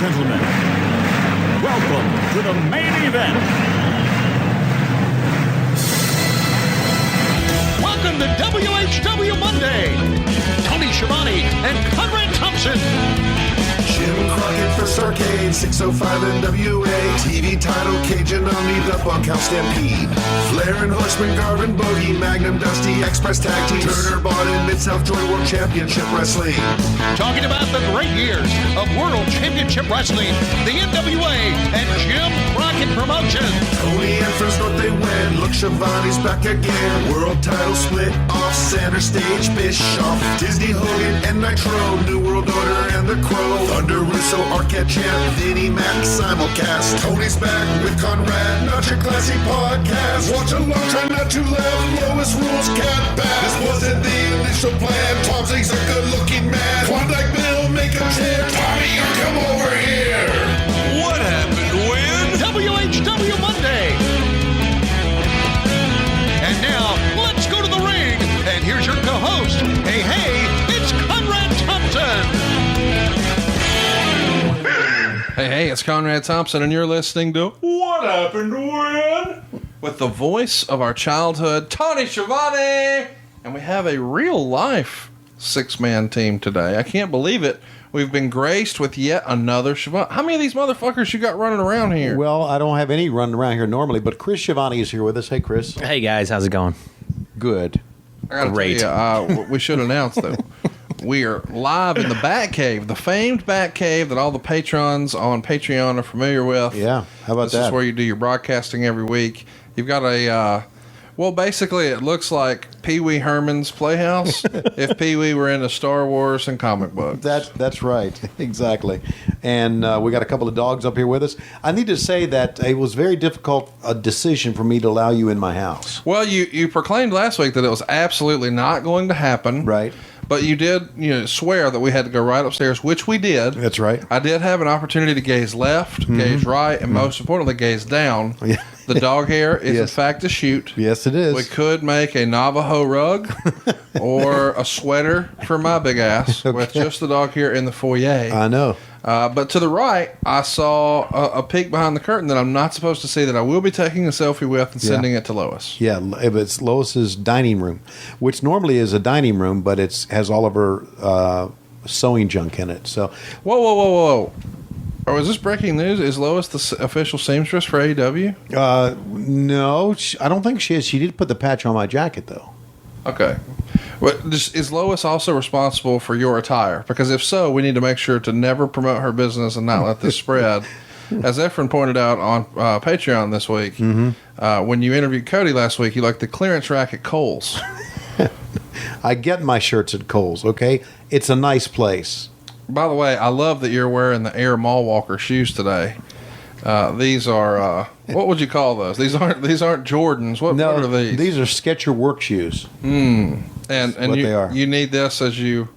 gentlemen, welcome to the main event. Welcome to WHW Monday. Tony Schiavone and Conrad Thompson. Jim Cornette first arcade, 605 NWA. TV title, Cajun Omni, the Bunkhouse Stampede. Flair and Horseman, Garvin, Bogey, Magnum, Dusty, Express Tag Team. Turner, Barton, Mid-South Joy World Championship Wrestling. Talking about the great years of World Championship Wrestling, the NWA, and Jim Crockett Promotions. Tony and friends thought they win. Look, Schiavone's back again. World title split off, center stage, Bischoff. Disney, Hogan, and Nitro. New World Order and the Crow. Thunder, Russo, Arquette Champ, Vinnie Mac, simulcast. Tony's back with Conrad, not your classy podcast. Watch along, try not to laugh. Lowest rules, cat back. This wasn't the initial plan. Tom Zigg's a good-looking man. Klondike Bill, make a champ. Tommy, you come over here. What happened when? WHW Monday. And now, let's go to the ring. And here's your co-host. Hey, it's Conrad Thompson. Hey, it's Conrad Thompson, and you're listening to What Happened When? With the voice of our childhood, Tony Schiavone! And we have a real-life six-man team today. I can't believe it. We've been graced with yet another Schiavone. How many of these motherfuckers you got running around here? Well, I don't have any running around here normally, but Chris Schiavone is here with us. Hey, Chris. Hey, guys. How's it going? Good. I gotta Great. tell you, we should announce that we are live in the Batcave, the famed Batcave that all the patrons on Patreon are familiar with. Yeah, how about This that? is where you do your broadcasting every week. You've got a, well, basically it looks like Pee Wee Herman's Playhouse if Pee Wee were into Star Wars and comic books. That's right. Exactly. And we got a couple of dogs up here with us. I need to say that it was very difficult a decision for me to allow you in my house. Well, you proclaimed last week that it was absolutely not going to happen. Right. But you did, swear that we had to go right upstairs, which we did. That's right. I did have an opportunity to gaze left, gaze right, and most importantly, gaze down. Yeah. The dog hair is, in Yes. fact, a shoot. Yes, it is. We could make a Navajo rug or a sweater for my big ass with just the dog hair in the foyer. I know. But to the right, I saw a peek behind the curtain that I'm not supposed to see that I will be taking a selfie with and sending it to Lois. Yeah, it's Lois's dining room, which normally is a dining room, but it has all of her sewing junk in it. So, Whoa. Oh, is this breaking news? Is Lois the official seamstress for AEW? no, I don't think she is. She did put the patch on my jacket, though. Okay. But is Lois also responsible for your attire? Because if so, we need to make sure to never promote her business and not let this spread. As Efren pointed out on Patreon this week, when you interviewed Cody last week, you liked the clearance rack at Kohl's. I get my shirts at Kohl's, okay? It's a nice place. By the way, I love that you're wearing the Air Mall Walker shoes today. These are what would you call those? These aren't Jordans. What are these? These are Skechers work shoes. And what you, they are. You need this as you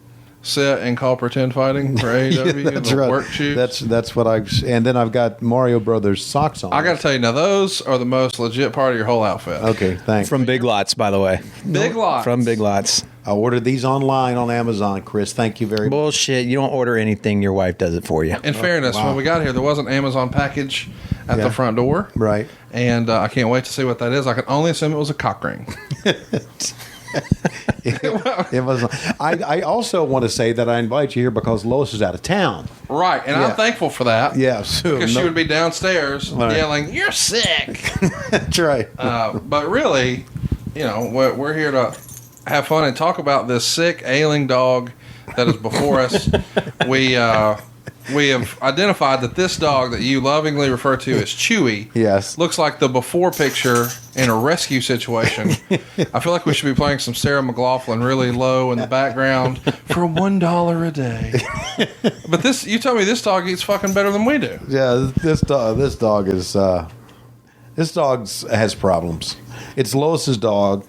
sit and call pretend fighting for AEW. That's the right. Work shoes. That's what and then I've got Mario Brothers socks on. I got to tell you now, those are the most legit part of your whole outfit. Okay, thanks. From Big Lots, by the way. Big Lots. From Big Lots. I ordered these online on Amazon, Chris. Thank you very much. Bullshit. You don't order anything. Your wife does it for you. In fairness, when we got here, there was an Amazon package at the front door. Right. And I can't wait to see what that is. I can only assume it was a cock ring. It was. I also want to say that I invite you here because Lois is out of town. Right, and I'm thankful for that. Yeah, so Because she would be downstairs Right. yelling, "You're sick!" That's right. But really, we're here to have fun and talk about this sick, ailing dog that is before us. We have identified that this dog that you lovingly refer to as Chewy Yes. looks like the before picture in a rescue situation. I feel like we should be playing some Sarah McLachlan really low in the background for $1 a day. But you tell me this dog eats fucking better than we do. Yeah, this dog has problems. It's Lois's dog.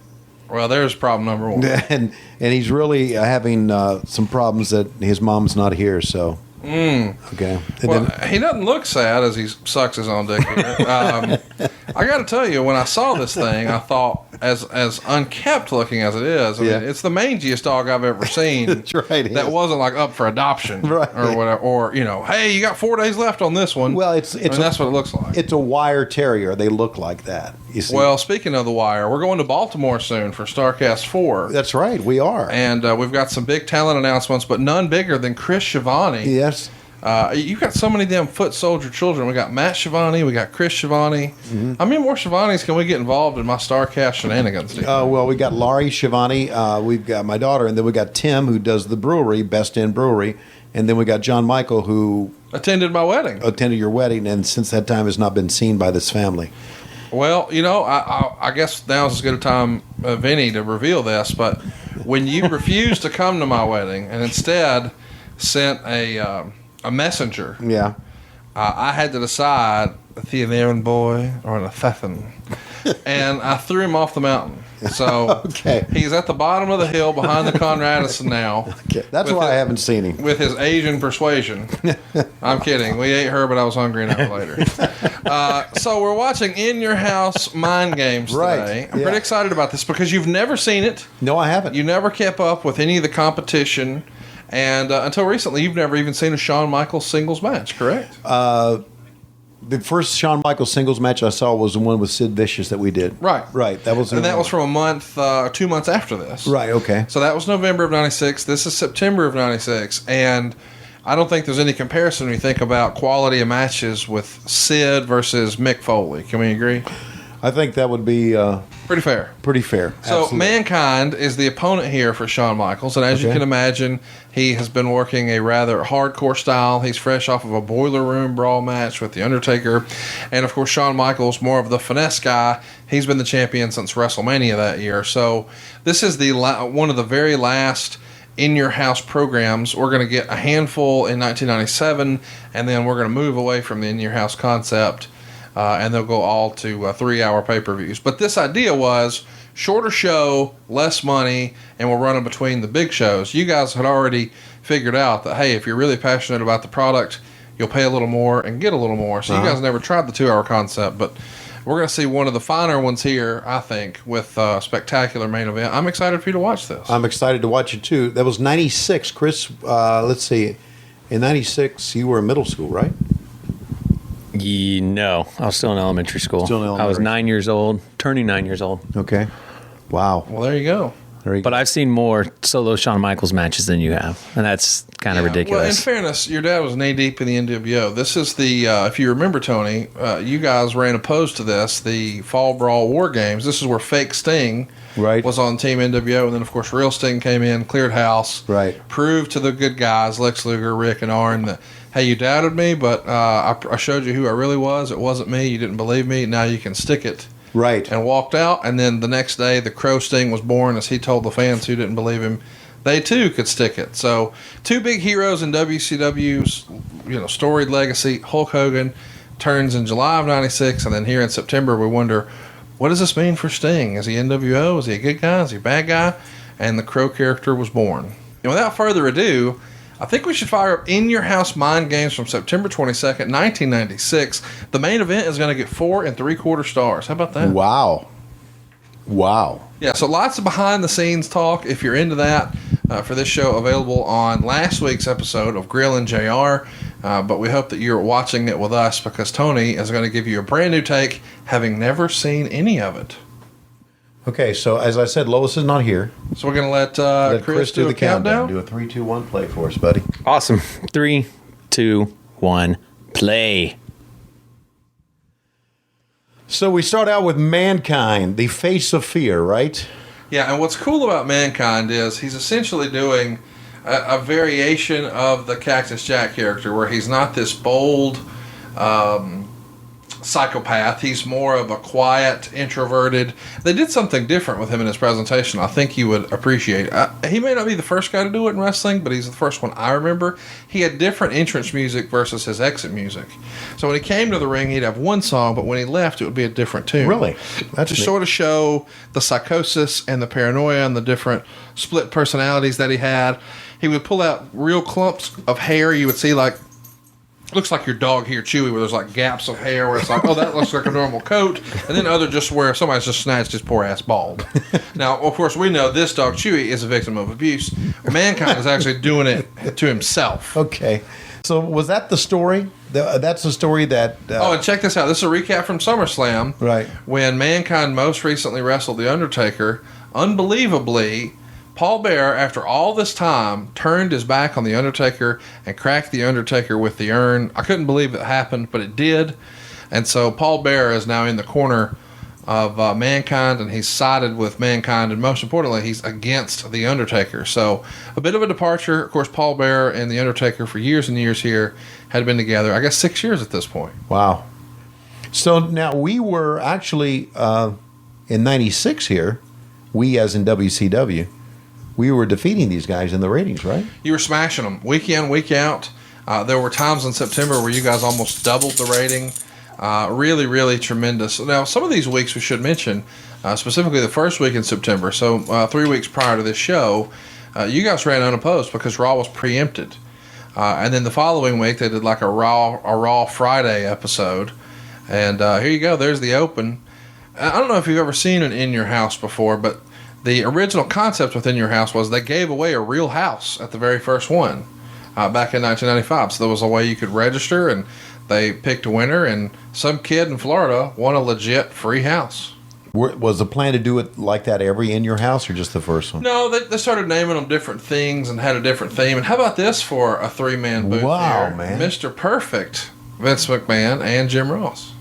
Well, there's problem number one. And he's really having some problems that his mom's not here. So Okay. And Well, then, he doesn't look sad as he sucks his own dick here. I got to tell you, when I saw this thing, I thought, as unkept looking as it is, I mean, it's the mangiest dog I've ever seen. That's right. That wasn't like up for adoption, Right. or whatever, or hey, you got 4 days left on this one. well, it's that's what it looks like. It's a wire terrier. They look like that. You see. Well, speaking of the wire, we're going to Baltimore soon for StarCast 4. That's right. We are. And we've got some big talent announcements, but none bigger than Chris Schiavone. Yes. You got so many damn foot soldier children. We got Matt Schiavone, we got Chris Schiavone. Mm-hmm. How many more Schiavones can we get involved in my StarCast shenanigans? Well, we got Laurie Schiavone. We've got my daughter, and then we got Tim, who does the brewery, Best Inn Brewery, and then we got John Michael, who Attended my wedding. attended your wedding, and since that time has not been seen by this family. Well, I guess now's as good a time, Vinny, to reveal this, but when you refused to come to my wedding and instead sent a messenger, Yeah. I had to decide if he an errand boy or an assassin, and I threw him off the mountain. So Okay. he's at the bottom of the hill behind the Conrad Edison now. Okay. That's With why I it- haven't seen him. With his Asian persuasion. I'm kidding. We ate her, but I was hungry an hour later. So we're watching In Your House Mind Games Right, today. I'm yeah. pretty excited about this because you've never seen it. No, I haven't. You never kept up with any of the competition. And until recently, you've never even seen a Shawn Michaels singles match, correct? The first Shawn Michaels singles match I saw was the one with Sid Vicious that we did. Right. Right. That was. And that was from a month, 2 months after this. Right. Okay. So that was November of 96. This is September of 96. And I don't think there's any comparison when you think about quality of matches with Sid versus Mick Foley. Can we agree? I think that would be Pretty fair. pretty fair. So Absolutely. Mankind is the opponent here for Shawn Michaels, and as you Okay. can imagine, he has been working a rather hardcore style. He's fresh off of a Boiler Room brawl match with the Undertaker, and of course Shawn Michaels, more of the finesse guy. He's been the champion since WrestleMania that year. So this is the one of the very last In Your House programs. We're going to get a handful in 1997, and then we're going to move away from the In Your House concept. And they'll go all to 3-hour pay-per-views. But this idea was shorter show, less money, and we'll run them between the big shows. You guys had already figured out that, hey, if you're really passionate about the product, you'll pay a little more and get a little more. So you guys never tried the 2-hour concept, but we're going to see one of the finer ones here, I think, with a spectacular main event. I'm excited for you to watch this. I'm excited to watch it too. That was 96, Chris. Let's see. In 96, you were in middle school, right? No, I was still in elementary school. Still in I was elementary. 9 years old, turning 9 years old. Okay. Wow. Well, there you go. There you But I've seen more solo Shawn Michaels matches than you have, and that's kind of Well, in ridiculous. fairness, your dad was knee deep in the NWO. This is the, if you remember, Tony, you guys ran opposed to this, the Fall Brawl War Games. This is where fake Sting Right. was on Team NWO, and then, of course, real Sting came in, cleared house, Right. proved to the good guys, Lex Luger, Rick, and Arn, that, hey, you doubted me, but I showed you who I really was. It wasn't me. You didn't believe me. Now you can stick it. Right. And walked out, and then the next day, the Crow Sting was born, as he told the fans who didn't believe him, they too could stick it. So, two big heroes in WCW's, storied legacy. Hulk Hogan turns in July of '96, and then here in September, we wonder, what does this mean for Sting? Is he NWO? Is he a good guy? Is he a bad guy? And the Crow character was born. And without further ado, I think we should fire up In Your House Mind Games from September 22nd, 1996. The main event is going to get 4 3/4 stars. How about that? Wow. Wow. Yeah, so lots of behind-the-scenes talk, if you're into that, for this show, available on last week's episode of Grill and JR. But we hope that you're watching it with us, because Tony is going to give you a brand new take, having never seen any of it. Okay, so as I said, Lois is not here. So we're going to let, Let Chris do a countdown. Do a 3, 2, 1 play for us, buddy. Awesome. 3, 2, 1, play. So we start out with Mankind, the face of fear, right? Yeah, and what's cool about Mankind is he's essentially doing a variation of the Cactus Jack character, where he's not this bold, psychopath. He's more of a quiet, introverted. They did something different with him in his presentation I think you would appreciate. He may not be the first guy to do it in wrestling, but he's the first one I remember. He had different entrance music versus his exit music. So when he came to the ring, he'd have one song, but when he left, it would be a different tune. Really? That's to sort of show the psychosis and the paranoia and the different split personalities that he had. He would pull out real clumps of hair. You would see like, looks like your dog here, Chewy, where there's like gaps of hair where it's like, oh, that looks like a normal coat. And then other just where somebody's just snatched his poor ass bald. Now, of course, we know this dog, Chewy, is a victim of abuse. Mankind is actually doing it to himself. Okay. So was that the story? That's the story that... oh, and check this out. This is a recap from SummerSlam. Right. When Mankind most recently wrestled The Undertaker, unbelievably... Paul Bearer, after all this time, turned his back on The Undertaker and cracked The Undertaker with the urn. I couldn't believe it happened, but it did. And so Paul Bearer is now in the corner of Mankind, and he's sided with Mankind, and most importantly, he's against The Undertaker. So a bit of a departure. Of course, Paul Bearer and The Undertaker for years and years here had been together, I guess 6 years at this point. Wow. So now we were actually, in 96 here, we as in WCW, we were defeating these guys in the ratings, right? You were smashing them week in, week out. There were times in September where you guys almost doubled the rating. Really, really tremendous. Now, some of these weeks we should mention, specifically the first week in September, so 3 weeks prior to this show, you guys ran unopposed because Raw was preempted. And then the following week they did like a Raw Friday episode. And here you go. There's the open. I don't know if you've ever seen an In Your House before, but the original concept within Your House was they gave away a real house at the very first one back in 1995. So there was a way you could register, and they picked a winner, and some kid in Florida won a legit free house. Was the plan to do it like that every In Your House, or just the first one? No, they started naming them different things and had a different theme. And how about this for a three-man booth wow, here? Man. Mr. Perfect, Vince McMahon, and Jim Ross.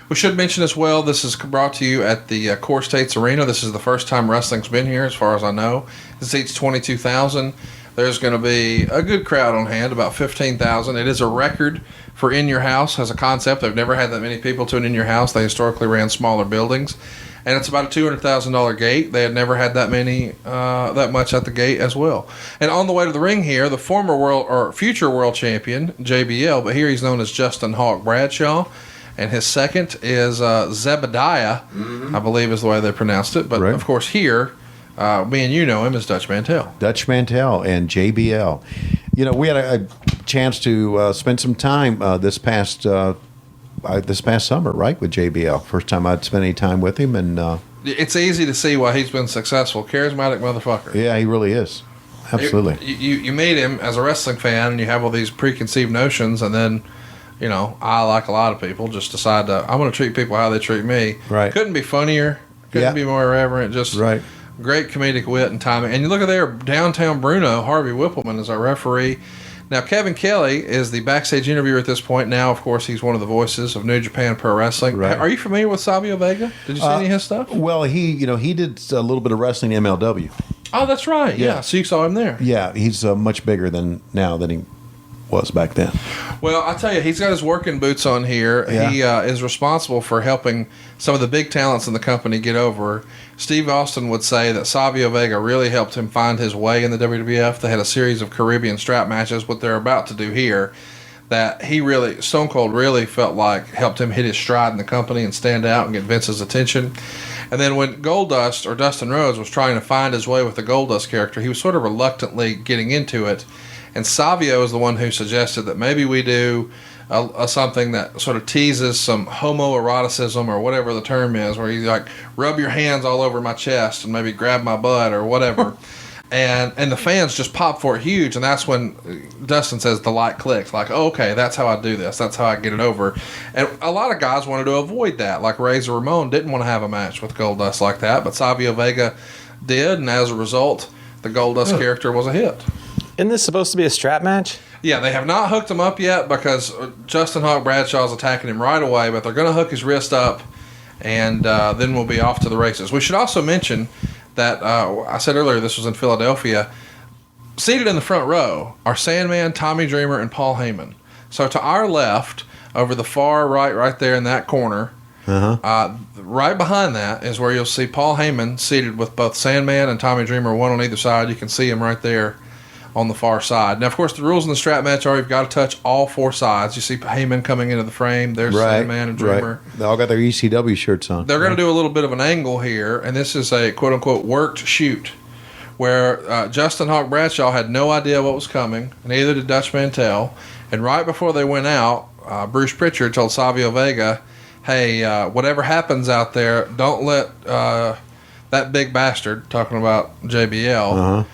We should mention as well, this is brought to you at the Core States Arena. This is the first time wrestling's been here, as far as I know. It seats 22,000. There's going to be a good crowd on hand, about 15,000. It is a record for In Your House as a concept. They've never had that many people to an In Your House. They historically ran smaller buildings. And it's about a $200,000 gate. They had never had that much at the gate as well. And on the way to the ring here, the future world champion, JBL, but here he's known as Justin Hawk Bradshaw. And his second is Zebediah, I believe is the way they pronounced it. But, right. Of course, here, me and you know him as Dutch Mantel. Dutch Mantel and JBL. You know, we had a chance to spend some time this past summer, right, with JBL. First time I'd spent any time with him. And it's easy to see why he's been successful. Charismatic motherfucker. Yeah, he really is. Absolutely. You meet him as a wrestling fan, and you have all these preconceived notions, and then... You know, I, like a lot of people, just decide I'm going to treat people how they treat me. Right. Couldn't be funnier. Couldn't be more irreverent. Just right. Great comedic wit and timing. And you look at there, downtown Bruno, Harvey Whippleman is our referee. Now, Kevin Kelly is the backstage interviewer at this point. Now, of course, he's one of the voices of New Japan Pro Wrestling. Right. Are you familiar with Savio Vega? Did you see any of his stuff? Well, he did a little bit of wrestling MLW. Oh, that's right. Yeah. So you saw him there. Yeah, he's much bigger than he was back then. Well, I tell you, he's got his working boots on here. Yeah. He is responsible for helping some of the big talents in the company get over. Steve Austin would say that Savio Vega really helped him find his way in the WWF. They had a series of Caribbean strap matches, what they're about to do here, that Stone Cold really felt like helped him hit his stride in the company and stand out and get Vince's attention. And then when Goldust, or Dustin Rhodes, was trying to find his way with the Goldust character, he was sort of reluctantly getting into it. And Savio is the one who suggested that maybe we do something that sort of teases some homoeroticism or whatever the term is, where you like rub your hands all over my chest and maybe grab my butt or whatever. and the fans just pop for it huge. And that's when Dustin says the light clicks. Like, oh, okay, that's how I do this. That's how I get it over. And a lot of guys wanted to avoid that. Like Razor Ramon didn't want to have a match with Goldust like that. But Savio Vega did. And as a result, the Goldust character was a hit. Isn't this supposed to be a strap match? Yeah, they have not hooked him up yet because Justin Hawk Bradshaw is attacking him right away, but they're going to hook his wrist up, and then we'll be off to the races. We should also mention that, I said earlier this was in Philadelphia, seated in the front row are Sandman, Tommy Dreamer, and Paul Heyman. So to our left, over the far right there in that corner. Right behind that is where you'll see Paul Heyman seated with both Sandman and Tommy Dreamer, one on either side. You can see him right there on the far side. Now, of course, the rules in the strap match are you've got to touch all four sides. You see Heyman coming into the frame. There's Sandman and Dreamer. Right. They all got their ECW shirts on. They're going to do a little bit of an angle here, and this is a quote-unquote worked shoot where Justin Hawk Bradshaw had no idea what was coming, neither did Dutch Mantell. And right before they went out, Bruce Pritchard told Savio Vega, hey, whatever happens out there, don't let that big bastard, talking about JBL,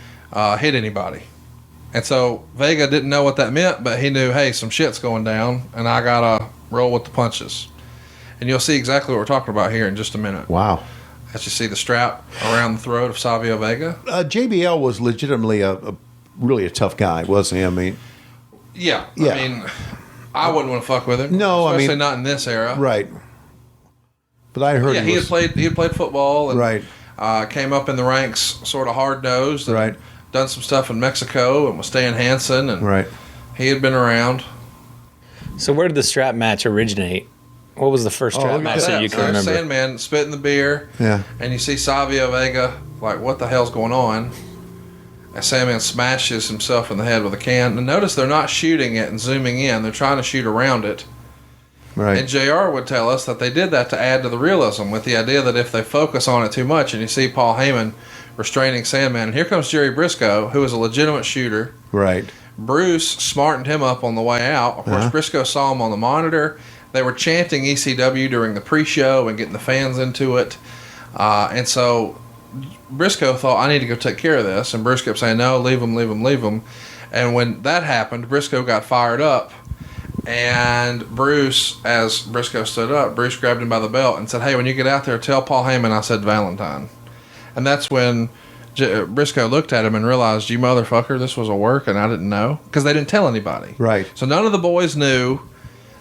hit anybody. And so Vega didn't know what that meant, but he knew, hey, some shit's going down, and I got to roll with the punches. And you'll see exactly what we're talking about here in just a minute. Wow. As you see the strap around the throat of Savio Vega. JBL was legitimately really a tough guy, wasn't he? I mean, yeah. I mean, I wouldn't want to fuck with him. No, especially not in this era. Right. But I heard he had played football and right. Came up in the ranks sort of hard-nosed. And right. Done some stuff in Mexico and with Stan Hansen, and right. He had been around. So where did the strap match originate? What was the first strap match that you can remember? Sandman spitting the beer, and you see Savio Vega like, what the hell's going on? And Sandman smashes himself in the head with a can. And notice they're not shooting it and zooming in; they're trying to shoot around it. Right. And JR would tell us that they did that to add to the realism, with the idea that if they focus on it too much, and you see Paul Heyman restraining Sandman, and here comes Jerry Briscoe, who is a legitimate shooter. Right. Bruce smartened him up on the way out. Of course, Briscoe saw him on the monitor. They were chanting ECW during the pre-show and getting the fans into it. And so Briscoe thought, I need to go take care of this. And Bruce kept saying, no, leave him, leave him, leave him. And when that happened, Briscoe got fired up. And Bruce, as Briscoe stood up, Bruce grabbed him by the belt and said, hey, when you get out there, tell Paul Heyman I said Valentine. And that's when Briscoe looked at him and realized, you motherfucker, this was a work and I didn't know. Because they didn't tell anybody. Right. So none of the boys knew.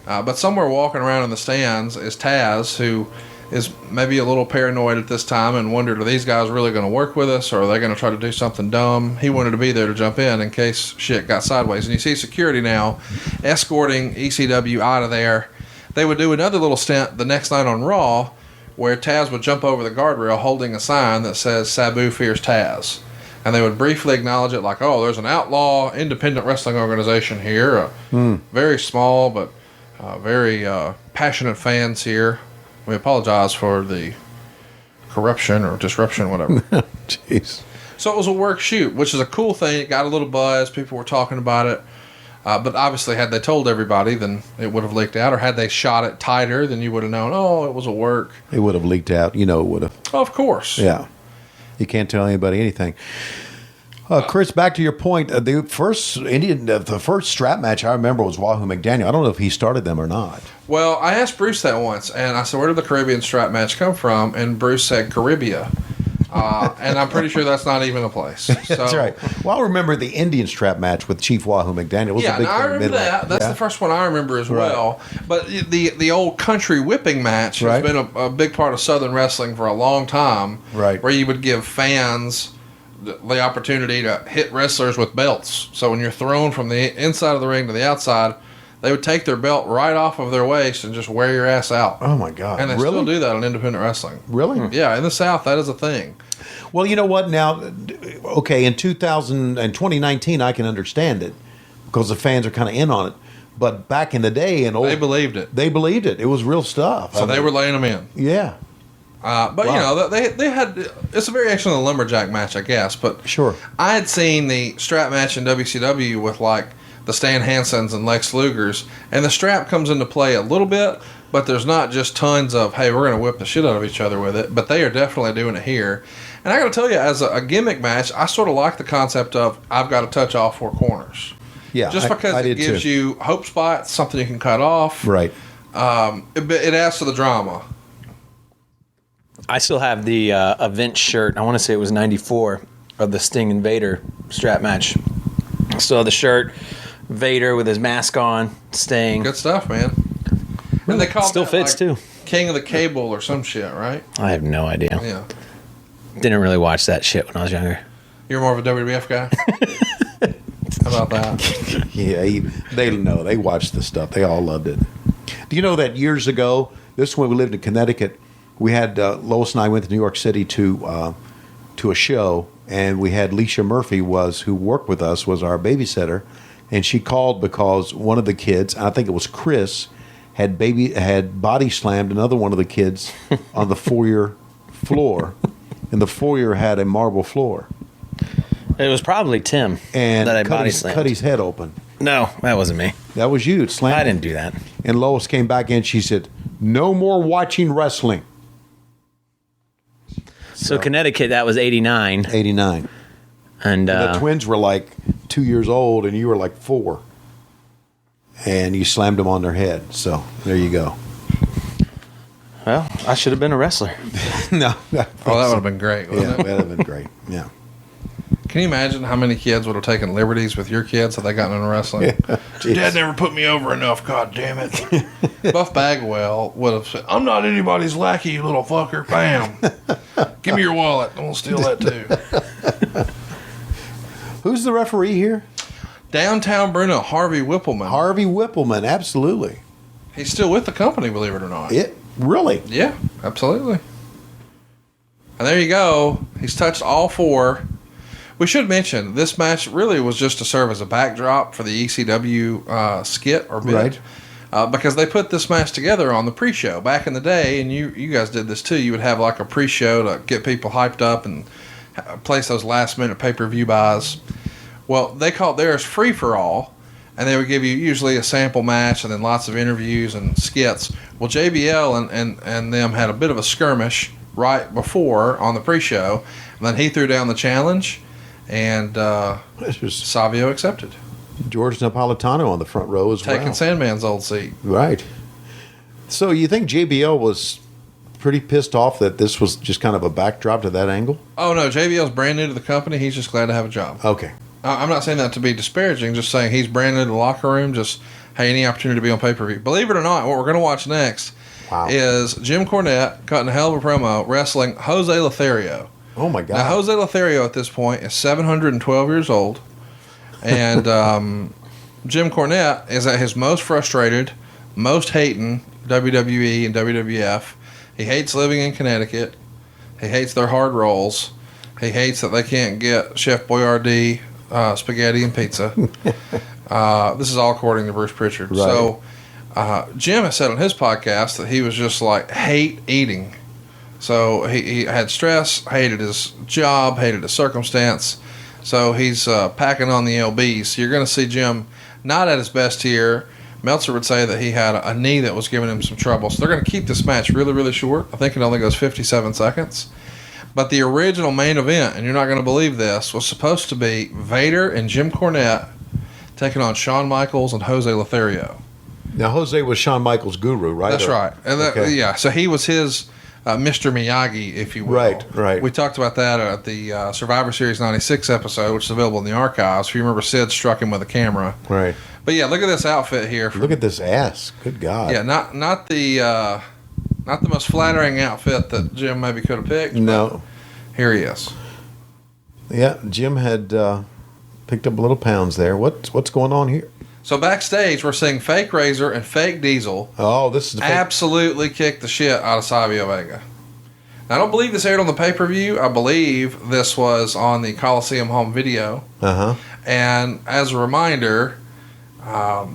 But somewhere walking around in the stands is Taz, who is maybe a little paranoid at this time and wondered, are these guys really going to work with us, or are they going to try to do something dumb? He wanted to be there to jump in case shit got sideways. And you see security now escorting ECW out of there. They would do another little stint the next night on Raw where Taz would jump over the guardrail holding a sign that says Sabu fears Taz. And they would briefly acknowledge it like, oh, there's an outlaw independent wrestling organization here. Very small, but very passionate fans here. We apologize for the corruption or disruption, whatever. Jeez. So it was a work shoot, which is a cool thing. It got a little buzz. People were talking about it. But obviously, had they told everybody, then it would have leaked out. Or had they shot it tighter, then you would have known, oh, it was a work. It would have leaked out. You know it would have. Oh, of course. Yeah. You can't tell anybody anything. Chris, back to your point. The first strap match I remember was Wahoo McDaniel. I don't know if he started them or not. Well, I asked Bruce that once, and I said, where did the Caribbean strap match come from? And Bruce said, Caribbean. And I'm pretty sure that's not even a place. So, that's right. Well, I remember the Indian strap match with Chief Wahoo McDaniel. It was a big I remember that. That's the first one I remember as well. But the old country whipping match has been a big part of Southern wrestling for a long time. Right. Where you would give fans the opportunity to hit wrestlers with belts. So when you're thrown from the inside of the ring to the outside, they would take their belt right off of their waist and just wear your ass out. Oh, my God. And they still do that in independent wrestling. Really? Yeah, in the South, that is a thing. Well, you know what? Now, okay, in 2019, I can understand it because the fans are kind of in on it. But back in the day, they believed it. They believed it. It was real stuff. So they were laying them in. Yeah. But you know, they had, it's a variation of the lumberjack match, I guess. But sure, I had seen the strap match in WCW with like the Stan Hansens and Lex Luger's, and the strap comes into play a little bit, but there's not just tons of, hey, we're going to whip the shit out of each other with it. But they are definitely doing it here. And I got to tell you, as a gimmick match, I sort of like the concept of I've got to touch all four corners. Yeah, just because it gives you hope spots, something you can cut off. Right. It adds to the drama. I still have the event shirt. I want to say it was 94 of the Sting and Vader strap match. Still have the shirt, Vader with his mask on, Sting. Good stuff, man. And they call still fits too. King of the Cable or some shit, right? I have no idea. Yeah. Didn't really watch that shit when I was younger. You're more of a WWF guy? How about that? Yeah, they know. They watched the stuff. They all loved it. Do you know that years ago, this is when we lived in Connecticut, we had, Lois and I went to New York City to a show, and we had Leisha Murphy who worked with us, was our babysitter, and she called because one of the kids, I think it was Chris, had body slammed another one of the kids on the foyer floor, and the foyer had a marble floor. It was probably Tim And that I body slammed. cut his head open. No, that wasn't me. That was you. It slammed I him. didn't do that. And Lois came back in. She said, "No more watching wrestling." So Connecticut, that was 89. 89. And The twins were like 2 years old, and you were like 4. And you slammed them on their head. So there you go. well, I should have been a wrestler. No. Oh, that would have been great, Yeah, wouldn't that it? would have been great. Yeah. Can you imagine how many kids would have taken liberties with your kids had they gotten into wrestling? Jeez. Dad never put me over enough, god damn it. Buff Bagwell would have said, I'm not anybody's lackey, you little fucker. Bam. Give me your wallet. I'm going to steal that too. Who's the referee here? Downtown Bruno, Harvey Whippleman. Harvey Whippleman. Absolutely. He's still with the company, believe it or not. It really. Yeah, absolutely. And there you go. He's touched all 4. We should mention this match really was just to serve as a backdrop for the ECW skit or bit. Right. Because they put this match together on the pre-show back in the day, and you guys did this too. You would have like a pre-show to get people hyped up and place those last-minute pay-per-view buys. Well, they called theirs Free for All, and they would give you usually a sample match and then lots of interviews and skits. Well, JBL and them had a bit of a skirmish right before on the pre-show, and then he threw down the challenge, and This was Savio accepted, George Napolitano on the front row as taking well. Sandman's old seat. Right. So you think JBL was pretty pissed off that this was just kind of a backdrop to that angle? Oh, no, JBL's brand new to the company. He's just glad to have a job. Okay. I'm not saying that to be disparaging, just saying he's brand new to the locker room, just, hey, any opportunity to be on pay-per-view. Believe it or not, what we're going to watch next is Jim Cornette cutting a hell of a promo wrestling Jose Lothario. Oh, my God. Now, Jose Lothario at this point is 712 years old, and Jim Cornette is at his most frustrated, most hating WWE and WWF. He hates living in Connecticut. He hates their hard rolls. He hates that they can't get Chef Boyardee spaghetti and pizza. This is all according to Bruce Pritchard. Right. So Jim has said on his podcast that he was just like hate eating. So he had stress, hated his job, hated his circumstance. So he's packing on the LBs. So you're going to see Jim not at his best here. Meltzer would say that he had a knee that was giving him some trouble. So they're going to keep this match really, really short. I think it only goes 57 seconds. But the original main event, and you're not going to believe this, was supposed to be Vader and Jim Cornette taking on Shawn Michaels and Jose Lothario. Now, Jose was Shawn Michaels' guru, right? That's right. And Okay. yeah, so he was his Mr. Miyagi, if you will. Right. We talked about that at the Survivor Series 96 episode, which is available in the archives. If you remember, Sid struck him with a camera. Right. But yeah, look at this outfit here. Look at this ass. Good God. Yeah, not the most flattering outfit that Jim maybe could have picked. No. Here he is. Yeah, Jim had picked up a little pounds there. What's going on here? So backstage, we're seeing fake Razor and fake Diesel Oh, this is the fake. absolutely kick the shit out of Savio Vega. Now, I don't believe this aired on the pay-per-view. I believe this was on the Coliseum home video. Uh-huh. And as a reminder,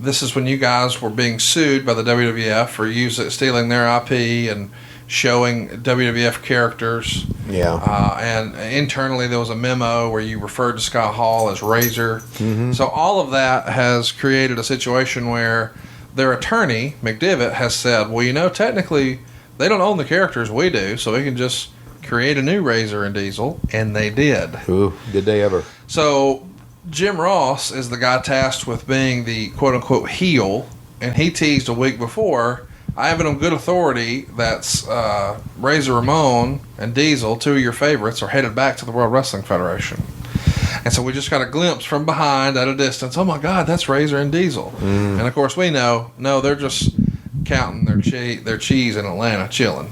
this is when you guys were being sued by the WWF for stealing their IP and showing WWF characters. Yeah. And internally there was a memo where you referred to Scott Hall as Razor. Mm-hmm. So all of that has created a situation where their attorney, McDivitt, has said, well, technically they don't own the characters, we do, so we can just create a new Razor and Diesel. And they did. Ooh, did they ever? So Jim Ross is the guy tasked with being the quote-unquote heel, and he teased a week before, I have it on good authority that's Razor Ramon and Diesel, two of your favorites, are headed back to the World Wrestling Federation. And so we just got a glimpse from behind at a distance, oh my God, that's Razor and Diesel. And of course we know, no, they're just counting their cheese in Atlanta, chilling.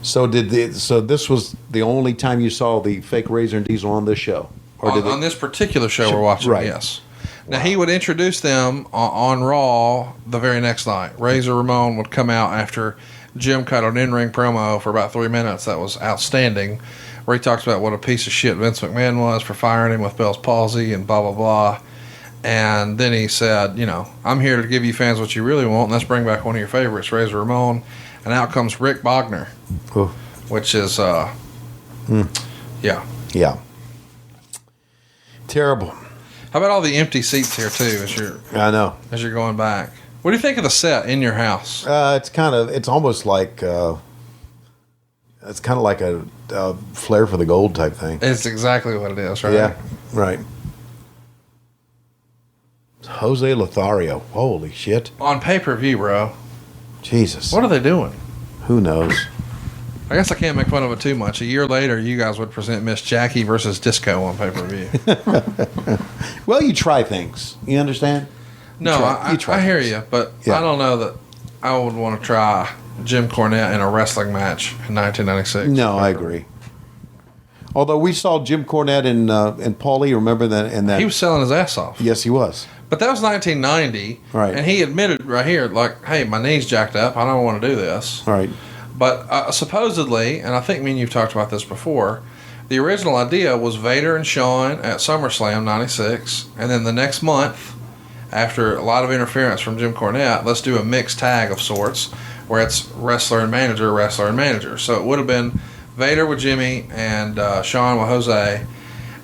So this was the only time you saw the fake Razor and Diesel on this show? Or On this particular show we're watching, Right. yes. Now, he would introduce them on Raw the very next night. Razor Ramon would come out after Jim cut an in-ring promo for about 3 minutes. That was outstanding, where he talks about what a piece of shit Vince McMahon was for firing him with Bell's palsy and blah, blah, blah. And then he said, I'm here to give you fans what you really want, and let's bring back one of your favorites, Razor Ramon. And out comes Rick Bogner, which is, yeah. Yeah. Terrible. How about all the empty seats here, too, I know. As you're going back? What do you think of the set in your house? It's almost like, it's kind of like a Flair for the Gold type thing. It's exactly what it is, right? Yeah, right. Jose Lothario. Holy shit. On pay-per-view, bro. Jesus. What are they doing? Who knows? I guess I can't make fun of it too much. A year later, you guys would present Miss Jackie versus Disco on pay-per-view. Well, you try things. You understand? I hear you, but yeah. I don't know that I would want to try Jim Cornette in a wrestling match in 1996. No, I agree. Although we saw Jim Cornette and Paulie, remember that? And that he was selling his ass off. Yes, he was. But that was 1990, right? And he admitted right here, like, "Hey, my knee's jacked up. I don't want to do this." Right. But supposedly, and I think me and you've talked about this before, the original idea was Vader and Shawn at SummerSlam '96, and then the next month, after a lot of interference from Jim Cornette, let's do a mixed tag of sorts, where it's wrestler and manager. So it would have been Vader with Jimmy and Shawn with Jose,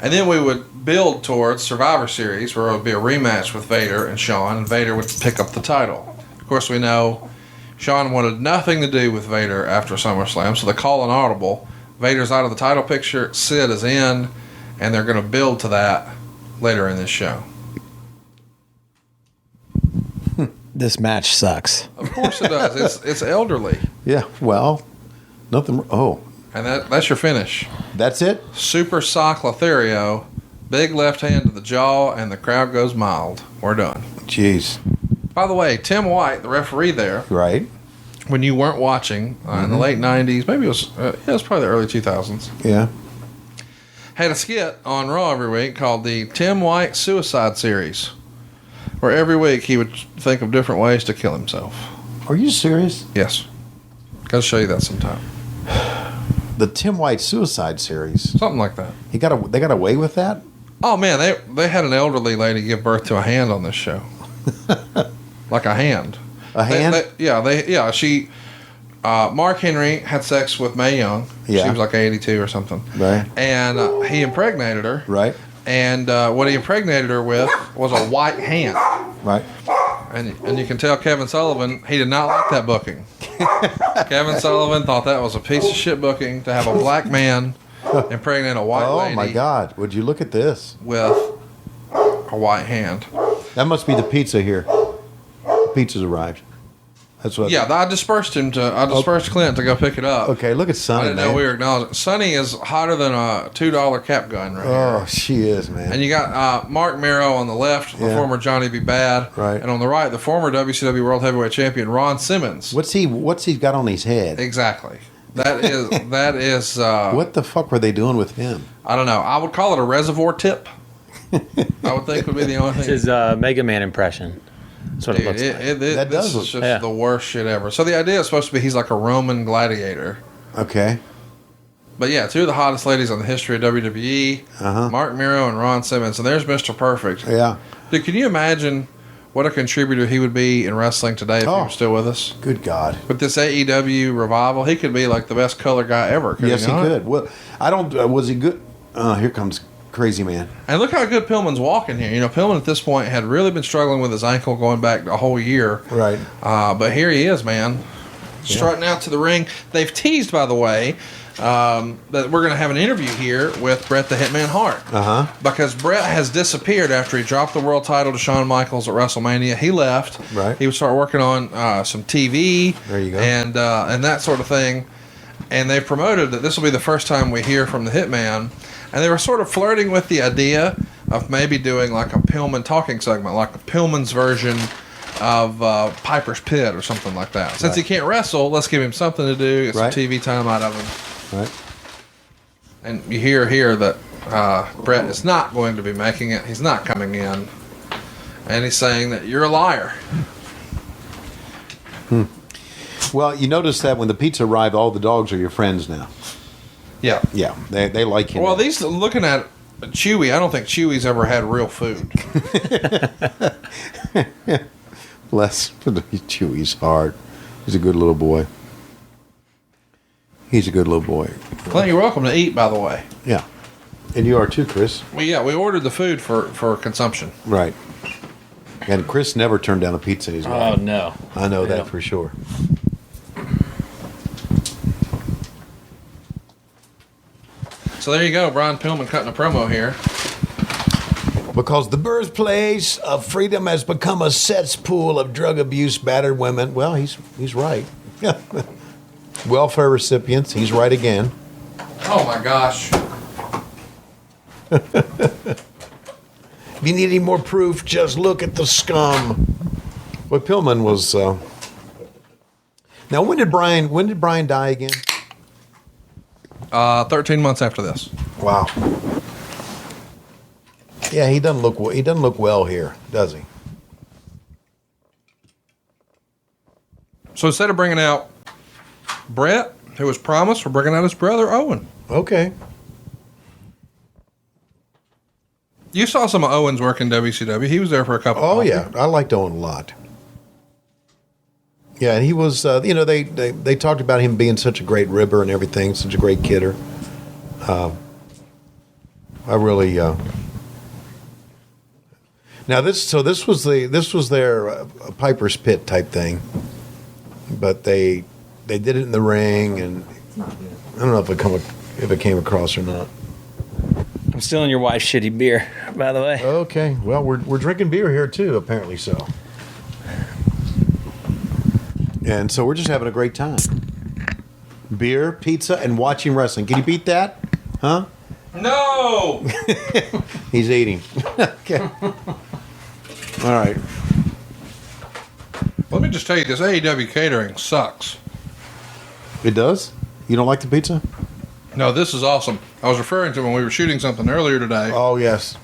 and then we would build towards Survivor Series, where it would be a rematch with Vader and Shawn, and Vader would pick up the title. Of course, we know Shawn wanted nothing to do with Vader after SummerSlam, so they call an audible. Vader's out of the title picture, Sid is in, and they're going to build to that later in this show. This match sucks. Of course it does. It's elderly. Yeah, well, nothing. Oh. And that's your finish. That's it? Super sock Lothario, big left hand to the jaw, and the crowd goes mild. We're done. Jeez. By the way, Tim White, the referee there, right? When you weren't watching in the late '90s, maybe it was probably the early 2000s. Yeah. Had a skit on Raw every week called the Tim White Suicide Series, where every week he would think of different ways to kill himself. Are you serious? Yes. Got to show you that sometime. The Tim White Suicide Series. Something like that. They got away with that? Oh man, they had an elderly lady give birth to a hand on this show. Like a hand. A hand? She Mark Henry had sex with Mae Young. Yeah. She was like 82 or something. Right. And he impregnated her. Right. And what he impregnated her with was a white hand. Right. And you can tell Kevin Sullivan, he did not like that booking. Kevin Sullivan thought that was a piece of shit booking to have a black man impregnate a white lady. Oh my God! Would you look at this? With a white hand. That must be the pizza here. The pizza's arrived. That's what. Yeah, I dispersed Clint to go pick it up. Okay, look at Sonny. I didn't know we were acknowledging. Sonny is hotter than a $2 cap gun right here. Oh, she is, man. And you got Mark Miro on the left, the former Johnny B. Bad, right, and on the right, the former WCW World Heavyweight Champion Ron Simmons. What's he got on his head? Exactly. That is. What the fuck were they doing with him? I don't know. I would call it a reservoir tip. I would think would be the only thing. It's his Mega Man impression. That's what it looks like. This is just the worst shit ever. So the idea is supposed to be he's like a Roman gladiator. Okay. But yeah, two of the hottest ladies in the history of WWE, Mark Miro and Ron Simmons, and there's Mr. Perfect. Yeah. Dude, can you imagine what a contributor he would be in wrestling today if he was still with us? Good God. With this AEW revival, he could be like the best color guy ever. Yes, he could. Well, I don't. Was he good? Here comes Crazy Man. And look how good Pillman's walking here. You know, Pillman at this point had really been struggling with his ankle going back a whole year. Right. But here he is, man. Strutting out to the ring. They've teased, by the way, that we're going to have an interview here with Bret the Hitman Hart. Because Bret has disappeared after he dropped the world title to Shawn Michaels at WrestleMania. He left. Right. He would start working on some TV. There you go. And that sort of thing. And they promoted that this will be the first time we hear from the Hitman. And they were sort of flirting with the idea of maybe doing like a Pillman talking segment, like a Pillman's version of Piper's Pit or something like that. Since he can't wrestle, let's give him something to do, get some TV time out of him. Right. And you hear here that Bret is not going to be making it. He's not coming in. And he's saying that you're a liar. Well, you notice that when the pizza arrived, all the dogs are your friends now. Yeah. Yeah, they like you. Well, now. these looking at Chewy, I don't think Chewy's ever had real food. Bless Chewy's heart. He's a good little boy. He's a good little boy. Clint, you're welcome to eat, by the way. Yeah. And you are too, Chris. Well, yeah, we ordered the food for consumption. Right. And Chris never turned down a pizza in his life. Oh, no. I know that for sure. So there you go, Brian Pillman cutting a promo here. Because the birthplace of freedom has become a cesspool of drug abuse, battered women. Well, he's right. Welfare recipients, he's right again. Oh my gosh. If you need any more proof, just look at the scum. Well, Pillman was. Now, when did Brian die again? 13 months after this. Wow. Yeah, he doesn't look. He doesn't look well here, does he? So instead of bringing out Brett, who was promised, we're bringing out his brother Owen. Okay. You saw some of Owen's work in WCW. He was there for a couple. Oh yeah, I liked Owen a lot. Yeah, and he was. They talked about him being such a great ribber and everything, such a great kidder. I really. Now this was their Piper's Pit type thing, but they did it in the ring, and I don't know if it came across or not. I'm stealing your wife's shitty beer, by the way. Okay, well we're drinking beer here too, apparently so. And so we're just having a great time. Beer, pizza, and watching wrestling. Can you beat that? Huh? No! He's eating. Okay. All right. Let me just tell you, this AEW catering sucks. It does? You don't like the pizza? No, this is awesome. I was referring to when we were shooting something earlier today. Oh, yes.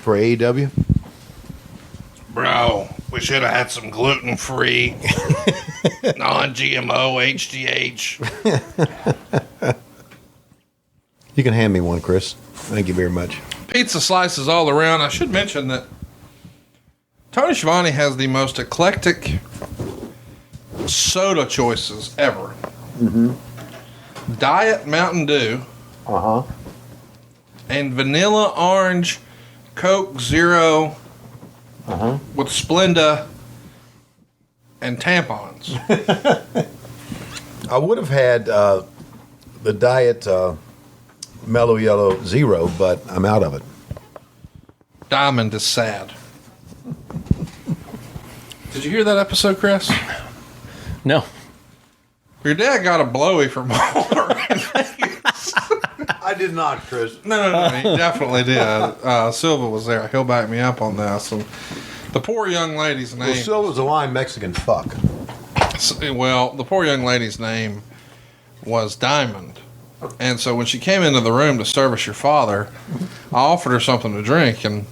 For AEW? Bro, we should have had some gluten-free, non-GMO, HGH. You can hand me one, Chris. Thank you very much. Pizza slices all around. I should mention that Tony Schiavone has the most eclectic soda choices ever. Mm-hmm. Diet Mountain Dew. Uh-huh. And vanilla orange Coke Zero with Splenda and tampons. I would have had the Diet Mellow Yellow Zero, but I'm out of it. Diamond is sad. Did you hear that episode, Chris? No. Your dad got a blowy from Lawler. I did not, Chris. No, he definitely did. Silva was there. He'll back me up on this. And the poor young lady's name... Well, Silva's a lying Mexican fuck. Well, the poor young lady's name was Diamond. And so when she came into the room to service your father, I offered her something to drink, and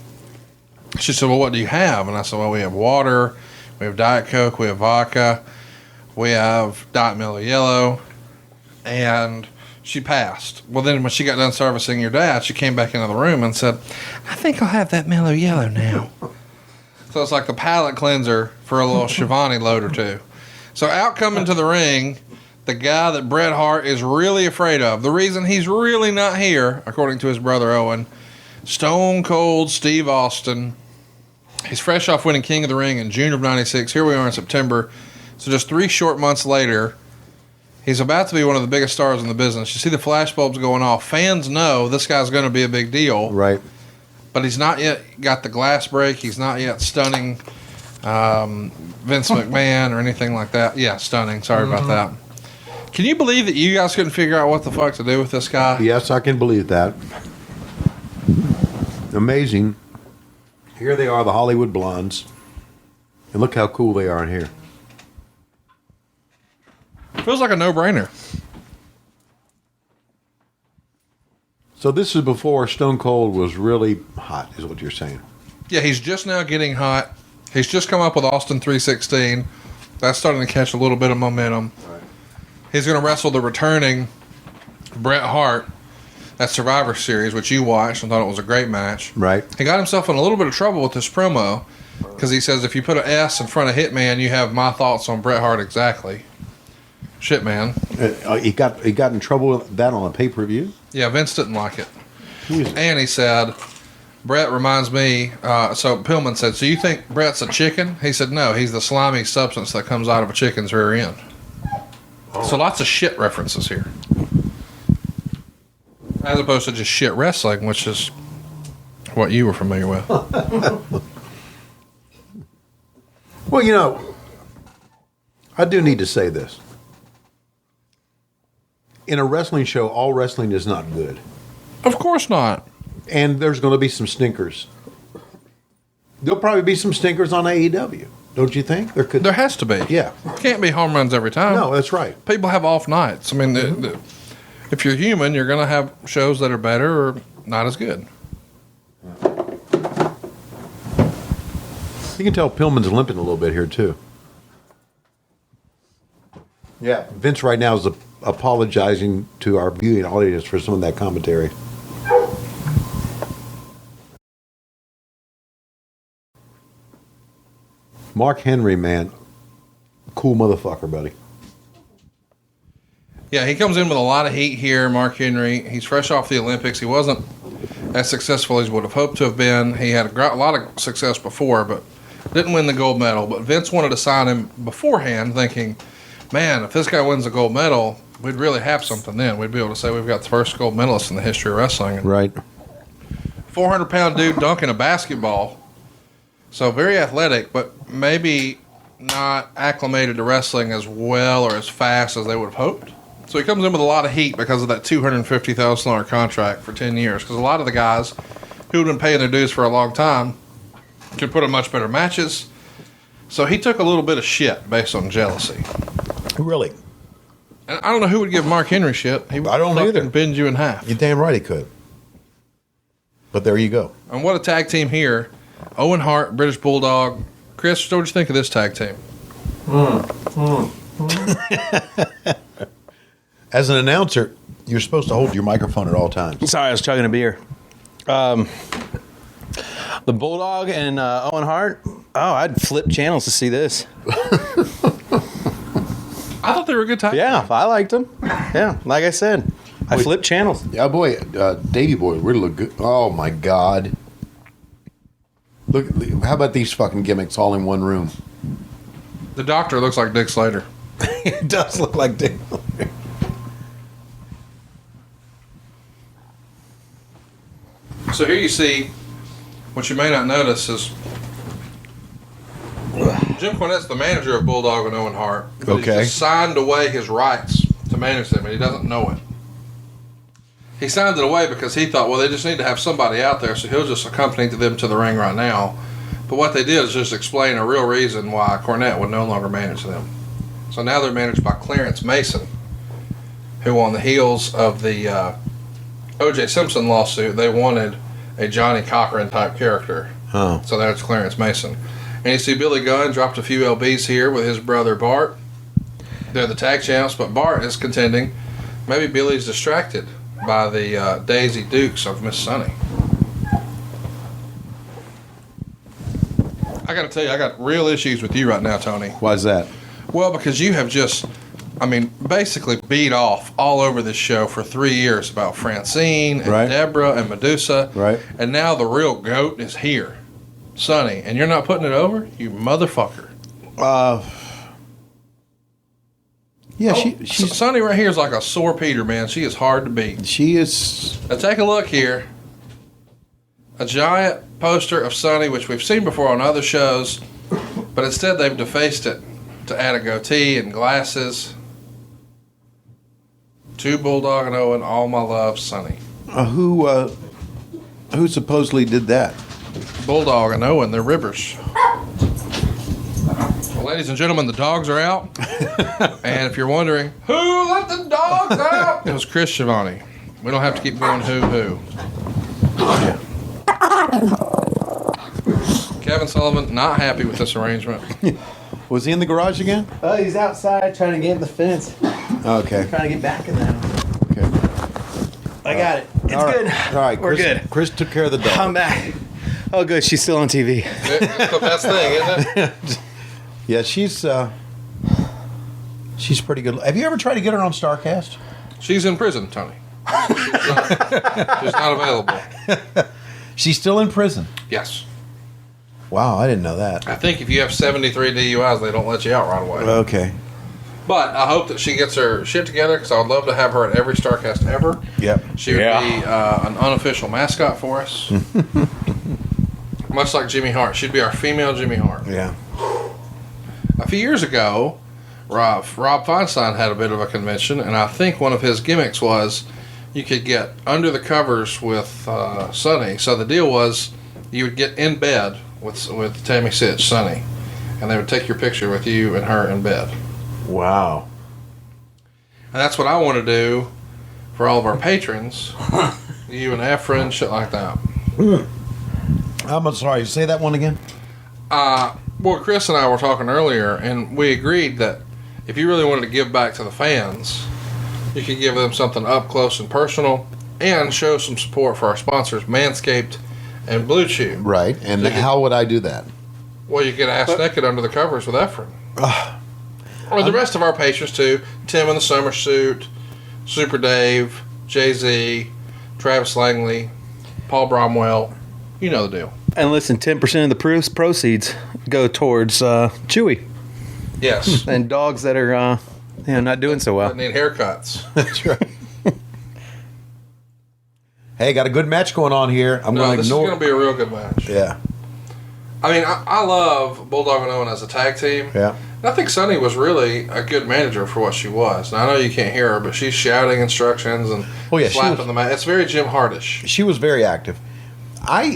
she said, well, what do you have? And I said, well, we have water, we have Diet Coke, we have vodka, we have Diet Mellow Yellow, and she passed. Well, then when she got done servicing your dad, she came back into the room and said, I think I'll have that Mellow Yellow now. So it's like the palate cleanser for a little Schiavone load or two. So out coming to the ring, the guy that Bret Hart is really afraid of. The reason he's really not here, according to his brother Owen, Stone Cold Steve Austin. He's fresh off winning King of the Ring in June of '96. Here we are in September. So just 3 short months later, he's about to be one of the biggest stars in the business. You see the flashbulbs going off. Fans know this guy's going to be a big deal. Right. But he's not yet got the glass break. He's not yet stunning Vince McMahon or anything like that. Yeah, stunning. Sorry about that. Can you believe that you guys couldn't figure out what the fuck to do with this guy? Yes, I can believe that. Amazing. Here they are, the Hollywood Blondes. And look how cool they are in here. Feels like a no-brainer. So this is before Stone Cold was really hot, is what you're saying. Yeah, he's just now getting hot. He's just come up with Austin 316. That's starting to catch a little bit of momentum. Right. He's going to wrestle the returning Bret Hart at Survivor Series, which you watched and thought it was a great match. Right. He got himself in a little bit of trouble with this promo because he says if you put an S in front of Hitman, you have my thoughts on Bret Hart exactly. Shit, man. He got in trouble with that on a pay-per-view? Yeah, Vince didn't like it. And he said, Bret reminds me, so Pillman said, so you think Bret's a chicken? He said, no, he's the slimy substance that comes out of a chicken's rear end. Oh. So lots of shit references here. As opposed to just shit wrestling, which is what you were familiar with. Well, you know, I do need to say this. In a wrestling show, all wrestling is not good. Of course not. And there's going to be some stinkers. There'll probably be some stinkers on AEW, don't you think? There has to be. Yeah. Can't be home runs every time. No, that's right. People have off nights. I mean, if you're human, you're going to have shows that are better or not as good. You can tell Pillman's limping a little bit here, too. Yeah. Vince right now is apologizing to our viewing audience for some of that commentary. Mark Henry, man. Cool motherfucker, buddy. Yeah, he comes in with a lot of heat here, Mark Henry. He's fresh off the Olympics. He wasn't as successful as he would have hoped to have been. He had a lot of success before, but didn't win the gold medal. But Vince wanted to sign him beforehand, thinking, man, if this guy wins a gold medal, we'd really have something then. We'd be able to say we've got the first gold medalist in the history of wrestling. And right. 400-pound dude dunking a basketball. So very athletic, but maybe not acclimated to wrestling as well or as fast as they would have hoped. So he comes in with a lot of heat because of that $250,000 contract for 10 years. Because a lot of the guys who had been paying their dues for a long time could put in much better matches. So he took a little bit of shit based on jealousy. Really? And I don't know who would give Mark Henry shit. He would I don't either. bend you in half. You're damn right he could. But there you go. And what a tag team here. Owen Hart, British Bulldog. Chris, what did you think of this tag team? As an announcer, you're supposed to hold your microphone at all times. Sorry, I was chugging a beer. The Bulldog and Owen Hart. Oh, I'd flip channels to see this. I thought they were a good tag Yeah, team. I liked them. Yeah, like I said, I flipped channels. Yeah, boy, Davey Boy really look good. Oh my God! Look, how about these fucking gimmicks all in one room? The Doctor looks like Dick Slater. It does look like Dick. So here you see, what you may not notice is Jim Cornette's the manager of Bulldog and Owen Hart. But Okay. He's just signed away his rights to manage them, and he doesn't know it. He signed it away because he thought, well, they just need to have somebody out there, so he'll just accompany them to the ring right now. But what they did is just explain a real reason why Cornette would no longer manage them. So now they're managed by Clarence Mason, who on the heels of the O.J. Simpson lawsuit, they wanted a Johnny Cochran type character. Oh. So that's Clarence Mason. And you see Billy Gunn dropped a few LBs here with his brother Bart. They're the tag champs, but Bart is contending. Maybe Billy's distracted by the Daisy Dukes of Miss Sunny. I got to tell you, I got real issues with you right now, Tony. Why's that? Well, because you have just, basically beat off all over this show for 3 years about Francine and Right. Deborah and Medusa. Right. And now the real goat is here, Sonny, and you're not putting it over? You motherfucker. Yeah, she's Sonny right here is like a sore Peter, man. She is hard to beat. she is. Now take a look here. A giant poster of Sonny, which we've seen before on other shows, but instead they've defaced it to add a goatee and glasses. To Bulldog and Owen, all my love, Sonny. Who supposedly did that? Bulldog and Owen, they're ribbers. Well, ladies and gentlemen, the dogs are out. And if you're wondering, who let the dogs out? It was Chris Schiavone. We don't have to keep going who. Kevin Kevin Sullivan not happy with this arrangement. Was he in the garage again? Oh, he's outside trying to get in the fence. Okay. Trying to get back in the house. Okay. I got it. It's All right. good. All right, We're Chris, good. Chris took care of the dog. I'm back. Oh, good. She's still on TV. It's the best thing, isn't it? Yeah, she's pretty good. Have you ever tried to get her on StarCast? She's in prison, Tony. She's not available. She's still in prison. Yes. Wow, I didn't know that. I think if you have 73 DUIs, they don't let you out right away. Okay. But I hope that she gets her shit together because I would love to have her at every StarCast ever. Yep. She would be an unofficial mascot for us. Much like Jimmy Hart. She'd be our female Jimmy Hart. Yeah. A few years ago, Rob Feinstein had a bit of a convention, and I think one of his gimmicks was you could get under the covers with Sonny. So the deal was you would get in bed with Tammy Sitch, Sonny, and they would take your picture with you and her in bed. Wow. And that's what I want to do for all of our patrons, you and Efren, shit like that. I'm sorry, say that one again? Well, Chris and I were talking earlier, and we agreed that if you really wanted to give back to the fans, you could give them something up close and personal and show some support for our sponsors, Manscaped and Blue Chew. Right, and how would I do that? Well, you get ass naked under the covers with Efren. Or the rest of our patrons, too. Tim in the summer suit, Super Dave, Jay-Z, Travis Langley, Paul Bromwell. You know the deal. And listen, 10% of the proceeds go towards Chewy Yes. and dogs that are not doing so I well. need haircuts. That's right. Hey, got a good match going on here. I'm No, going to this is ignore. going to be a real good match. Yeah, I mean, I love Bulldog and Owen as a tag team. yeah. And I think Sunny was really a good manager for what she was. Now, I know you can't hear her, but she's shouting instructions and Oh, yeah, she slapping was- the mat. It's very Jim Hardish. She was very active. I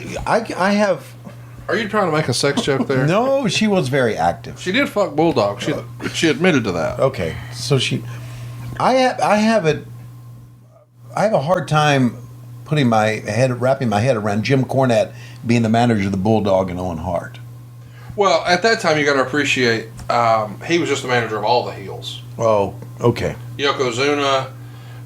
have Are you trying to make a sex joke there? no. She was very active. She did fuck Bulldog. She admitted to that. Okay, so I have a hard time wrapping my head around Jim Cornette being the manager of the Bulldog and Owen Hart. Well, at that time, you got to appreciate he was just the manager of all the heels. Oh, okay. Yokozuna,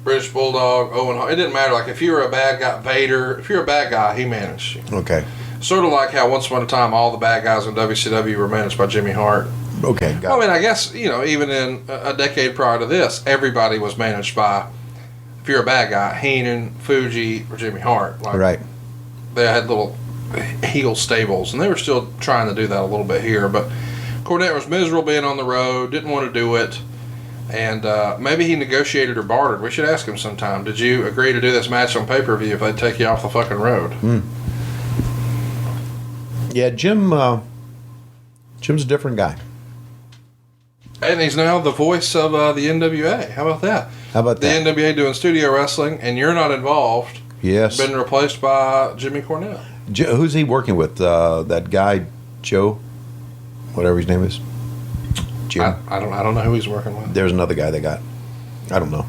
British Bulldog, Owen Hart. It didn't matter. Like, if you were a bad guy, Vader, if you're a bad guy, he managed you. Okay. Sort of like how once upon a time all the bad guys in WCW were managed by Jimmy Hart. Okay, got Well, I it. mean, I guess, even in a decade prior to this, everybody was managed by, if you're a bad guy, Heenan, Fuji, or Jimmy Hart. Like, Right. They had little heel stables, and they were still trying to do that a little bit here. But Cornette was miserable being on the road, didn't want to do it, and maybe he negotiated or bartered. We should ask him sometime. Did you agree to do this match on pay-per-view if they'd take you off the fucking road? Yeah, Jim's a different guy. And he's now the voice of the NWA. How about that? How about The that? NWA doing studio wrestling, and you're not involved. Yes. Been replaced by Jimmy Cornette. Who's he working with? That guy, Joe, whatever his name is. Jim. I don't know who he's working with. There's another guy they got. I don't know.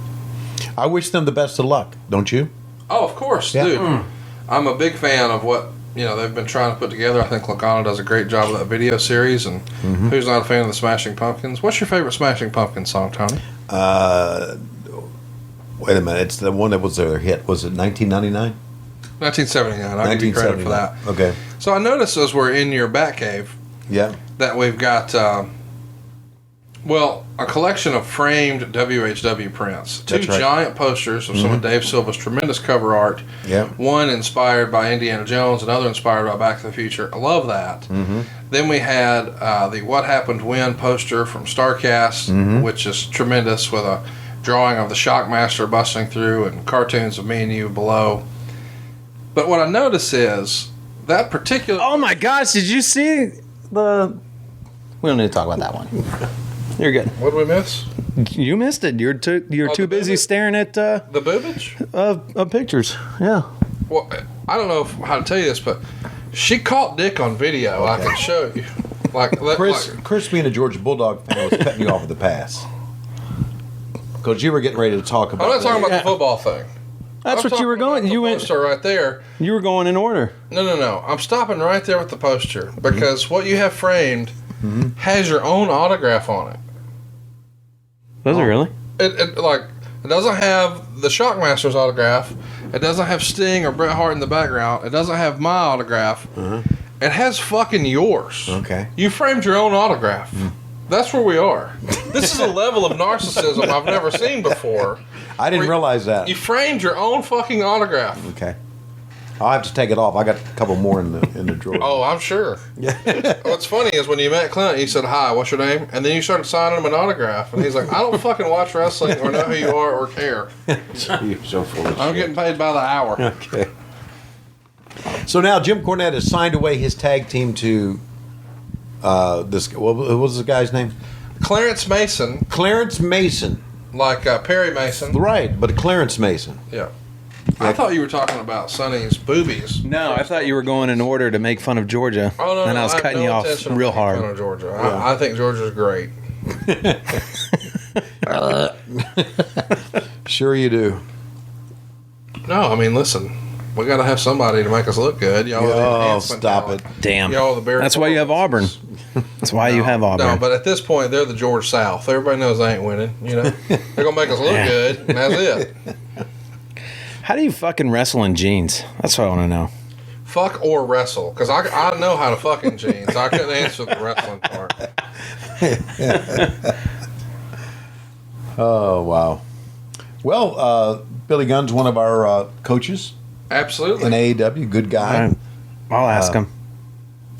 I wish them the best of luck. Don't you? Oh, of course, Yeah. dude. I'm a big fan of what they've been trying to put together. I think Logano does a great job of that video series. And who's not a fan of the Smashing Pumpkins? What's your favorite Smashing Pumpkins song, Tony? Wait a minute. It's the one that was their hit. Was it 1999? 1979. I'll give you credit for that. Okay. So I noticed as we're in your Batcave Yeah. that we've got, a collection of framed WHW prints. Two That's right. giant posters of some of Dave Silva's tremendous cover art. Yeah. One inspired by Indiana Jones, another inspired by Back to the Future. I love that. Then we had the What Happened When poster from StarCast, which is tremendous, with a drawing of the Shockmaster busting through and cartoons of me and you below. But what I notice is that particular... Oh my gosh, did you see the... We don't need to talk about that one. You're good. What did we miss? You missed it. You're too the busy boobage? staring at The boobage? pictures. Yeah. Well, I don't know how to tell you this, but she caught dick on video. I can show you. Chris being a Georgia Bulldog fan was cutting you off at the pass. Because you were getting ready to talk about I'm not talking about the football thing. That's what you were going. You went poster right there. You were going in order. No. I'm stopping right there with the poster because what you have framed has your own autograph on it. Does it really? It doesn't have the Shockmaster's autograph. It doesn't have Sting or Bret Hart in the background. It doesn't have my autograph. It has fucking yours. Okay. You framed your own autograph. That's where we are. This is a level of narcissism I've never seen before. I didn't realize that. You framed your own fucking autograph. Okay. I'll have to take it off. I got a couple more in the drawer. Oh, I'm sure. What's funny is when you met Clint, you said, "Hi, what's your name?" And then you started signing him an autograph. And he's like, "I don't fucking watch wrestling or know who you are or care. You're so full of I'm shit. getting paid by the hour." Okay. So now Jim Cornette has signed away his tag team to this. What was the guy's name? Clarence Mason, Clarence Mason. like Perry Mason. Right, but Clarence Mason. Yeah. I thought you were talking about Sonny's boobies. No, I thought you were going in order to make fun of Georgia. Oh, no, and I was have cutting no you off intention of real making hard. fun of Georgia. I think Georgia's great. Sure you do. No, I mean, listen. We got to have somebody to make us look good. Y'all are the Oh, enhancement stop talent. it. Damn. Y'all are the Barry That's why you have Auburn. That's why you have Auburn. No, but at this point, they're the George South. Everybody knows they ain't winning. You know, they're gonna make us look good, and that's it. How do you fucking wrestle in jeans? That's what I want to know. Fuck or wrestle, because I know how to fuck in jeans. I couldn't answer the wrestling part. Oh, wow. Well, Billy Gunn's one of our coaches Absolutely. in AEW. Good guy. Right. I'll ask him.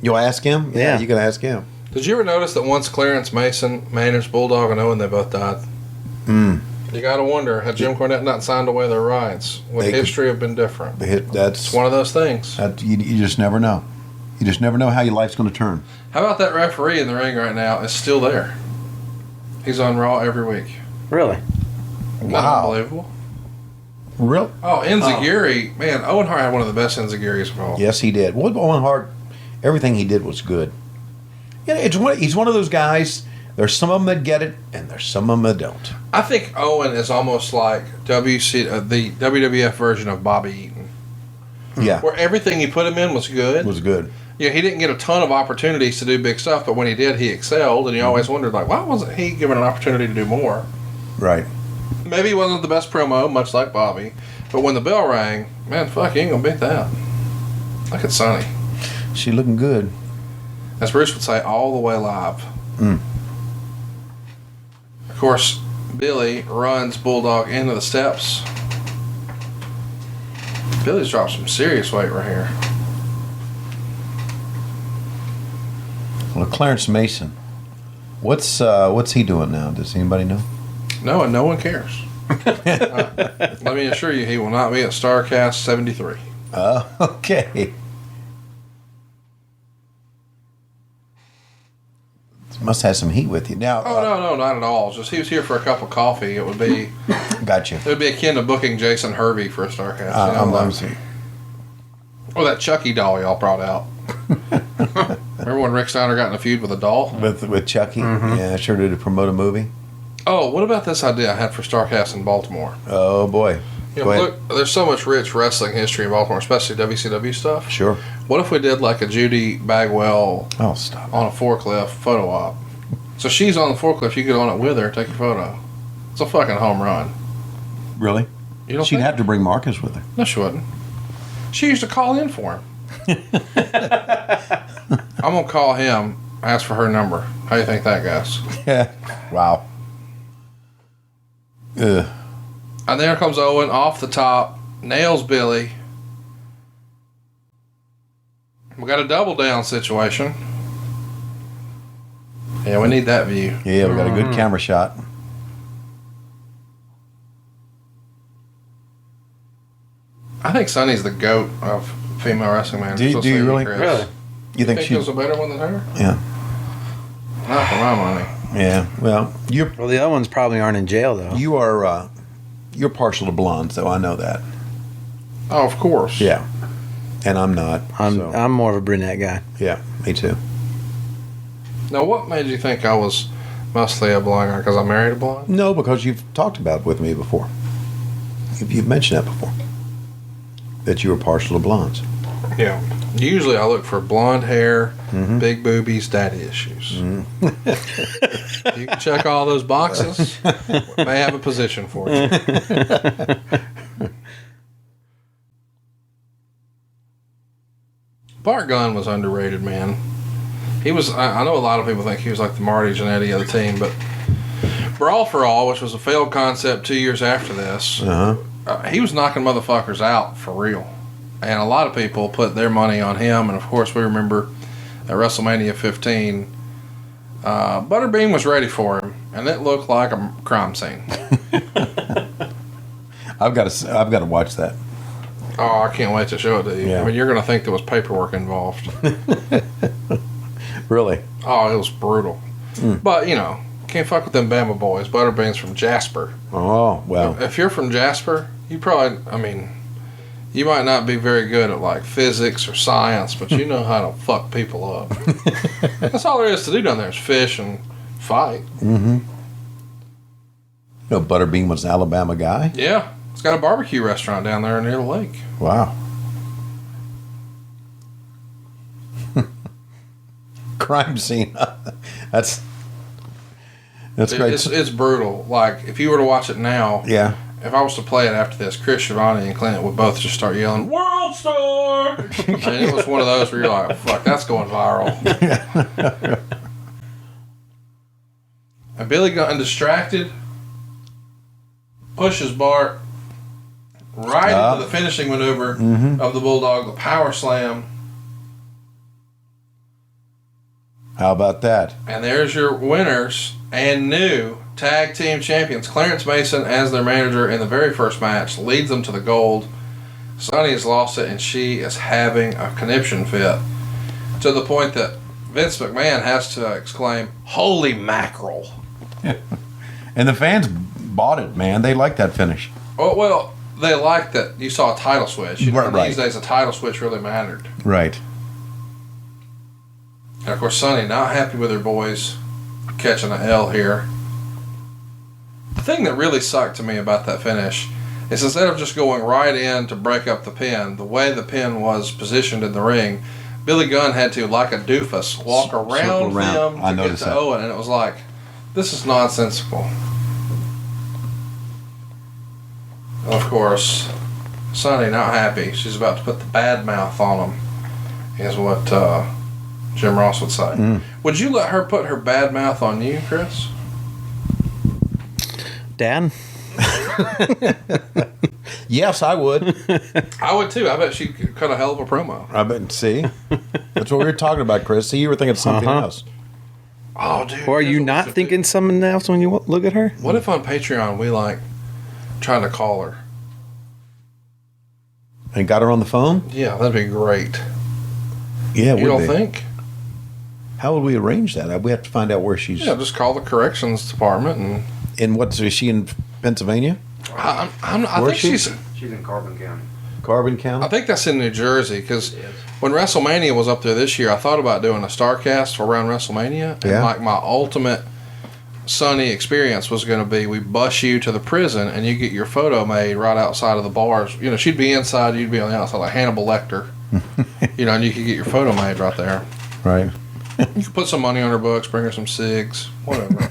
You'll ask him? Yeah. You can ask him. Did you ever notice that once Clarence Mason managed Bulldog and Owen, they both died? You got to wonder, had Jim Cornette not signed away their rights, would history have been different? That's It's one of those things. you just never know. You just never know how your life's going to turn. How about that referee in the ring right now is still there? He's on Raw every week. Really? Isn't that Wow. unbelievable? Real? Oh, Enziguri. Man, Owen Hart had one of the best Enzigiris of all. Yes, he did. Well, Owen Hart, everything he did was good. Yeah, he's one of those guys. There's some of them that get it, and there's some of them that don't. I think Owen is almost like the WWF version of Bobby Eaton, Yeah, where everything he put him in was good. it was good. Yeah, he didn't get a ton of opportunities to do big stuff, but when he did, he excelled, and you always wondered, like, why wasn't he given an opportunity to do more? Right. Maybe he wasn't the best promo, much like Bobby, but when the bell rang, man, fuck, you ain't gonna beat that. Look at Sonny. She looking good. As Bruce would say, all the way live. Of course, Billy runs Bulldog into the steps. Billy's dropped some serious weight right here. Well, Clarence Mason, what's he doing now? Does anybody know? No, and no one cares. Let me assure you, he will not be at StarCast 73. Okay. Must have some heat with you now. Oh, no, not at all. Just he was here for a cup of coffee. It would be Gotcha. akin to booking Jason Hervey for a StarCast. Or that Chucky doll y'all brought out. Remember when Rick Steiner got in a feud with a doll? with Chucky. Yeah, sure did to promote a movie. Oh, what about this idea I had for StarCast in Baltimore? Oh boy. You Go know, ahead. look, there's so much rich wrestling history in Baltimore, especially WCW stuff. Sure. What if we did like a Judy Bagwell Oh, stop. on a forklift photo op? So she's on the forklift, you get on it with her, take your photo. It's a fucking home run. Really? You don't She'd think? have to bring Marcus with her. No, she wouldn't. She used to call in for him. I'm gonna call him, ask for her number. How do you think that goes? Yeah. Wow. Ugh. And there comes Owen off the top, nails Billy. We got a double down situation. Yeah, we need that view. Yeah, we got a good camera shot. I think Sonny's the GOAT of female wrestling, man. Do you really? Really? You think Think she? there's a better one than her? Yeah. Not for my money. Yeah. Well, Well, the other ones probably aren't in jail, though. you're partial to blondes, though. I know that. Oh, of course. Yeah. And I'm not. so, I'm more of a brunette guy. yeah. Me too. Now, what made you think I was mostly a blonde guy? Because I married a blonde? No, because you've talked about it with me before. You've mentioned that before. that you were partial to blondes. Yeah. Usually I look for blonde hair, big boobies, daddy issues. You can check all those boxes. We may have a position for you. Bart Gunn was underrated, man. He was, I know a lot of people think he was like the Marty Jannetty of the team, but Brawl for All, which was a failed concept 2 years after this, he was knocking motherfuckers out for real. And a lot of people put their money on him. And, of course, we remember at WrestleMania 15, Butterbean was ready for him. And it looked like a crime scene. I've got to watch that. Oh, I can't wait to show it to you. Yeah. I mean, you're going to think there was paperwork involved. Really? Oh, it was brutal. But, you know, can't fuck with them Bama boys. Butterbean's from Jasper. Oh, well. If you're from Jasper, you probably, I mean, you might not be very good at like physics or science, but you know how to fuck people up. That's all there is to do down there is fish and fight. Mm-hmm. You know, Butterbean was an Alabama guy? Yeah. It's got a barbecue restaurant down there near the lake. Wow. Crime scene. That's great. It's brutal. Like, if you were to watch it now, Yeah. if I was to play it after this, Chris Schiavone and Clint would both just start yelling, "World Star!" And it was one of those where you're like, fuck, that's going viral. And Billy Gunn, distracted, pushes Bart right into the finishing maneuver of the Bulldog, the power slam. How about that? And there's your winners and new tag team champions. Clarence Mason, as their manager in the very first match, leads them to the gold. Sonny has lost it, and she is having a conniption fit to the point that Vince McMahon has to exclaim, "Holy mackerel!" And the fans bought it, man. They liked that finish. Oh, well, they liked that you saw a title switch. You know, Right. these days, a title switch really mattered. Right. And of course, Sonny not happy with her boys catching an L here. The thing that really sucked to me about that finish is instead of just going right in to break up the pin, the way the pin was positioned in the ring, Billy Gunn had to, like a doofus, walk around them I to get noticed to that. Owen, and it was like, this is nonsensical. Of course, Sonny not happy. She's about to put the bad mouth on him, is what Jim Ross would say. Would you let her put her bad mouth on you, Chris? Dad? Yes, I would. I would too. I bet she could cut a hell of a promo. I bet. See? That's what we were talking about, Chris. See, you were thinking something else. Oh, dude. Or are here's you what we not should thinking do. something else when you look at her? What if on Patreon we like trying to call her? And got her on the phone? Yeah, that'd be great. Yeah, You don't think? How would we arrange that? We have to find out where she's. Yeah, just call the corrections department and. In what? Is she in Pennsylvania? I Where think is she? She's in Carbon County. Carbon County? I think that's in New Jersey because when WrestleMania was up there this year, I thought about doing a StarCast for around WrestleMania, and Yeah. like my ultimate Sunny experience was going to be we bus you to the prison and you get your photo made right outside of the bars. You know, she'd be inside, you'd be on the outside like Hannibal Lecter. You know, and you could get your photo made right there. Right. You could put some money on her books, bring her some cigs, whatever.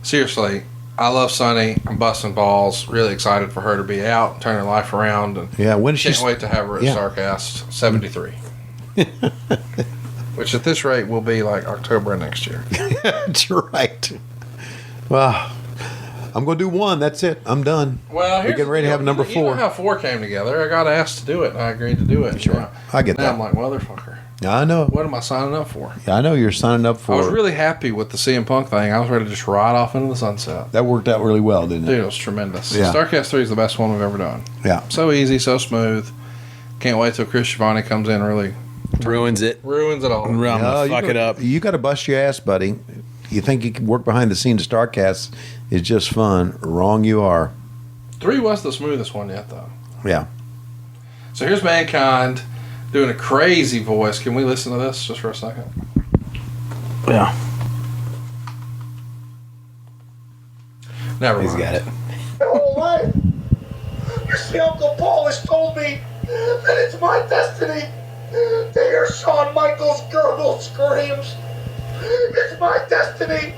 Seriously, I love Sunny. I'm busting balls. Really excited for her to be out and turn her life around. And Yeah, when can't she's. wait to have her at Yeah. StarCast 73. Which at this rate will be like October of next year. That's right. Well, I'm going to do one. That's it. I'm done. Well, We're getting ready to have number You know 4. how 4 came together. I got asked to do it, and I agreed to do it. Sure. Now, I get now that. I'm like, motherfucker. I know. What am I signing up for? I know you're signing up for. I was really happy with the CM Punk thing. I was ready to just ride off into the sunset. That worked out really well, didn't it? Dude, it was tremendous. Yeah. StarCast 3 is the best one we've ever done. Yeah. So easy, so smooth. Can't wait till Chris Schiavone comes in and really Ruins it. ruins it all. I'm gonna fuck it up. You got to bust your ass, buddy. You think you can work behind the scenes? StarCast is just fun. Wrong, you are. 3 was the smoothest one yet, though. Yeah. So here's Mankind doing a crazy voice. Can we listen to this just for a second? Yeah. Never He's mind. got it. Actually, Uncle Paul has told me that it's my destiny to hear Shawn Michaels' gurgle screams. It's my destiny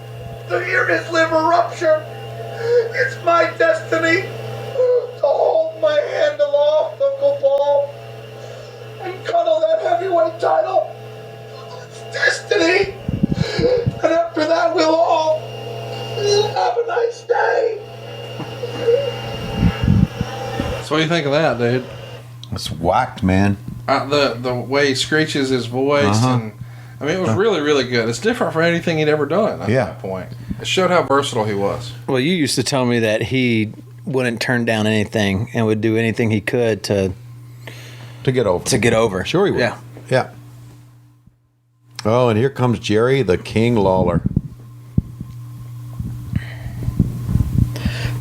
to hear his liver rupture. It's my destiny to hold my hand aloft, Uncle Paul, and cuddle that heavyweight title. It's destiny. And after that, we'll all have a nice day. So what do you think of that, dude? It's whacked, man. The way he screeches his voice, and I mean, it was really, really good. It's different from anything he'd ever done at that point. It showed how versatile he was. Well, you used to tell me that he wouldn't turn down anything and would do anything he could to get over. To get over. Sure he would. Yeah. Yeah. Oh, and here comes Jerry the King Lawler.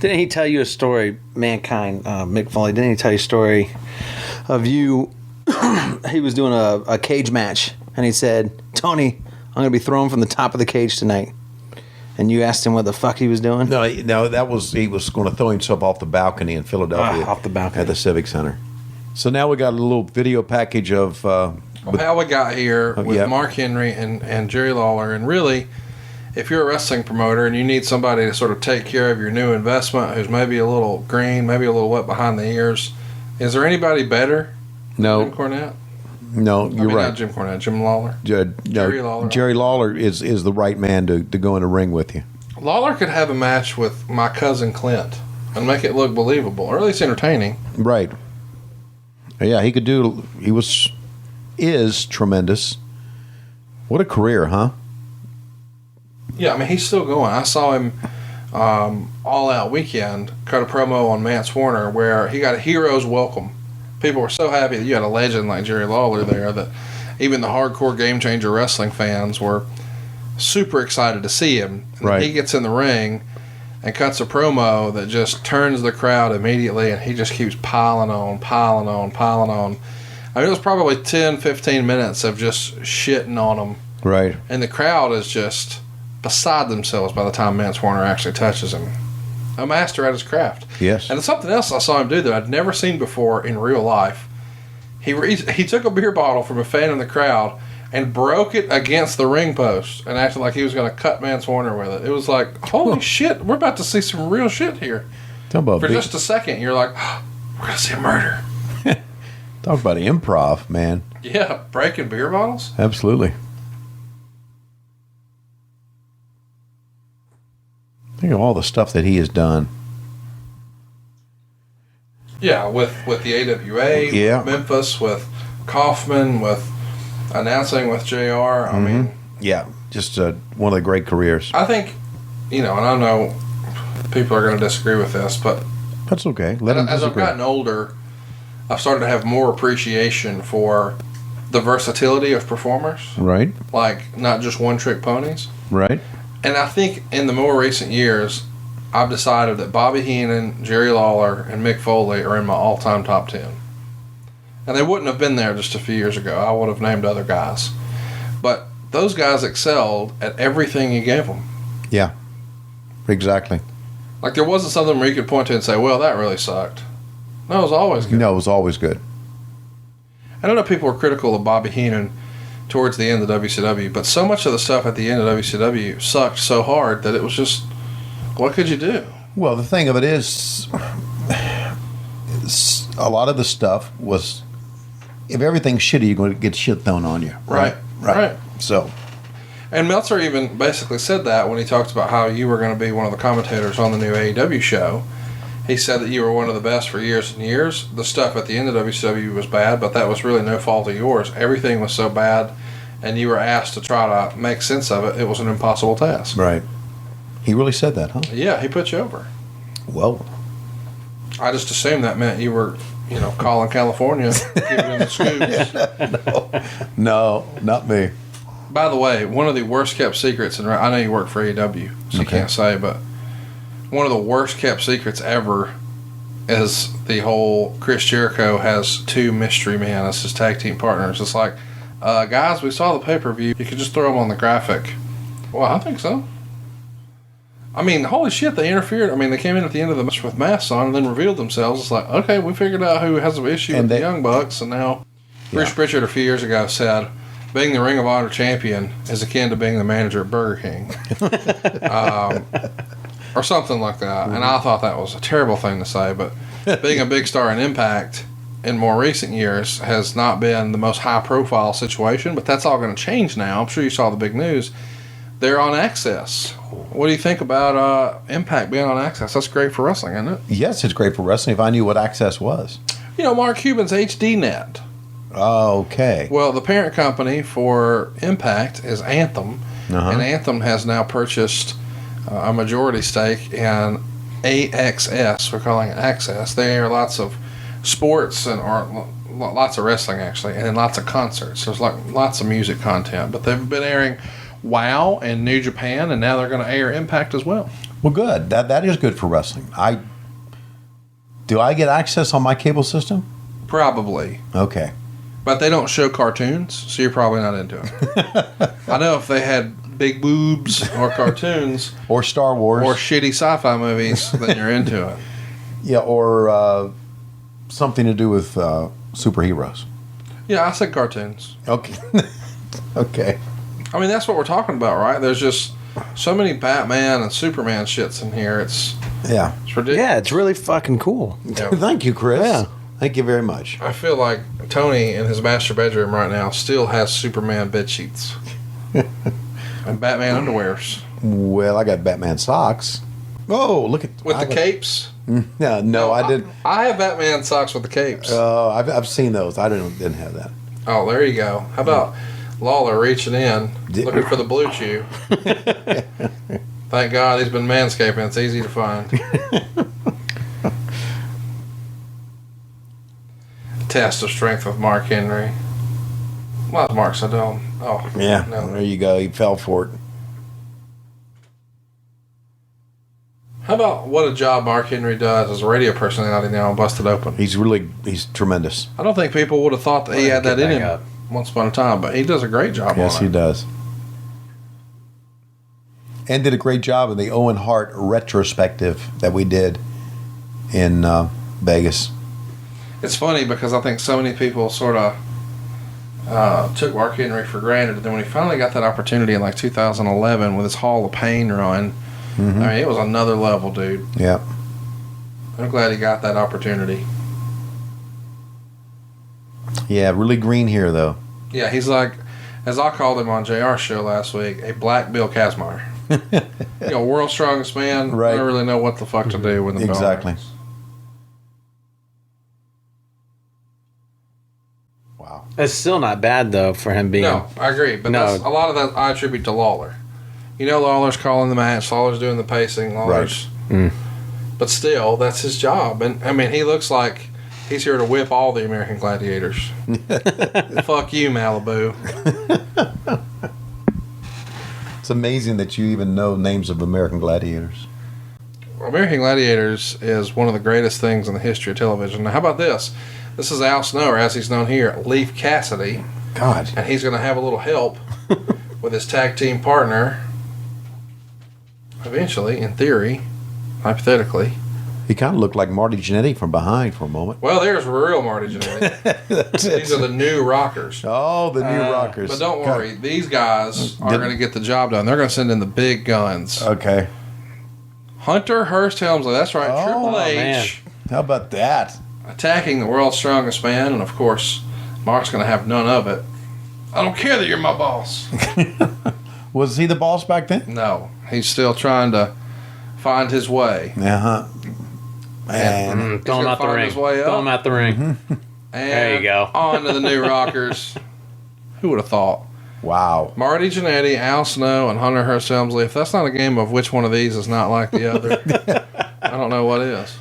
Didn't he tell you a story, Mankind, Mick Foley, didn't he tell you a story of you, he was doing a cage match, and he said, Tony, I'm going to be thrown from the top of the cage tonight. And you asked him what the fuck he was doing? No, that was, he was going to throw himself off the balcony in Philadelphia. Off the balcony. At the Civic Center. So now we got a little video package of... how we got here with Mark Henry and Jerry Lawler. And really, if you're a wrestling promoter and you need somebody to sort of take care of your new investment who's maybe a little green, maybe a little wet behind the ears, is there anybody better No. than Jim Cornette? No, you're right. Not Jim Cornette, Jim Lawler. Jerry Lawler. Jerry Lawler is the right man to go in the ring with you. Lawler could have a match with my cousin Clint and make it look believable, or at least entertaining. Right. Yeah, he could do... is tremendous. What a career, huh? Yeah, I mean, he's still going. I saw him All Out Weekend cut a promo on Mance Warner where he got a hero's welcome. People were so happy that you had a legend like Jerry Lawler there that even the hardcore Game Changer wrestling fans were super excited to see him. And right. He gets in the ring and cuts a promo that just turns the crowd immediately, and he just keeps piling on. I mean, it was probably 10, 15 minutes of just shitting on him. Right. And the crowd is just beside themselves by the time Mance Warner actually touches him. A master at his craft. Yes. And something else I saw him do that I'd never seen before in real life. He took a beer bottle from a fan in the crowd and broke it against the ring post and acted like he was going to cut Mance Warner with it. It was like, holy shit, we're about to see some real shit here. Talk about For just a second, you're like, oh, we're going to see a murder. Talk about improv, man. Yeah, breaking beer bottles? Absolutely. Think of all the stuff that he has done. Yeah, with the AWA, with Memphis, with Kaufmann, with announcing with JR. I mean... Yeah, just one of the great careers. I think, and I know people are going to disagree with this, but... That's okay. Let them as disagree. I've gotten older, I've started to have more appreciation for the versatility of performers. Right. Like, not just one-trick ponies. Right. And I think in the more recent years, I've decided that Bobby Heenan, Jerry Lawler, and Mick Foley are in my all-time top 10. And they wouldn't have been there just a few years ago. I would have named other guys. But those guys excelled at everything you gave them. Yeah. Exactly. Like, there wasn't something where you could point to and say, well, that really sucked. No, it was always good. No, it was always good. I don't know if people were critical of Bobby Heenan towards the end of WCW, but so much of the stuff at the end of WCW sucked so hard that it was just, what could you do? Well, the thing of it is, a lot of the stuff was, if everything's shitty, you're going to get shit thrown on you. Right. So. And Meltzer even basically said that when he talked about how you were going to be one of the commentators on the new AEW show. He said that you were one of the best for years and years. The stuff at the end of WCW was bad, but that was really no fault of yours. Everything was so bad, and you were asked to try to make sense of it. It was an impossible task. Right. He really said that, huh? Yeah, he put you over. Well. I just assumed that meant you were, calling California, giving them the scoops. No, not me. By the way, one of the worst kept secrets, and I know you work for AEW, so you can't say, but one of the worst kept secrets ever is the whole Chris Jericho has 2 mystery men as his tag team partners. It's like, guys, we saw the pay-per-view. You could just throw them on the graphic. Well, I think so. I mean, holy shit, they interfered. I mean, they came in at the end of the match with masks on and then revealed themselves. It's like, okay, we figured out who has an issue with the Young Bucks, and now Bruce Pritchard a few years ago said, being the Ring of Honor champion is akin to being the manager at Burger King. Or something like that. Mm-hmm. And I thought that was a terrible thing to say, but being a big star in Impact in more recent years has not been the most high-profile situation, but that's all going to change now. I'm sure you saw the big news. They're on Access. What do you think about Impact being on Access? That's great for wrestling, isn't it? Yes, it's great for wrestling if I knew what Access was. You know, Mark Cuban's HDNet. Oh, okay. Well, the parent company for Impact is Anthem, and Anthem has now purchased a majority stake in AXS. We're calling it Access. They air lots of sports or lots of wrestling, actually, and then lots of concerts. There's lots of music content, but they've been airing WOW and New Japan, and now they're going to air Impact as well. Well, good. That is good for wrestling. Do I get access on my cable system? Probably. Okay. But they don't show cartoons, so you're probably not into it. I know if they had big boobs or cartoons or Star Wars or shitty sci-fi movies, then you're into it. Yeah, or something to do with superheroes. Yeah, I said cartoons. Okay. Okay. I mean, that's what we're talking about, right? There's just so many Batman and Superman shits in here. It's ridiculous. Yeah, it's really fucking cool. Yeah. Thank you, Chris. Yeah. Thank you very much. I feel like Tony in his master bedroom right now still has Superman bed sheets and Batman underwears. Well, I got Batman socks. Oh, look at with the capes. No, I didn't. I have Batman socks with the capes. Oh, I've seen those. I didn't have that. Oh, there you go. How about Lawler reaching in, looking for the blue chew? Thank God he's been manscaping. It's easy to find. Test of strength with Mark Henry. Well, that's Mark Sadone. Oh, yeah. No. There you go. He fell for it. How about what a job Mark Henry does as a radio personality now on Busted Open? He's tremendous. I don't think people would have thought that he had that in him once upon a time, but he does a great job on it. Yes, he does. And did a great job in the Owen Hart retrospective that we did in Vegas. It's funny because I think so many people sort of took Mark Henry for granted, and then when he finally got that opportunity in like 2011 with his Hall of Pain run, I mean, it was another level, dude. Yeah. I'm glad he got that opportunity. Yeah, really green here, though. Yeah, he's like, as I called him on JR's show last week, a black Bill Kazmaier. You know, world's strongest man. Right. I don't really know what the fuck to do when the bell rings. Wow. It's still not bad, though, for him being... No, I agree. But that's, a lot of that I attribute to Lawler. You know, Lawler's calling the match. Lawler's doing the pacing. Lawler's... Right. But still, that's his job. And, I mean, he looks like he's here to whip all the American Gladiators. Fuck you, Malibu. It's amazing that you even know names of American Gladiators. American Gladiators is one of the greatest things in the history of television. Now, how about this? This is Al Snow, or as he's known here, Leif Cassidy. God. And he's going to have a little help with his tag team partner. Eventually, in theory, hypothetically. He kind of looked like Marty Jannetty from behind for a moment. Well, there's real Marty Jannetty. These are the new Rockers. Oh, the new Rockers. But don't worry, these guys are going to get the job done. They're going to send in the big guns. Okay. Hunter Hearst Helmsley, that's right, Triple H. Man. How about that? Attacking the world's strongest man, and of course, Mark's going to have none of it. I don't care that you're my boss. Was he the boss back then? No, he's still trying to find his way. Uh-huh. And throw him out the ring. Throw him out the ring. And there you go. On to the new Rockers. Who would have thought? Wow. Marty Jannetty, Al Snow, and Hunter Hearst Helmsley. If that's not a game of which one of these is not like the other, I don't know what is.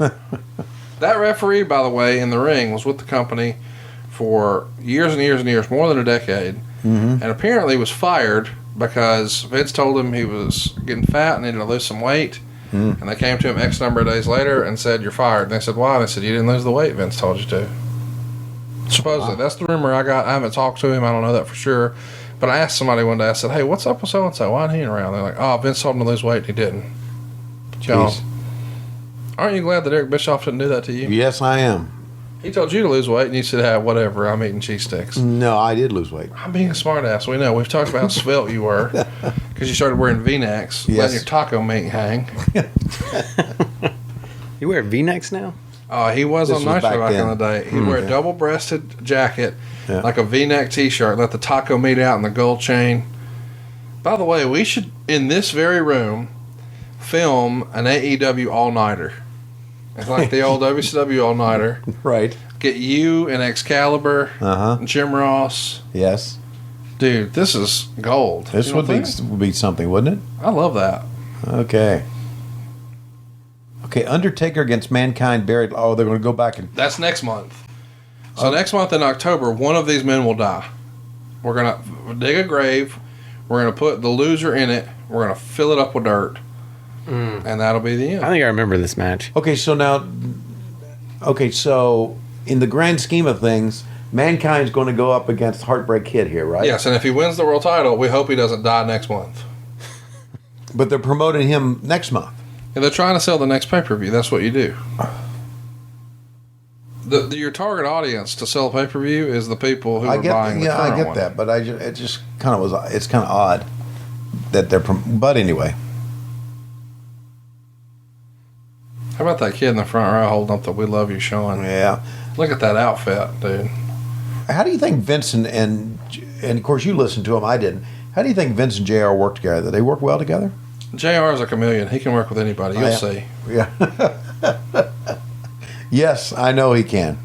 That referee, by the way, in the ring was with the company for years and years and years, more than a decade, and apparently was fired because Vince told him he was getting fat and needed to lose some weight. And they came to him X number of days later and said, "You're fired." And they said, "Why?" And they said, "You didn't lose the weight Vince told you to." Supposedly. That's the rumor I got. I haven't talked to him. I don't know that for sure. But I asked somebody one day, I said, "Hey, what's up with so-and-so? Why ain't he around?" They're like, "Oh, Vince told him to lose weight and he didn't." John, Jeez. aren't you glad that Eric Bischoff didn't do that to you? Yes, I am. He told you to lose weight, and you said, whatever, I'm eating cheese sticks. No, I did lose weight. I'm being a smartass. We know. We've talked about how svelte you were because you started wearing V-necks, Yes. letting your taco meat hang. You wear V-necks now? He was This on was Nitro back back in then. the day. He'd wear a double-breasted jacket, Yeah. like a V-neck T-shirt, let the taco meat out in the gold chain. By the way, we should, in this very room, film an AEW all-nighter. It's like the old WCW all-nighter. Right. Get you and Excalibur, Jim Ross. Yes. Dude, this is gold. This You know would what I think? be something, wouldn't it? I love that. Okay. Okay, Undertaker against Mankind buried. Oh, they're going to go back and. That's next month. So next month in October, one of these men will die. We're going to dig a grave. We're going to put the loser in it. We're going to fill it up with dirt. And that'll be the end. I think I remember this match. Okay, so now. Okay, so in the grand scheme of things, Mankind's going to go up against Heartbreak Kid here, right? Yes, and if he wins the world title, we hope he doesn't die next month. But they're promoting him next month. Yeah, they're trying to sell the next pay-per-view. That's what you do. Your target audience to sell pay-per-view is the people who are buying the current I get one. that, but it just kind of was. It's kind of odd that they're. But anyway, How about that kid in the front row holding up the "We Love You" Shawn? yeah. Look at that outfit, dude. How do you think Vince and of course you listened to him? I didn't. How do you think Vince and JR work together? Did they work well together? JR is a chameleon. He can work with anybody. You'll yeah. see. Yeah. Yes, I know he can.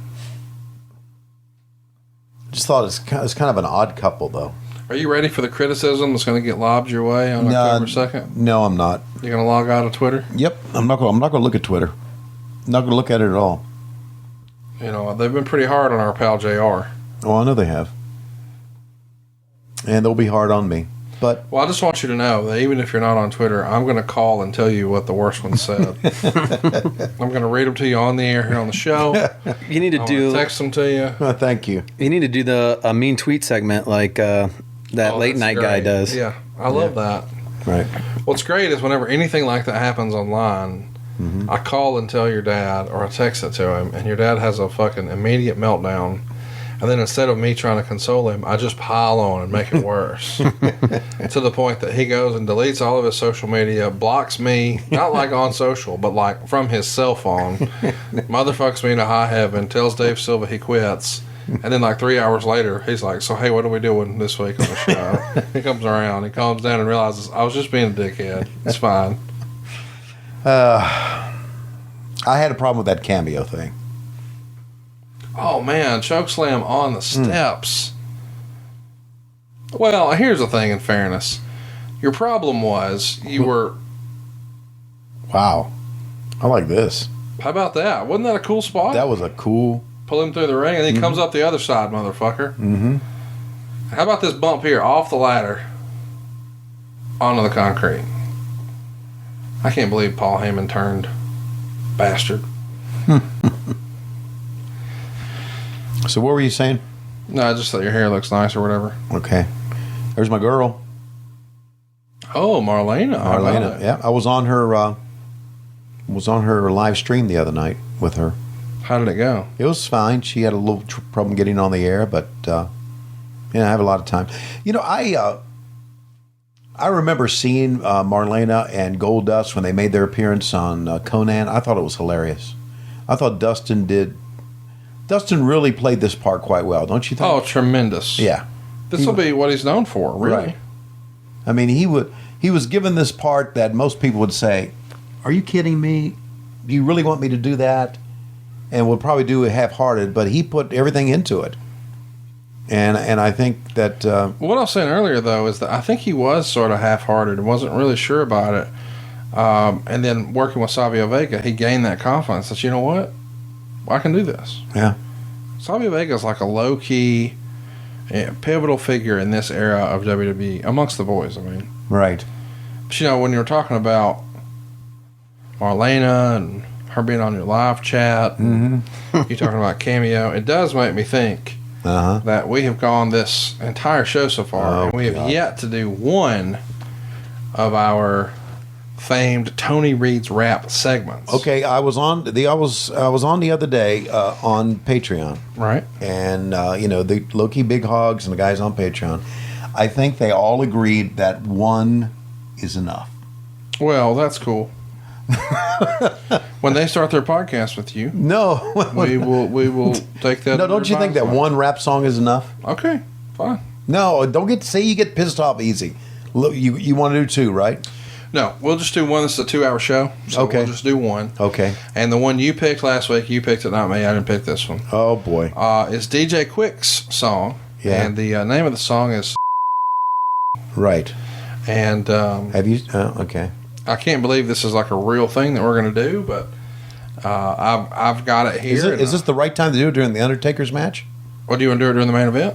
Just thought it's kind of an odd couple, though. Are you ready for the criticism that's going to get lobbed your way on October 2nd? No, I'm not. You're going to log out of Twitter? Yep, I'm not going to look at Twitter. I'm not going to look at it at all. You know, they've been pretty hard on our pal JR. Oh, I know they have, and they'll be hard on me. But Well, I just want you to know that even if you're not on Twitter, I'm going to call and tell you what the worst one said. I'm going to read them to you on the air here on the show. You need to I'm do. gonna text them to you. thank you. You need to do the mean tweet segment like that Oh, late that's night guy great. does. Yeah, I love that. Right. What's great is whenever anything like that happens online, I call and tell your dad, or I text it to him, and your dad has a fucking immediate meltdown. And then instead of me trying to console him, I just pile on and make it worse. To the point that he goes and deletes all of his social media, blocks me, not like on social, but like from his cell phone, motherfucks me to high heaven, tells Dave Silva he quits. And then like 3 hours later, he's like, so hey, what are we doing this week on the show? He comes around, he calms down and realizes, I was just being a dickhead. It's fine. I had a problem with that cameo thing. Oh man, chokeslam on the steps. Well, here's the thing, in fairness. Your problem was you were... Wow. I like this. How about that? Wasn't that a cool spot? That was a cool. Pull him through the ring, and then he comes up the other side, motherfucker. Mm-hmm. How about this bump here, off the ladder, onto the concrete? I can't believe Paul Heyman turned. Bastard. So what were you saying? No, I just thought your hair looks nice or whatever. Okay. There's my girl. Oh, Marlena. How about Marlena. it? Yeah, I was on her live stream the other night with her. How did it go? It was fine. She had a little problem getting on the air, but I have a lot of time. You know, I remember seeing Marlena and Goldust when they made their appearance on Conan. I thought it was hilarious. I thought Dustin really played this part quite well, don't you think? Oh, tremendous. Yeah. This will be what he's known for, really. Right. I mean, he was given this part that most people would say, "Are you kidding me? Do you really want me to do that?" And would probably do it half-hearted, but he put everything into it. And I think that What I was saying earlier, though, is that I think he was sort of half-hearted and wasn't really sure about it. And then working with Savio Vega, he gained that confidence that, you know what? I can do this. yeah, Savio Vega is like a low-key, pivotal figure in this era of WWE, amongst the boys, I mean. right. But, you know, when you're talking about Marlena and her being on your live chat, and you're talking about Cameo, it does make me think that we have gone this entire show so far, and we have yet to do one of our famed Tony Reed's rap segments. Okay, I was on the other day on Patreon, Right. and the Loki Big Hogs and the guys on Patreon. I think they all agreed that one is enough. Well, that's cool. When they start their podcast with you, No, we will take that. no. Don't you think that advice. one rap song is enough? Okay, fine. No, don't you get pissed off easy. Look, you want to do two, right? No, we'll just do one. This is a 2-hour show, so Okay. we'll just do one. Okay. And the one you picked last week, you picked it, not me. I didn't pick this one. Oh boy. It's DJ Quick's song, Yeah. and the name of the song is. Right. And Have you? Okay. I can't believe this is like a real thing that we're going to do, but I've got it here. Is this the right time to do it during the Undertaker's match? What do you want to do it during the main event?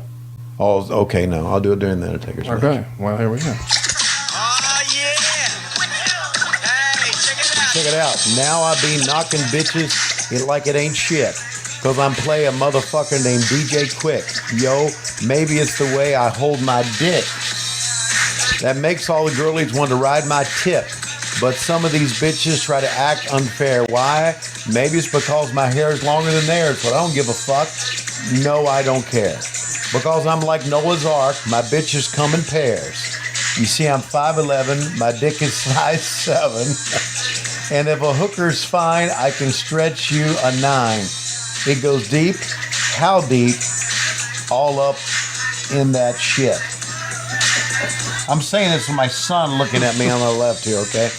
Oh, okay. No, I'll do it during the Undertaker's match. Okay, well, here we go. Oh, yeah. Hey, check it out. Check it out. Now I be knocking bitches like it ain't shit. Because I'm playing a motherfucker named DJ Quick. Yo, maybe it's the way I hold my dick that makes all the girlies want to ride my tip. But some of these bitches try to act unfair. Why? Maybe it's because my hair is longer than theirs, but I don't give a fuck. No, I don't care. Because I'm like Noah's Ark, my bitches come in pairs. You see, I'm 5'11", my dick is size 7. And if a hooker's fine, I can stretch you a 9. It goes deep. How deep? All up in that shit. I'm saying this with my son looking at me on the left here, okay?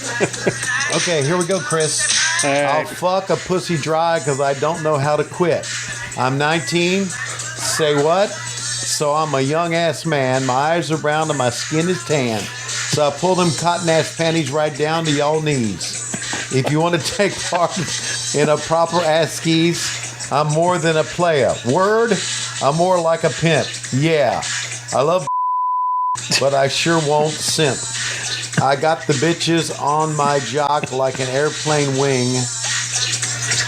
Okay, here we go, Chris. I'll fuck a pussy dry because I don't know how to quit. I'm 19. Say what? So I'm a young-ass man. My eyes are brown and my skin is tan. So I pull them cotton-ass panties right down to y'all knees. If you want to take part in a proper ass skis, I'm more than a player. Word? I'm more like a pimp. Yeah. I love but I sure won't simp. I got the bitches on my jock like an airplane wing.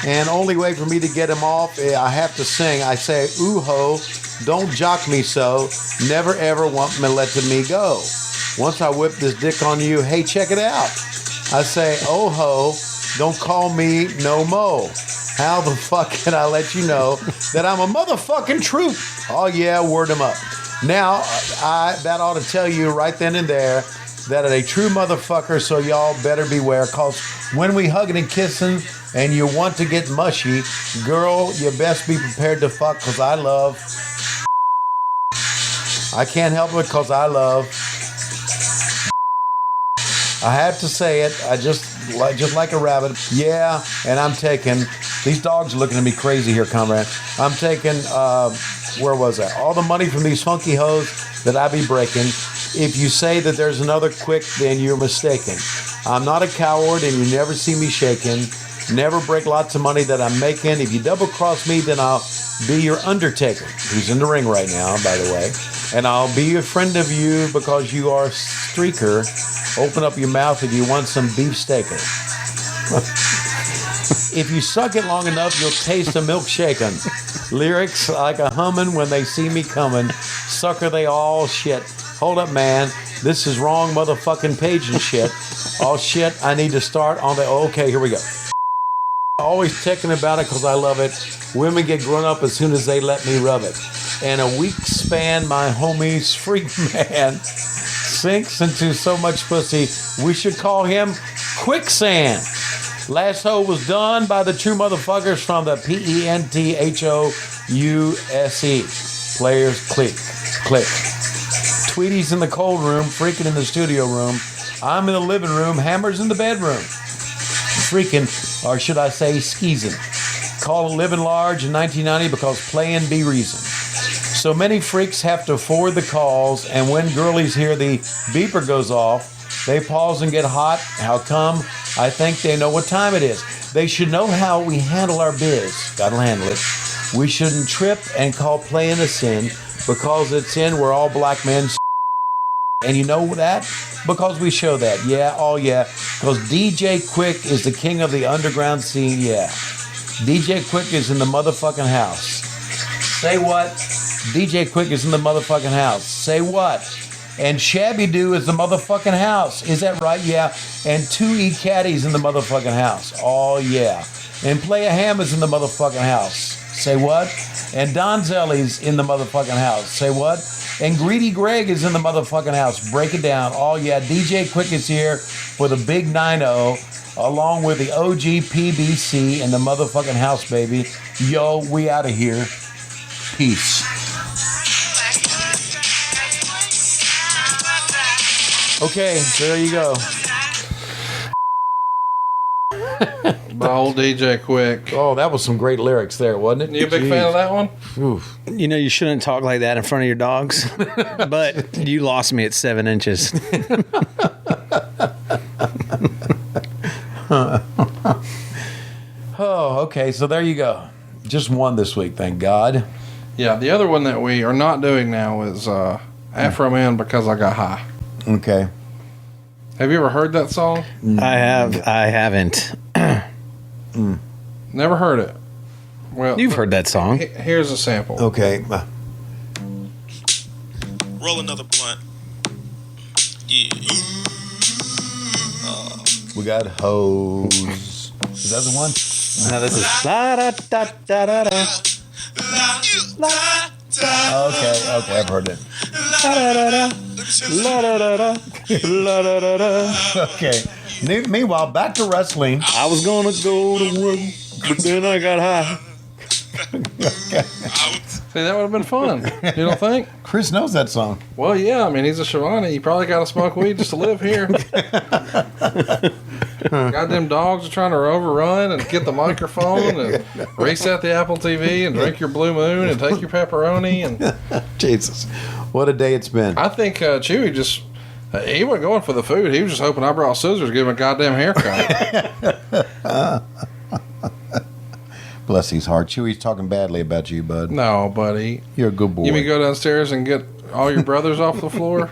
And only way for me to get them off, I have to sing. I say, ooh ho, don't jock me so. Never ever want me letting me go. Once I whip this dick on you, hey, check it out. I say, oh ho, don't call me no mo. How the fuck can I let you know that I'm a motherfucking troop? Oh yeah, word them up. Now, that ought to tell you right then and there that I'm a true motherfucker, so y'all better beware. Because when we hugging and kissing and you want to get mushy, girl, you best be prepared to fuck because I love. I can't help it because I love. I have to say it. I just like a rabbit. Yeah, and I'm taking. These dogs are looking at me crazy here, comrade. I'm taking. Where was I? All the money from these funky hoes that I be breaking. If you say that there's another Quick, then you're mistaken. I'm not a coward, and you never see me shaking. Never break lots of money that I'm making. If you double cross me, then I'll be your Undertaker, who's in the ring right now, by the way. And I'll be a friend of you because you are a streaker. Open up your mouth if you want some beefsteaker. If you suck it long enough, you'll taste a milkshakin'. Lyrics like a humming when they see me coming. Sucker, they all shit. Hold up, man. This is wrong motherfucking page and shit. Oh, shit. I need to start on the... Okay, here we go. Always ticking about it because I love it. Women get grown up as soon as they let me rub it. And a week span, my homie's freak man sinks into so much pussy, we should call him Quicksand. Last hoe was done by the true motherfuckers from the PENTHOUSE. Players click. Tweety's in the cold room, freaking in the studio room. I'm in the living room, Hammer's in the bedroom. Freaking, or should I say skeezing. Call it living large in 1990 because playing be reason. So many freaks have to forward the calls, and when girlies hear the beeper goes off, they pause and get hot. How come? I think they know what time it is. They should know how we handle our biz. Gotta handle it. We shouldn't trip and call playing a sin because it's in we're all black men. And you know that? Because we show that. Yeah, oh yeah. Because DJ Quick is the king of the underground scene. Yeah. DJ Quick is in the motherfucking house. Say what? DJ Quick is in the motherfucking house. Say what? And Shabby Doo is the motherfucking house. Is that right? Yeah. And 2E Caddy's in the motherfucking house. Oh, yeah. And Playa Ham is in the motherfucking house. Say what? And Don Zelli's in the motherfucking house. Say what? And Greedy Greg is in the motherfucking house. Break it down. Oh, yeah. DJ Quick is here for the big 9-0, along with the OG PBC in the motherfucking house, baby. Yo, we out of here. Peace. Okay, so there you go. My old DJ Quick. Oh, that was some great lyrics there, wasn't it? You a big fan of that one? Oof. You know, you shouldn't talk like that in front of your dogs, but you lost me at 7 inches. Oh, okay, so there you go. Just one this week, thank God. Yeah, the other one that we are not doing now is Afro Man Because I Got High. Okay. Have you ever heard that song? I haven't. Never heard it. Well, You've heard that song. Here's a sample. Okay. Roll another blunt. Yeah. We got Hose. Is that the one? No, this is la da da da da da. Okay, I've heard it. La da da da. La da da da. La da da da. Okay. Meanwhile, back to wrestling. I was gonna go to work, but then I got high. See, that would have been fun. You don't think? Chris knows that song. Well, yeah. I mean, he's a Schiavone. You probably got to smoke weed just to live here. Goddamn dogs are trying to overrun and get the microphone and reset the Apple TV and drink your Blue Moon and take your pepperoni. And Jesus. What a day it's been. I think Chewy just... he wasn't going for the food. He was just hoping I brought scissors to give him a goddamn haircut. Bless his heart. Chewy's talking badly about you, bud. No, buddy. You're a good boy. You mean go downstairs and get all your brothers off the floor?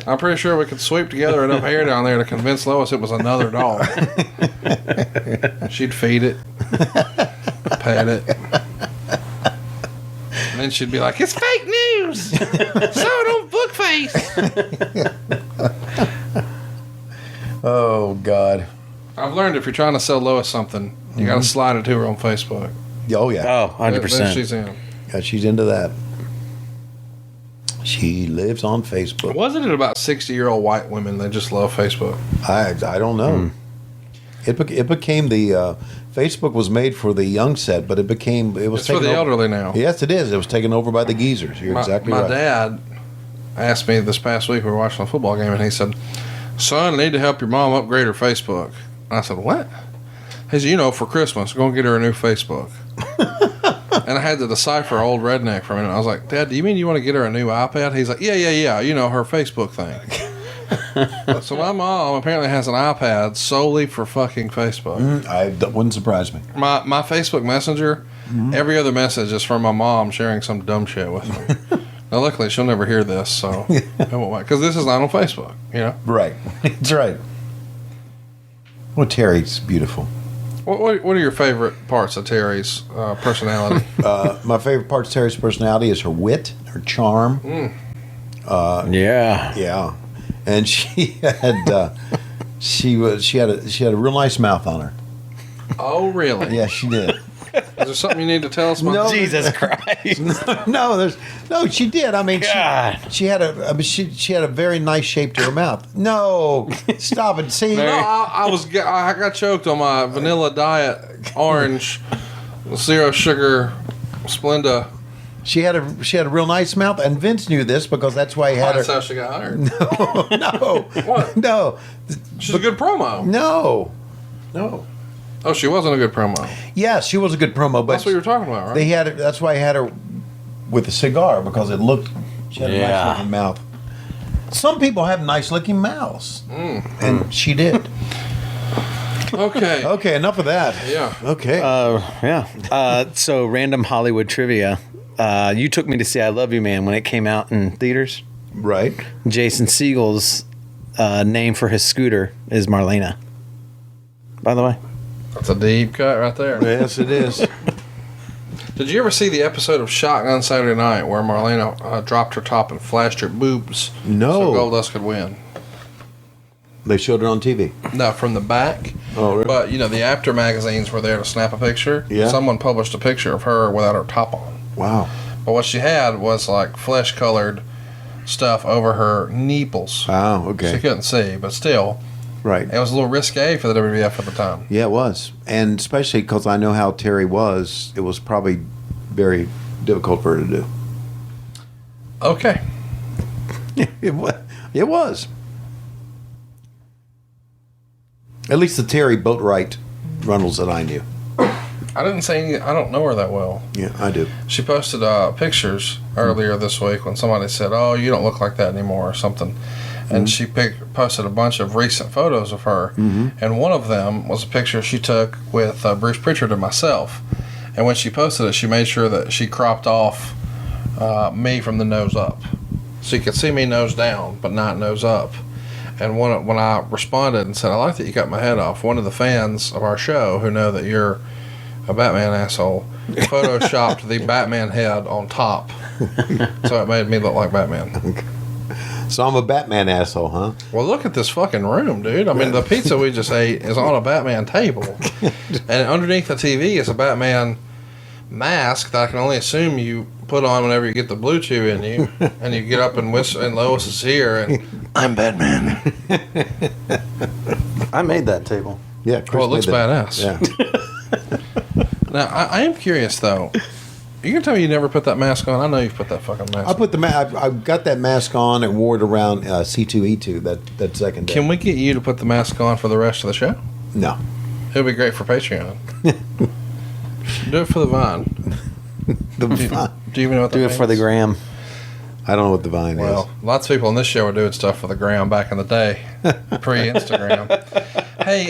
I'm pretty sure we could sweep together enough hair down there to convince Lois it was another dog. She'd feed it, pet it. And then she'd be like, "It's fake news! So don't bookface!" Oh, God. I've learned if you're trying to sell Lois something, you got to slide it to her on Facebook. Oh, yeah. Oh, 100%. Then she's in. Yeah, she's into that. She lives on Facebook. Wasn't it about 60-year-old white women that just love Facebook? I don't know. It became the Facebook was made for the young set, but it was It's for taken the over. elderly now. Yes, it is. It was taken over by the geezers. You're exactly my right. dad asked me this past week, we were watching a football game, and he said, "Son, I need to help your mom upgrade her Facebook." And I said, "What?" He said, for Christmas, go and get her a new Facebook. And I had to decipher old redneck for a minute. I was like, "Dad, do you mean you want to get her a new iPad?" He's like, yeah, her Facebook thing. So my mom apparently has an iPad solely for fucking Facebook. That wouldn't surprise me. My Facebook Messenger, every other message is from my mom sharing some dumb shit with me. Now, luckily, she'll never hear this, so I won't mind. Because this is not on Facebook, Right. That's right. Well, Terry's beautiful. What are your favorite parts of Terry's personality? My favorite part of Terry's personality is her wit, her charm. Yeah. Yeah, and she had she had a real nice mouth on her. Oh, really? Yeah, she did. Is there something you need to tell us about? No. Jesus Christ. No, she did. I mean, God. she had a very nice shape to her mouth. No, stop it. See, No, I got choked on my vanilla diet orange, 0 sugar, Splenda. she had a real nice mouth, and Vince knew this because that's why he had That's her. how she got hired. No, What? no, She's a good promo. no. Oh, she wasn't a good promo. Yeah, she was a good promo, but That's what you were talking about, right? they had it. That's why I had her with a cigar because it looked. She had a Yeah. nice looking mouth. Some people have nice looking mouths, and she did. Okay. Okay, enough of that. Yeah. Okay. Yeah. So, random Hollywood trivia. You took me to see I Love You Man when it came out in theaters. right. Jason Segel's name for his scooter is Marlena. By the way. That's a deep cut right there. Yes, it is. Did you ever see the episode of Shotgun Saturday Night where Marlena dropped her top and flashed her boobs? No. So Goldust could win. They showed it on TV. No, from the back. Oh, really? But, the After magazines were there to snap a picture. Yeah. Someone published a picture of her without her top on. Wow. But what she had was, like, flesh-colored stuff over her nipples. Oh, okay. She couldn't see, but still. Right. It was a little risque for the WWF at the time. Yeah, it was. And especially because I know how Terry was, it was probably very difficult for her to do. Okay. It was. At least the Terry Boatwright Runnels that I knew. I didn't say I don't know her that well. Yeah, I do. She posted pictures earlier this week when somebody said, "Oh, you don't look like that anymore," or something. And she posted a bunch of recent photos of her. And one of them was a picture she took with Bruce Pritchard and myself. And when she posted it, she made sure that she cropped off me from the nose up. So you could see me nose down, but not nose up. And when I responded and said, "I like that you got my head off," one of the fans of our show who know that you're a Batman asshole photoshopped the Batman head on top. So it made me look like Batman. So I'm a Batman asshole, huh? Well, look at this fucking room, dude. I mean, the pizza we just ate is on a Batman table. And underneath the TV is a Batman mask that I can only assume you put on whenever you get the Blue Chew in you. And you get up and whistle, and Lois is here, and I'm Batman. I made that table. Yeah, Chris Well, it looks made that. badass. Yeah. Now, I am curious, though. You can tell me you never put that mask on? I know you've put that fucking mask I put the I got that mask on and wore it around C2E2 that second day. Can we get you to put the mask on for the rest of the show? No. It would be great for Patreon. Do it for the Vine. The Do Vine. you even know what that Do it means? for the gram. I don't know what the Vine Well, lots of people on this show were doing stuff for the gram back in the day, pre-Instagram. Hey,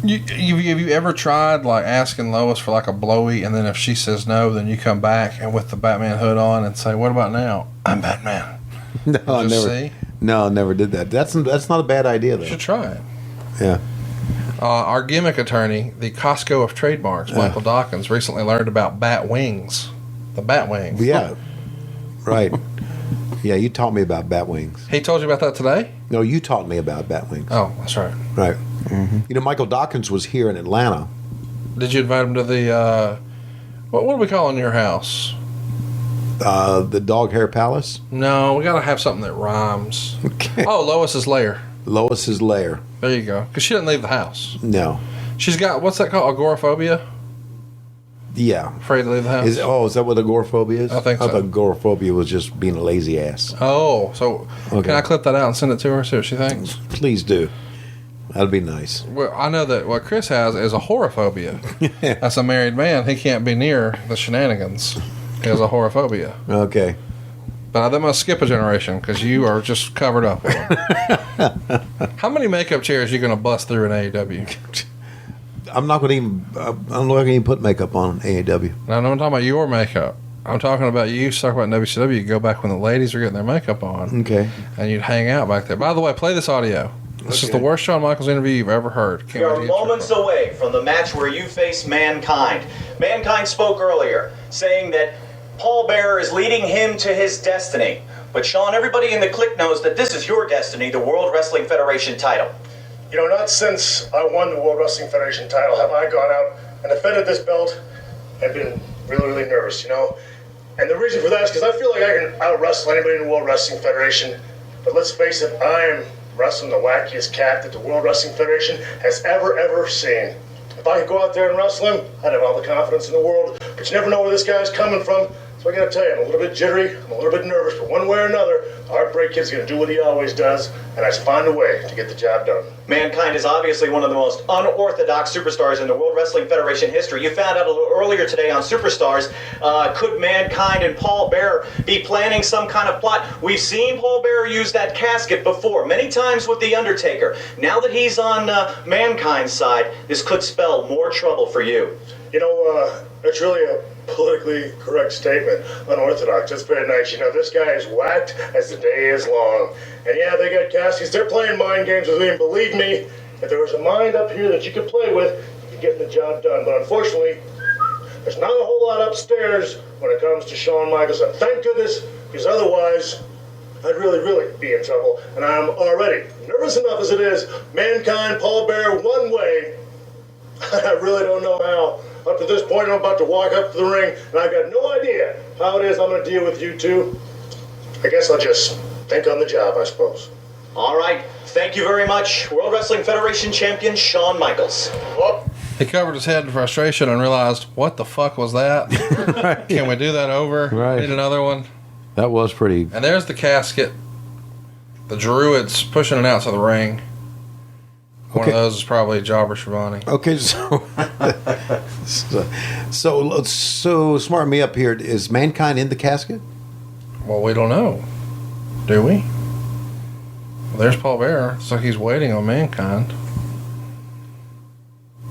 have you ever tried like asking Lois for like a blowy, and then if she says no, then you come back and with the Batman hood on and say, "What about now? I'm Batman." is. No, I Just never. see? No, I never did that. That's not a bad idea You though. should try it. Yeah. Our gimmick attorney, the Costco of trademarks, Michael Dawkins, recently learned about bat wings. The bat wings. Yeah. Right. Yeah, you taught me about bat wings. He told you about that today? No, you taught me about bat wings. Oh, that's right. Right. You know, Michael Dawkins was here in Atlanta. Did you invite him to the, what do we call in your house? The Dog Hair Palace. No, we got to have something that rhymes. Okay. Oh, Lois's lair. Lois's Lair. There you go. Because she didn't leave the house. No. She's got, what's that called? Agoraphobia? Yeah. Afraid to leave the house? Is that what agoraphobia is? I think so. I thought agoraphobia was just being a lazy ass. Oh, so Okay. can I clip that out and send it to her, see what she thinks? Please do. That'd be nice. Well, I know that what Chris has is a horophobia. As a married man, he can't be near the shenanigans. He has a horophobia. Okay. But that must skip a generation because you are just covered up with them. How many makeup chairs are you going to bust through in AEW? I'm not going to even. I'm not going to even put makeup on AAW. Now, I'm not talking about your makeup. I'm talking about you. Talk about WCW. You go back when the ladies were getting their makeup on. Okay. And you'd hang out back there. By the way, play this audio. This is the worst Shawn Michaels interview you've ever heard. Can't We wait are to get your moments phone. away from the match where you face Mankind. Mankind spoke earlier, saying that Paul Bearer is leading him to his destiny. But Shawn, everybody in the clique knows that this is your destiny, the World Wrestling Federation title. You know, not since I won the World Wrestling Federation title have I gone out and defended this belt and been really, really nervous, you know? And the reason for that is because I feel like I can out-wrestle anybody in the World Wrestling Federation. But let's face it, I am wrestling the wackiest cat that the World Wrestling Federation has ever seen. If I could go out there and wrestle him, I'd have all the confidence in the world. But you never know where this guy's coming from. So I gotta tell you, I'm a little bit jittery, I'm a little bit nervous, but one way or another, the Heartbreak Kid's gonna do what he always does, and I find a way to get the job done. Mankind is obviously one of the most unorthodox superstars in the World Wrestling Federation history. You found out a little earlier today on Superstars, could Mankind and Paul Bearer be planning some kind of plot? We've seen Paul Bearer use that casket before, many times with The Undertaker. Now that he's on Mankind's side, this could spell more trouble for you. You know, that's really a politically correct statement. Unorthodox, that's very nice. You know, this guy is whacked as the day is long. And yeah, they got caskets, they're playing mind games with me, and believe me, if there was a mind up here that you could play with, you could get the job done. But unfortunately, there's not a whole lot upstairs when it comes to Shawn Michaels, and thank goodness, because otherwise, I'd really be in trouble, and I'm already nervous enough as it is. Mankind, Paul Bearer, one way. I really don't know how. Up to this point, I'm about to walk up to the ring, and I've got no idea how it is I'm going to deal with you two. I guess I'll just think on the job, I suppose. All right. Thank you very much, World Wrestling Federation champion Shawn Michaels. Well, He covered his head in frustration and realized, what the fuck was that? Can we do that over? Right. Need another one? That was pretty. And there's the casket. The Druids pushing it out to the ring. One Okay. of those is probably Jobber Schiavone. Okay, so smart me up here. Is Mankind in the casket? Well, we don't know. Do we? Well, there's Paul Bearer. It's like he's waiting on Mankind.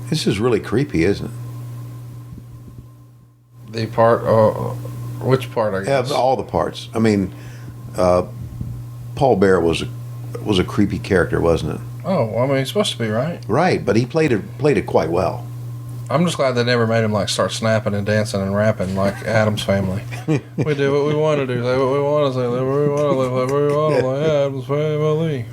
This is really creepy, isn't it? The part, which part, I Yeah, guess? all the parts. I mean, Paul Bearer was a creepy character, wasn't it? Oh, well, I mean, he's supposed to be, right? Right, but he played it quite well. I'm just glad they never made him, like, start snapping and dancing and rapping like Adam's Family. We do what we want to do, say what we want to say, live where we want to live, live where we want to live, Adam's Family.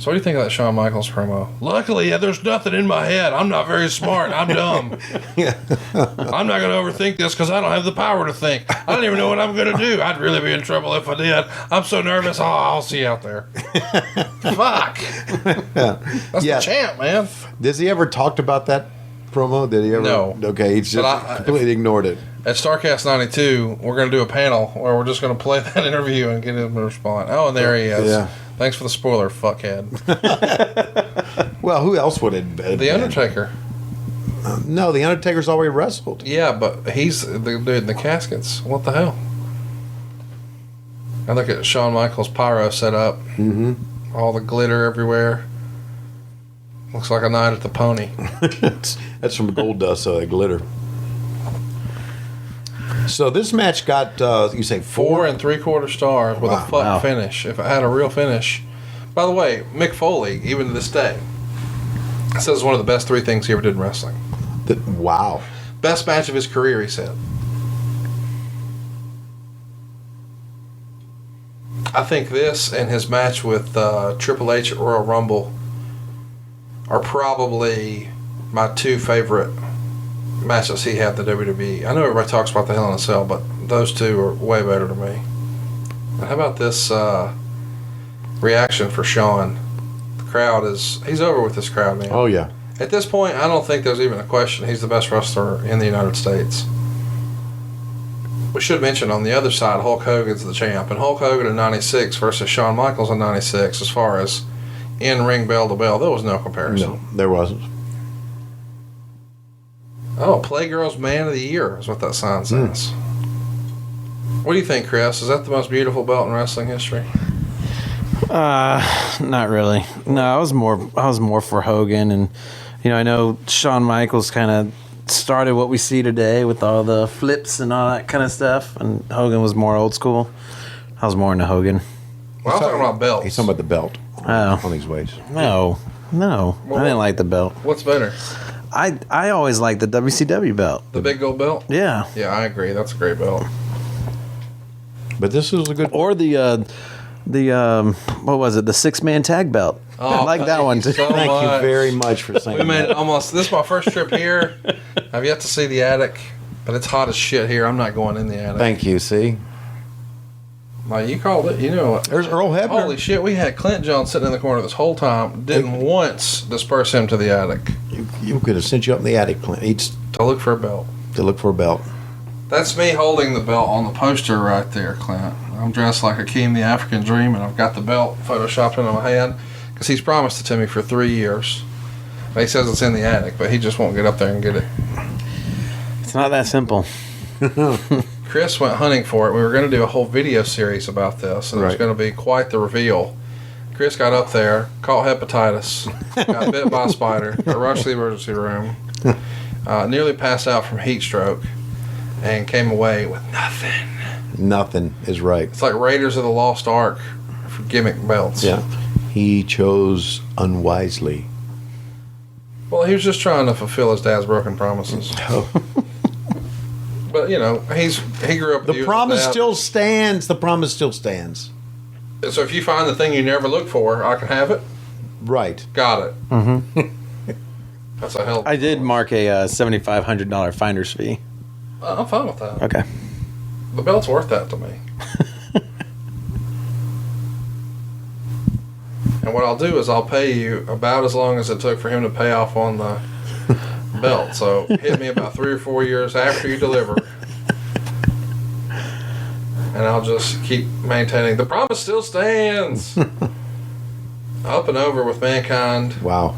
So what do you think of that Shawn Michaels promo? Luckily, there's nothing in my head. I'm not very smart. I'm dumb. I'm not going to overthink this because I don't have the power to think. I don't even know what I'm going to do. I'd really be in trouble if I did. I'm so nervous. Oh, I'll see you out there. Fuck. That's the champ, man. Does he ever talked about that promo? Did he ever? No. Okay, he's just completely ignored it. At StarCast 92, we're going to do a panel where we're just going to play that interview and get him to respond. Oh, and there he is. Yeah. Thanks for the spoiler, fuckhead. Well, who else would it be? The Undertaker. No, the Undertaker's already wrestled. Yeah, but he's the dude in the caskets. What the hell? I look at Shawn Michaels' pyro set up. Mm-hmm. All the glitter everywhere. Looks like a night at the Pony. That's from Goldust, so that glitter. So this match got, you say 4 3/4 stars with a fuck finish. If it had a real finish. By the way, Mick Foley, even to this day, says it's one of the best 3 things he ever did in wrestling. Wow. Best match of his career, he said. I think this and his match with Triple H at Royal Rumble are probably my 2 favorite matches he had in the WWE. I know everybody talks about the Hell in a Cell, but those 2 are way better to me. And how about this reaction for Shawn? The crowd he's over with this crowd, man. Oh, yeah. At this point, I don't think there's even a question. He's the best wrestler in the United States. We should mention on the other side, Hulk Hogan's the champ. And Hulk Hogan in 96 versus Shawn Michaels in 96, as far as in-ring bell to bell, there was no comparison. No, there wasn't. Oh, Playgirl's Man of the Year is what that sign says. What do you think, Chris? Is that the most beautiful belt in wrestling history? Not really. No, I was more for Hogan, and I know Shawn Michaels kind of started what we see today with all the flips and all that kind of stuff, and Hogan was more old school. I was more into Hogan. Well, I'm talking about belts. He's talking about the belt on these ways. No, I didn't like the belt. What's better? I always liked the WCW belt. The big gold belt? Yeah. Yeah, I agree. That's a great belt. But this is a good... Or the what was it? The 6-man tag belt. Oh, I like that one too. So Thank much. you very much for saying We made that. it almost. This is my first trip here. I've yet to see the attic, but it's hot as shit here. I'm not going in the attic. Thank you, see? Well, you called it. You know it. There's Earl Hebner. Holy shit, we had Clint Jones sitting in the corner this whole time. Didn't once disperse him to the attic. You could have sent you up in the attic, Clint. To look for a belt. To look for a belt. That's me holding the belt on the poster right there, Clint. I'm dressed like Akeem the African Dream, and I've got the belt photoshopped into my hand because he's promised it to me for 3 years. He says it's in the attic, but he just won't get up there and get it. It's not that simple. Chris went hunting for it. We were going to do a whole video series about this, and it was going to be quite the reveal. Chris got up there, caught hepatitis, got bit by a spider, got rushed to the emergency room, nearly passed out from heat stroke, and came away with nothing. Nothing is right. It's like Raiders of the Lost Ark for gimmick belts. Yeah. He chose unwisely. Well, he was just trying to fulfill his dad's broken promises. Oh. But, you know, he grew up with The promise still stands. The promise still stands. So if you find the thing you never look for, I can have it? Right. Got it. Mm-hmm. That's a hell of a I did mark a $7,500 finder's fee. I'm fine with that. Okay. The belt's worth that to me. And what I'll do is I'll pay you about as long as it took for him to pay off on the belt. So hit me about 3 or 4 years after you deliver. And I'll just keep maintaining. The promise still stands. Up and over with Mankind. Wow.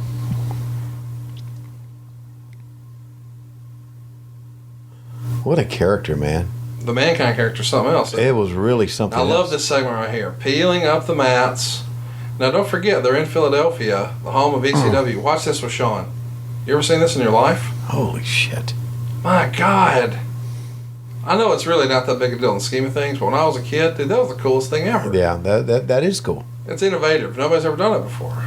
What a character, man. The Mankind character is something else. It was really something I love else. this segment right here. Peeling up the mats. Now, don't forget, they're in Philadelphia, the home of ECW. Watch this with Shawn. You ever seen this in your life? Holy shit. My God. I know it's really not that big a deal in the scheme of things, but when I was a kid, dude, that was the coolest thing ever. Yeah, that is cool. It's innovative. Nobody's ever done it before.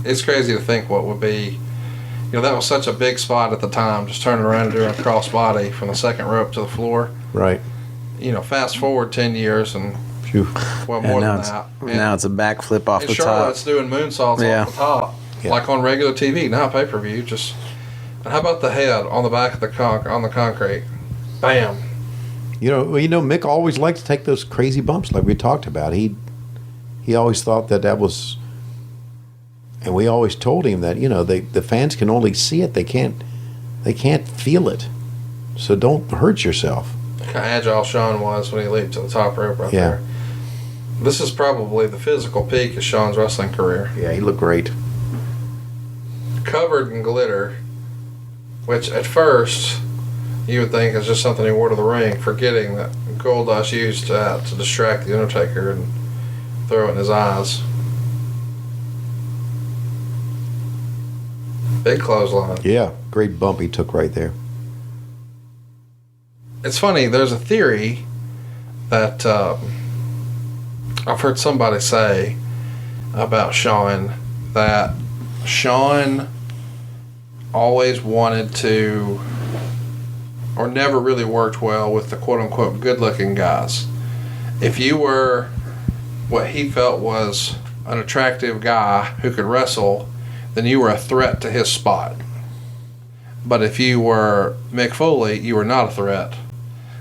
It's crazy to think what would be. You know, that was such a big spot at the time, just turning around and doing a crossbody from the second rope to the floor. Right. You know, fast forward 10 years and, well, more than that. Now it's a backflip off the top. Charlotte's doing moonsaults off the top, like on regular TV, not pay-per-view. Just, and how about the head on the back of the on the concrete? Bam. You know, Mick always liked to take those crazy bumps, like we talked about. He always thought that was. And we always told him that, you know, the fans can only see it. They can't feel it. So don't hurt yourself. Look how agile Shawn was when he leaped to the top rope right there. This is probably the physical peak of Shawn's wrestling career. Yeah, he looked great. Covered in glitter, which at first you would think is just something he wore to the ring, forgetting that Goldust used to distract the Undertaker and throw it in his eyes. Big clothesline. Yeah, great bump he took right there. It's funny, there's a theory that I've heard somebody say about Shawn, that Shawn always wanted to, or never really worked well with the quote-unquote good-looking guys. If you were what he felt was an attractive guy who could wrestle, then you were a threat to his spot. But if you were Mick Foley, you were not a threat.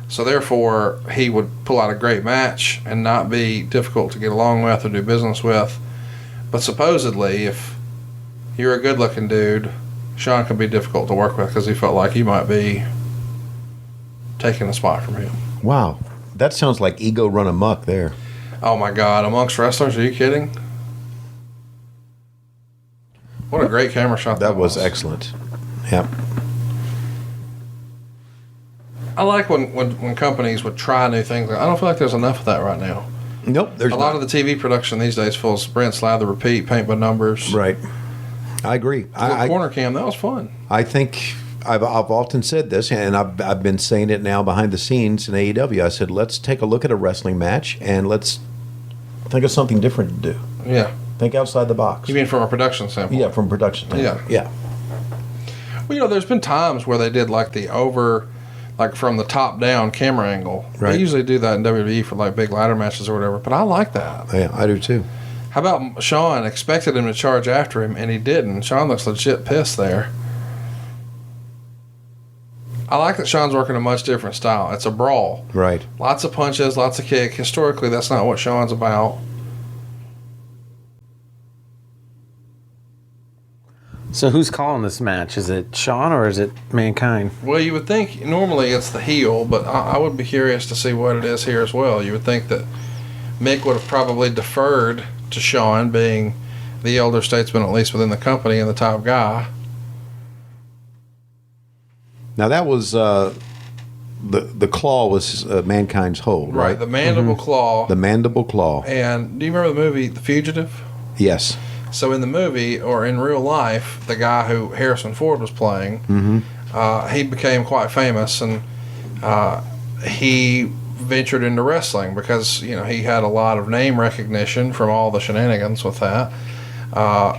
So therefore, he would pull out a great match and not be difficult to get along with or do business with. But supposedly, if you're a good-looking dude, Shawn could be difficult to work with because he felt like he might be taking a spot from him. Wow. That sounds like ego run amok there. Oh my God, amongst wrestlers, are you kidding? What a great camera shot that was. Excellent. Yep. I like when companies would try new things. I don't feel like there's enough of that right now. Nope, there's a lot of the TV production these days feels sprint, slather, repeat, paint by numbers. Right. I agree. Corner cam, that was fun. I think I've often said this, and I've been saying it now behind the scenes in AEW. I said, let's take a look at a wrestling match and let's think of something different to do. Yeah. Think outside the box. You mean from a production standpoint? Yeah, from a production standpoint. Yeah. Well, you know, there's been times where they did like the like from the top down camera angle. Right. They usually do that in WWE for like big ladder matches or whatever, but I like that. Yeah, I do too. How about Shawn expected him to charge after him and he didn't? Shawn looks legit pissed there. I like that Shawn's working a much different style. It's a brawl. Right. Lots of punches, lots of kick. Historically, that's not what Shawn's about. So who's calling this match? Is it Shawn or is it Mankind? Well, you would think normally it's the heel, but I would be curious to see what it is here as well. You would think that Mick would have probably deferred to Shawn, being the elder statesman, at least within the company, and the top guy. Now that was the claw was Mankind's hold, right? The mandible claw. The mandible claw. And do you remember the movie The Fugitive? Yes. So in the movie, or in real life, the guy who Harrison Ford was playing, he became quite famous, and he ventured into wrestling because, you know, he had a lot of name recognition from all the shenanigans with that.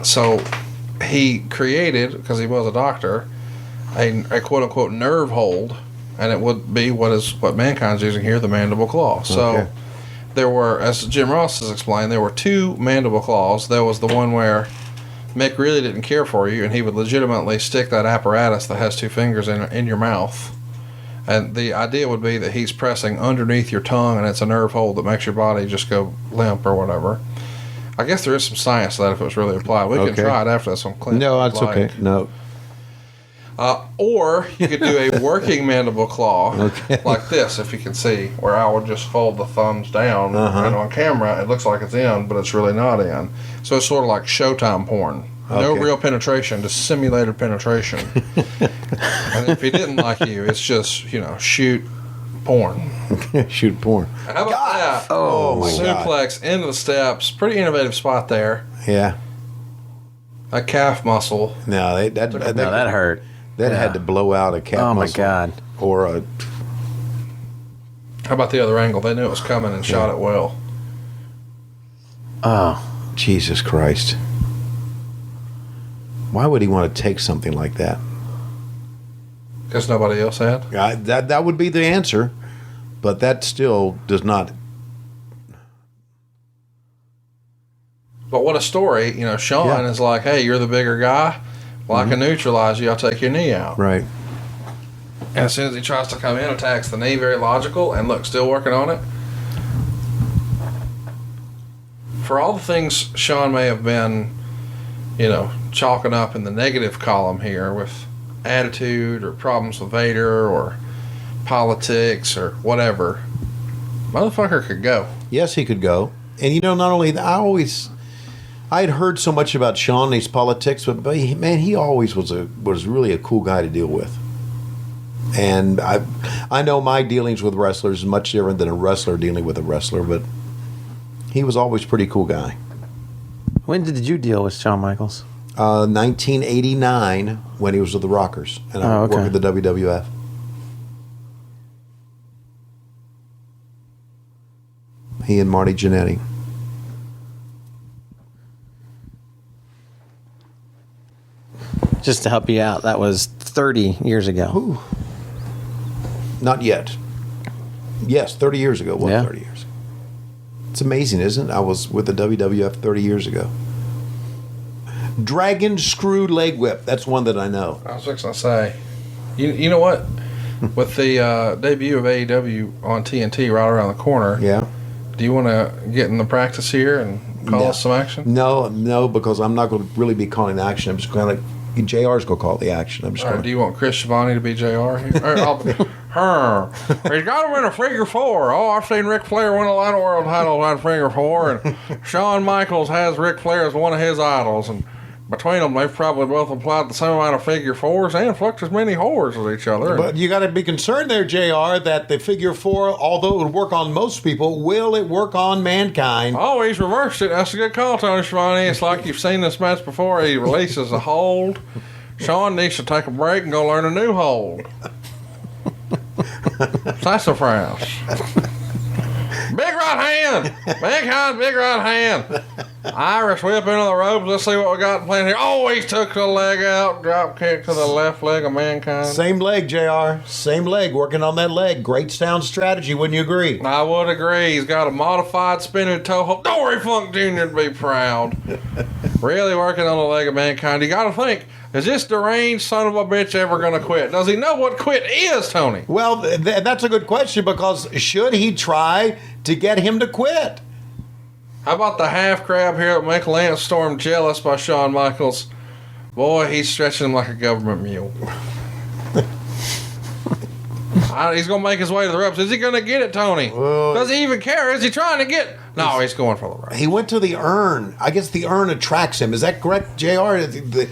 So he created, because he was a doctor, a quote-unquote nerve hold, and it would be what Mankind's using here, the mandible claw. So there were, as Jim Ross has explained, there were two mandible claws. There was the one where Mick really didn't care for you, and he would legitimately stick that apparatus that has two fingers in your mouth. And the idea would be that he's pressing underneath your tongue, and it's a nerve hold that makes your body just go limp or whatever. I guess there is some science to that if it was really applied. We can try it after this on Clint. No, that's okay. No. Or you could do a working mandible claw like this, if you can see, where I would just fold the thumbs down, and on camera it looks like it's in, but it's really not in. So it's sort of like Showtime porn. No real penetration, just simulated penetration. And if he didn't like you, it's just, you know, shoot porn. Shoot porn. How about that? Oh my suplex into the steps. Pretty innovative spot there. Yeah. A calf muscle. No, that hurt. That had to blow out a calf muscle. Oh my God. Or a. How about the other angle? They knew it was coming and shot it well. Oh. Jesus Christ. Why would he want to take something like that? Because nobody else had? That would be the answer, but that still does not. But what a story. You know, Shawn is like, hey, you're the bigger guy. Well, I can neutralize you. I'll take your knee out. Right. And as soon as he tries to come in, attacks the knee, very logical, and look, still working on it. For all the things Shawn may have been, you know, chalking up in the negative column here with attitude or problems with Vader or politics or whatever, motherfucker could go. Yes, he could go. And, you know, not only that, I had heard so much about Shawn and his politics, but he always was really a cool guy to deal with. And I know my dealings with wrestlers is much different than a wrestler dealing with a wrestler, but he was always a pretty cool guy. When did you deal with Shawn Michaels? 1989, when he was with the Rockers, and I worked with the WWF. He and Marty Jannetty. Just to help you out, that was 30 years ago. Ooh. Not yet. Yes, 30 years ago. 30 years ago. It's amazing, isn't it? I was with the WWF 30 years ago. Dragon screw leg whip. That's one that I know. I was fixing to say, you know what? With the debut of AEW on TNT right around the corner, do you want to get in the practice here and call us some action? No, because I'm not going to really be calling action. I'm just going to. JR's going to call the action. I'm just going. Do you want Chris Schiavone to be JR? He's got him in a figure four. Oh, I've seen Ric Flair win a lot of world titles on figure four, and Shawn Michaels has Ric Flair as one of his idols, and between them, they've probably both applied the same amount of figure fours and flucked as many whores as each other. But you got to be concerned there, JR, that the figure four, although it would work on most people, will it work on Mankind? Oh, he's reversed it. That's a good call, Tony Schiavone. It's like you've seen this match before. He releases a hold. Shawn needs to take a break and go learn a new hold. Sassafras. Big right hand. Mankind, big right hand. Irish whip into the ropes. Let's see what we got planned here. Oh, he took the leg out. Drop kick to the left leg of Mankind. Same leg, JR. Same leg. Working on that leg. Great sound strategy. Wouldn't you agree? I would agree. He's got a modified spinning toe hold. Dory Funk Jr. to be proud. Really working on the leg of Mankind. You got to think, is this deranged son of a bitch ever going to quit? Does he know what quit is, Tony? Well, that's a good question, because should he try to get him to quit? How about the half crab here that make Lance Storm jealous by Shawn Michaels? Boy, he's stretching him like a government mule. He's going to make his way to the ropes. Is he going to get it, Tony? Does he even care? Is he trying to get... No, he's going for the ropes. He went to the urn. I guess the urn attracts him. Is that correct, JR? The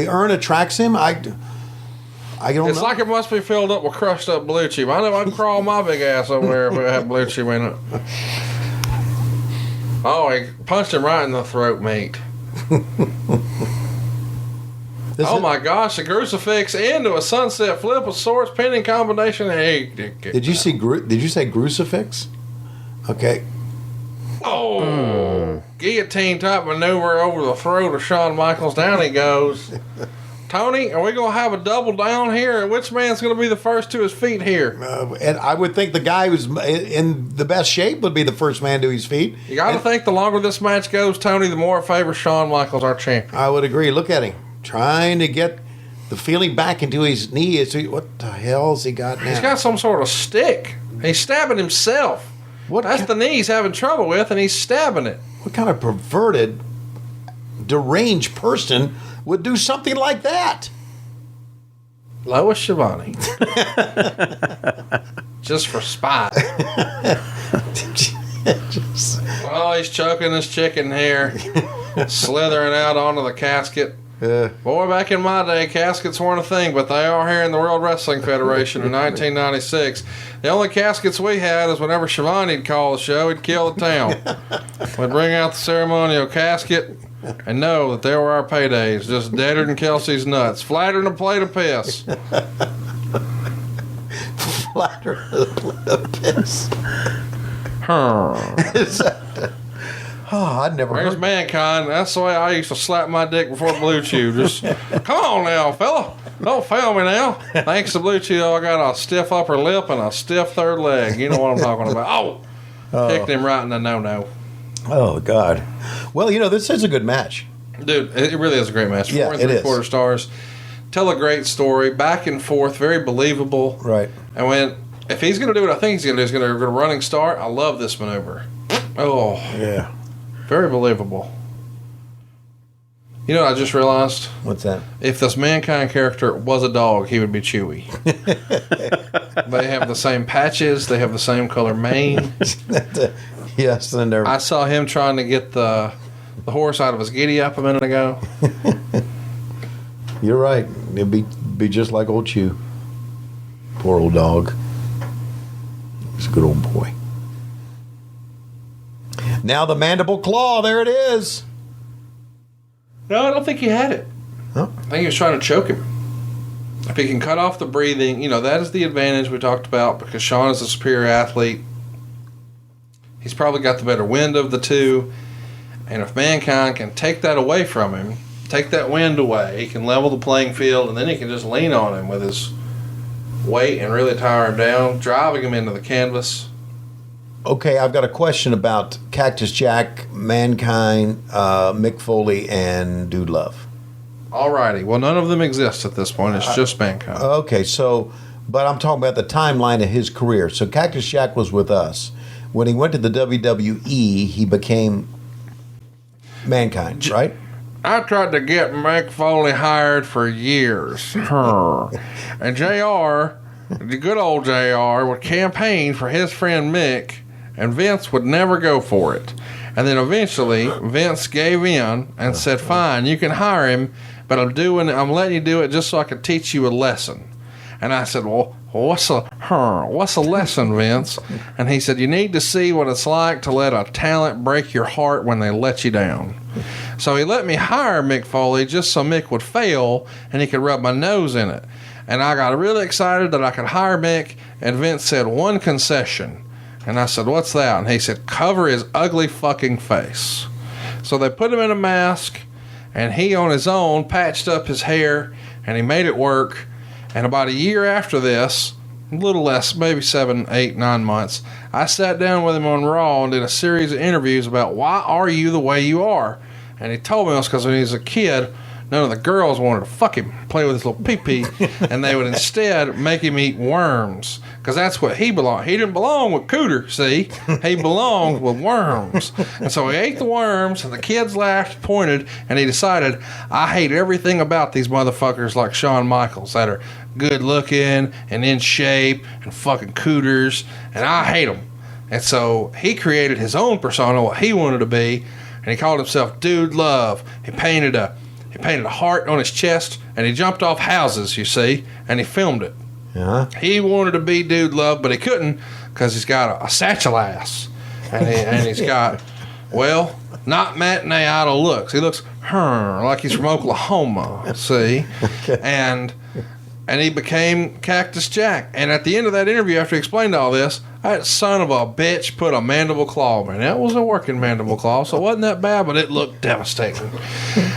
urn attracts him? I don't know. It's like it must be filled up with crushed up blue chew. I know I'd crawl my big ass over there if it had blue chew in it. Oh, he punched him right in the throat, mate. my gosh, a crucifix into a sunset flip with swords pinning combination. Hey, did you say crucifix? Okay. Oh, guillotine type maneuver over the throat of Shawn Michaels. Down he goes. Tony, are we going to have a double down here? Which man's going to be the first to his feet here? And I would think the guy who's in the best shape would be the first man to his feet. You got to think the longer this match goes, Tony, the more it favors Shawn Michaels, our champion. I would agree. Look at him. Trying to get the feeling back into his knee. What the hell has he got now? He's got some sort of stick. He's stabbing himself. That's the knee he's having trouble with, and he's stabbing it. What kind of perverted, deranged person would do something like that? Lois Schiavone. Just for spite. Oh, he's choking his chicken hair, slithering out onto the casket. Boy, back in my day, caskets weren't a thing, but they are here in the World Wrestling Federation in 1996. The only caskets we had is whenever Schiavone'd call the show, he'd kill the town. We'd bring out the ceremonial casket and know that there were our paydays, just deader than Kelsey's nuts, flatter than a plate of piss. Flatter than a plate of piss. I'd never Where's heard. Mankind? That's the way I used to slap my dick before Blue Chew. Just, come on now, fella. Don't fail me now. Thanks to Blue Chew, I got a stiff upper lip and a stiff third leg. You know what I'm talking about. Kicked him right in the no-no. Oh, God. Well, this is a good match. Dude, it really is a great match. Yeah, 4 and it is. 3/4 stars. Tell a great story. Back and forth. Very believable. Right. And if he's going to do what I think he's going to do, he's going to go running start. I love this maneuver. Oh. Yeah. Very believable. You know what I just realized? What's that? If this Mankind character was a dog, he would be Chewy. They have the same patches. They have the same color mane. Yes, and I saw him trying to get the horse out of his giddy up a minute ago. You're right. It'd be just like old Chew. Poor old dog. He's a good old boy. Now the mandible claw. There it is. No, I don't think he had it. Huh? I think he was trying to choke him. If he can cut off the breathing, that is the advantage we talked about because Shawn is a superior athlete. He's probably got the better wind of the two. And if Mankind can take that away from him, take that wind away, he can level the playing field, and then he can just lean on him with his weight and really tire him down, driving him into the canvas. Okay, I've got a question about Cactus Jack, Mankind, Mick Foley, and Dude Love. Alrighty. Well, none of them exist at this point. It's just Mankind. Okay, but I'm talking about the timeline of his career. So Cactus Jack was with us. When he went to the WWE, he became Mankind, right? I tried to get Mick Foley hired for years. And JR, the good old JR, would campaign for his friend Mick, and Vince would never go for it. And then eventually, Vince gave in and said, fine, you can hire him, but I'm letting you do it just so I can teach you a lesson. And I said, well, what's a lesson, Vince? And he said, you need to see what it's like to let a talent break your heart when they let you down. So he let me hire Mick Foley just so Mick would fail and he could rub my nose in it. And I got really excited that I could hire Mick, and Vince said, one concession. And I said, what's that? And he said, cover his ugly fucking face. So they put him in a mask, and he on his own patched up his hair, and he made it work. And about a year after this, a little less, maybe 7, 8, 9 months, I sat down with him on Raw and did a series of interviews about why are you the way you are? And he told me it was because when he was a kid, none of the girls wanted to fuck him, play with his little pee-pee, and they would instead make him eat worms, because that's what he belonged. He didn't belong with Cooter, see? He belonged with worms. And so he ate the worms, and the kids laughed, pointed, and he decided, I hate everything about these motherfuckers like Shawn Michaels that are good-looking and in shape and fucking Cooters, and I hate them. And so he created his own persona, what he wanted to be, and he called himself Dude Love. He painted a heart on his chest, and he jumped off houses, you see, and he filmed it. Yeah. He wanted to be Dude Love, but he couldn't because he's got a satchel ass. And he's got, well, not matinee idol looks. He looks like he's from Oklahoma, see? And he became Cactus Jack. And at the end of that interview, after he explained all this, that son of a bitch put a mandible claw in. That was a working mandible claw, so it wasn't that bad, but it looked devastating.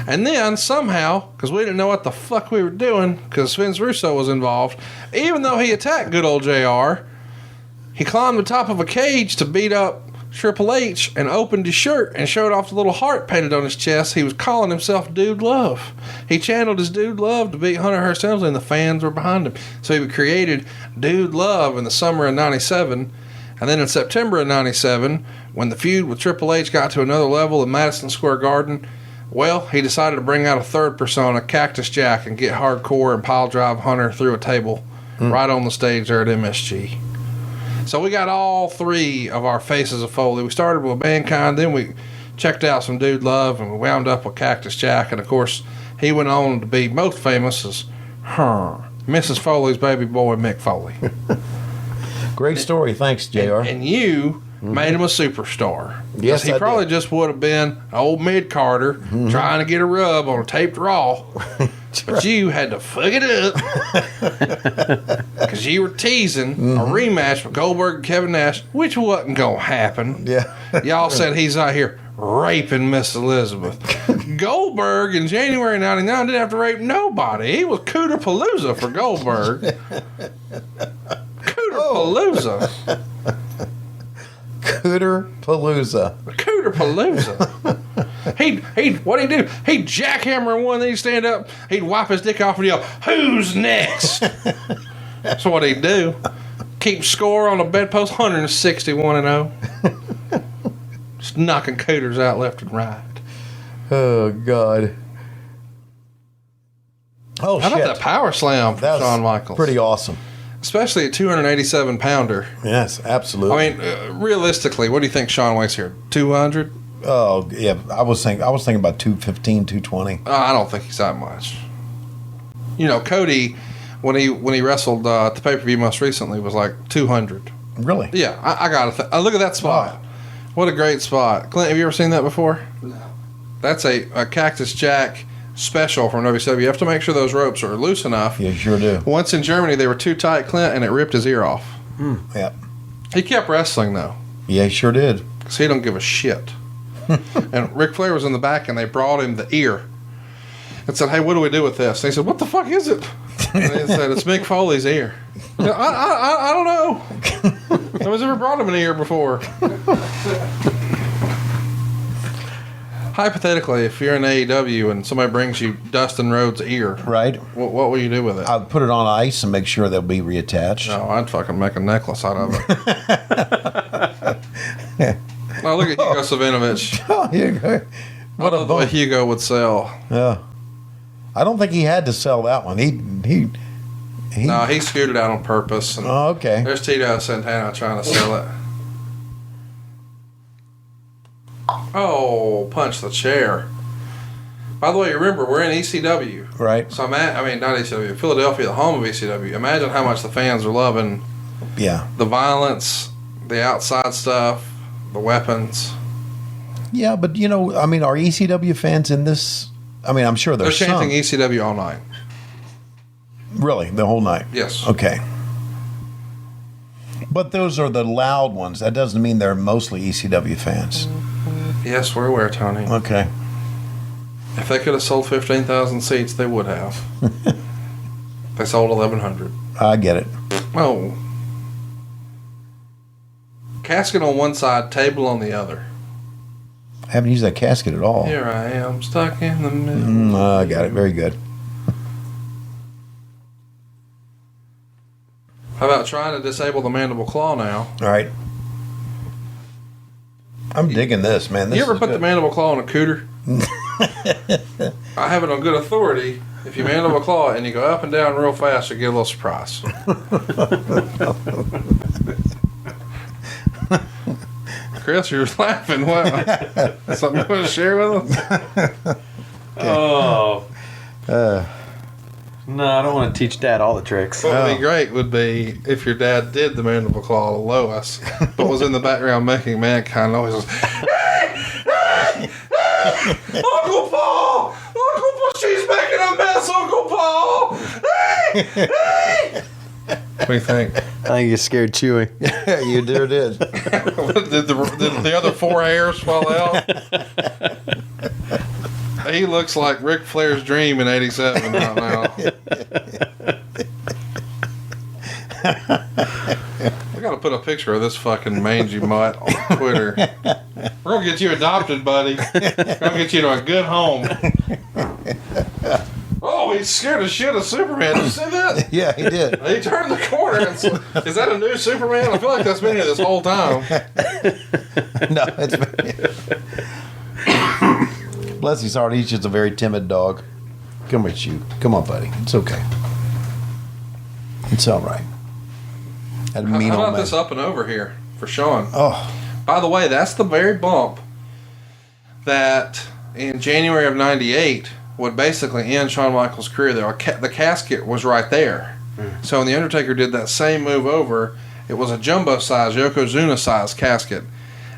And then somehow, because we didn't know what the fuck we were doing, because Vince Russo was involved, even though he attacked good old JR, he climbed the top of a cage to beat up Triple H and opened his shirt and showed off the little heart painted on his chest. He was calling himself Dude Love. He channeled his Dude Love to beat Hunter Hearst Helmsley, and the fans were behind him. So he created Dude Love in the summer of 97. And then in September of 97, when the feud with Triple H got to another level in Madison Square Garden, well, he decided to bring out a third persona, Cactus Jack, and get hardcore and pile drive Hunter through a table right on the stage there at MSG. So we got all three of our faces of Foley. We started with Mankind, then we checked out some Dude Love, and we wound up with Cactus Jack. And, of course, he went on to be most famous as Mrs. Foley's baby boy, Mick Foley. Great story. Thanks, JR. And you made him a superstar. Yes, he I probably did. just would have been an old mid-carder trying to get a rub on a taped Raw. But you had to fuck it up because you were teasing a rematch with Goldberg and Kevin Nash, which wasn't going to happen. Yeah. Y'all said he's out here raping Miss Elizabeth. Goldberg in January 99 didn't have to rape nobody. He was Cooter Palooza for Goldberg. Cooter Palooza. Cooter Palooza. Cooter Palooza. What'd he do? He'd jackhammer one, then he'd stand up, he'd wipe his dick off and yell, "Who's next?" That's what he'd do. Keep score on the bedpost, 161-0. Just knocking cooters out left and right. Oh, God. Oh, How shit. about that power slam from Shawn Michaels? Pretty awesome. Especially a 287-pounder. Yes, absolutely. I mean, realistically, what do you think Shawn weighs here? 200? Oh, yeah. I was thinking about 215, 220. I don't think he's that much. You know, Cody, when he wrestled at the pay-per-view most recently, was like 200. Really? Yeah, I got to look at that spot. Wow. What a great spot. Clint, have you ever seen that before? No. That's a Cactus Jack special from WWF. You have to make sure those ropes are loose enough. You sure do. Once in Germany, they were too tight, Clint, and it ripped his ear off. Yep. He kept wrestling, though. Yeah, he sure did. Because he don't give a shit. And Ric Flair was in the back, and they brought him the ear. And said, "Hey, what do we do with this?" And he said, "What the fuck is it?" And they said, "It's Mick Foley's ear." I don't know. Nobody's ever brought him an ear before. Hypothetically, if you're in AEW and somebody brings you Dustin Rhodes' ear, right? What will you do with it? I'd put it on ice and make sure they'll be reattached. No, I'd fucking make a necklace out of it. Oh, look at Hugo Savinovich. Oh, Hugo. What a what Hugo would sell. Yeah. I don't think he had to sell that one. He No, he scooted out on purpose. And okay. There's Tito Santana trying to sell it. Oh, punch the chair. By the way, remember, we're in ECW. Right. So, not ECW, Philadelphia, the home of ECW. Imagine how much the fans are loving the violence, the outside stuff, the weapons. Yeah, but, you know, I mean, are ECW fans in this? I mean, I'm sure they're chanting ECW all night. Really? The whole night? Yes. Okay. But those are the loud ones. That doesn't mean they're mostly ECW fans. Yes, we're aware, Tony. Okay. If they could have sold 15,000 seats, they would have. They sold 1,100. I get it. Oh. Casket on one side, table on the other. I haven't used that casket at all. Here I am, stuck in the middle. I got it. Very good. How about trying to disable the mandible claw now? All right. I'm digging this, man. This you ever is put good. the mandible claw on a cooter? I have it on good authority. If you mandible claw and you go up and down real fast, you get a little surprise. Chris, you're laughing. What? Something you want to share with us? Oh. No, I don't want to teach Dad all the tricks. What would be great would be if your dad did the mandible claw to Lois, but was in the background making Mankind noises. Uncle Paul! What do you think? I think you scared Chewy. You did. did the other 4 hairs fall out? He looks like Ric Flair's dream in '87 right now. I gotta put a picture of this fucking mangy mutt on Twitter. We're gonna get you adopted, buddy. We're gonna get you to a good home. Oh, he's scared the shit of Superman. Did you see that? Yeah, he did. He turned the corner. And is that a new Superman? I feel like that's been here this whole time. No, it's bless his heart. He's just a very timid dog. Come with you. Come on, buddy. It's okay. It's all right. How about this up and over here for Shawn? Oh. By the way, that's the very bump that in January of '98 would basically end Shawn Michaels' career. The casket was right there. So when the Undertaker did that same move over, it was a jumbo size, Yokozuna size casket,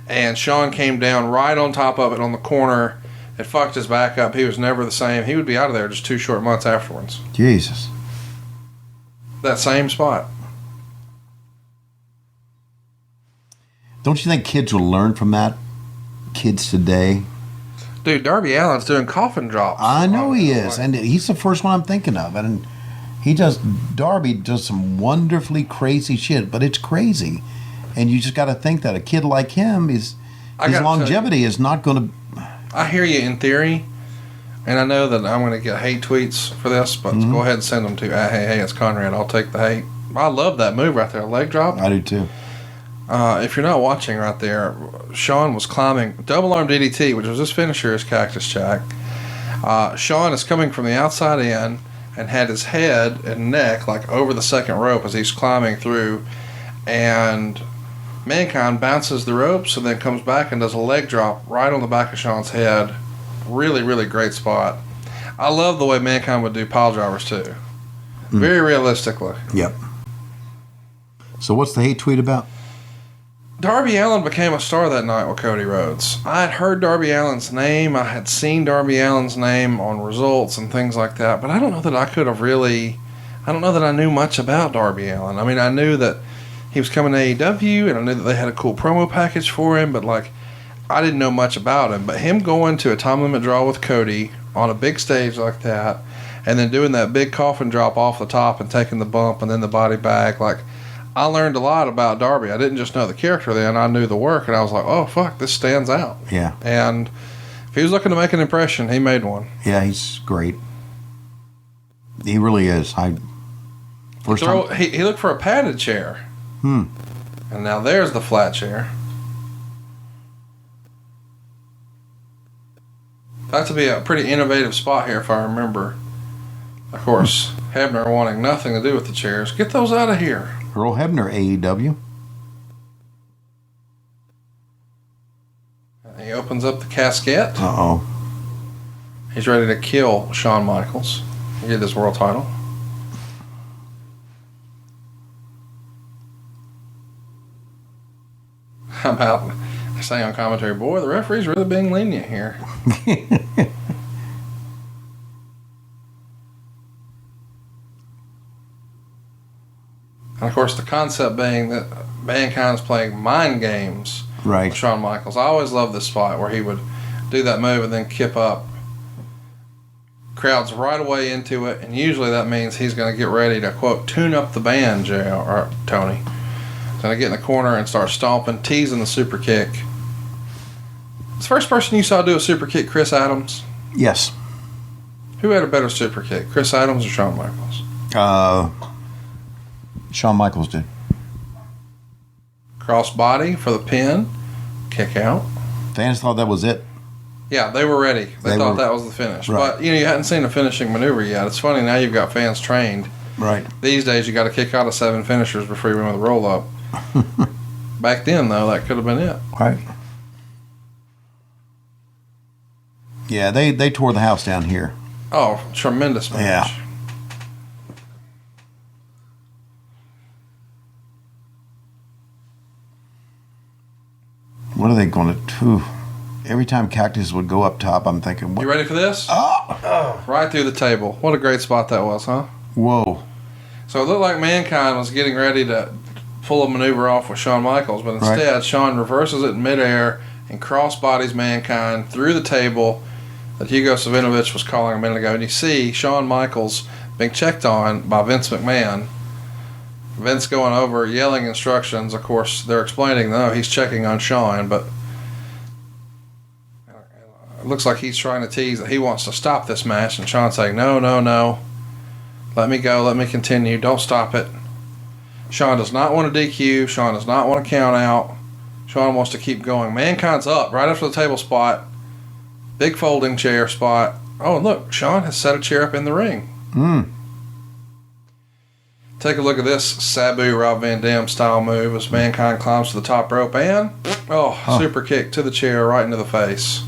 and Shawn came down right on top of it on the corner. It fucked his back up. He was never the same. He would be out of there just 2 short months afterwards. Jesus. That same spot. Don't you think kids will learn from that? Kids today. Dude, Darby Allin's doing coffin drops. I know he is, and he's the first one I'm thinking of. And Darby does some wonderfully crazy shit, but it's crazy. And you just got to think that a kid like him, his longevity is not going to... I hear you in theory, and I know that I'm going to get hate tweets for this, but go ahead and send them to, hey, it's Conrad. I'll take the hate. I love that move right there, leg drop. I do too. If you're not watching right there, Shawn was climbing double arm DDT, which was his finisher, his Cactus Jack. Shawn is coming from the outside in and had his head and neck like over the second rope as he's climbing through, and Mankind bounces the ropes and then comes back and does a leg drop right on the back of Shawn's head. Really, really great spot. I love the way Mankind would do pile drivers too. Very realistically. Yep. So what's the hate tweet about? Darby Allin became a star that night with Cody Rhodes. I had heard Darby Allin's name. I had seen Darby Allin's name on results and things like that, but I don't know that I could have really... I don't know that I knew much about Darby Allin. I mean, I knew that he was coming to AEW, and I knew that they had a cool promo package for him, but like, I didn't know much about him. But him going to a time limit draw with Cody on a big stage like that, and then doing that big coffin drop off the top and taking the bump and then the body bag, like, I learned a lot about Darby. I didn't just know the character then, I knew the work, and I was like, oh, fuck, this stands out. Yeah. And if he was looking to make an impression, he made one. Yeah, he's great. He really is. He looked for a padded chair. And now there's the flat chair. That to be a pretty innovative spot here, if I remember. Of course, Hebner wanting nothing to do with the chairs. Get those out of here. Earl Hebner, AEW. And he opens up the casket. Uh-oh. He's ready to kill Shawn Michaels and get his world title. How about saying on commentary, boy, the referee's really being lenient here. And of course, the concept being that Mankind's playing mind games right. with Shawn Michaels. I always loved this spot where he would do that move and then kip up. Crowd's right away into it, and usually that means he's going to get ready to, quote, tune up the band, Tony. He's going to get in the corner and start stomping, teasing the super kick. The first person you saw do a super kick, Chris Adams? Yes. Who had a better super kick, Chris Adams or Shawn Michaels? Shawn Michaels did. Cross body for the pin, kick out. Fans thought that was it. Yeah, they were ready. They thought that was the finish. Right. But, you hadn't seen a finishing maneuver yet. It's funny, now you've got fans trained. Right. These days, you got to kick out of 7 finishers before you win with a roll-up. Back then, though, that could have been it. Right. Yeah, they tore the house down here. Oh, tremendous match. Yeah. What are they going to do? Every time Cactus would go up top, I'm thinking... What? You ready for this? Oh! Right through the table. What a great spot that was, huh? Whoa. So it looked like Mankind was getting ready to pull a maneuver off with Shawn Michaels, but instead Shawn reverses it in midair and crossbodies Mankind through the table that Hugo Savinovich was calling a minute ago. And you see Shawn Michaels being checked on by Vince McMahon. Vince going over, yelling instructions. Of course, they're explaining, no, he's checking on Shawn, but it looks like he's trying to tease that he wants to stop this match, and Shawn's saying, no, no, no. Let me go, let me continue, don't stop it. Shawn does not want to DQ. Shawn does not want to count out. Shawn wants to keep going. Mankind's up right after the table spot. Big folding chair spot. Oh, and look, Shawn has set a chair up in the ring. Take a look at this Sabu Rob Van Dam style move as Mankind climbs to the top rope and super kick to the chair right into the face.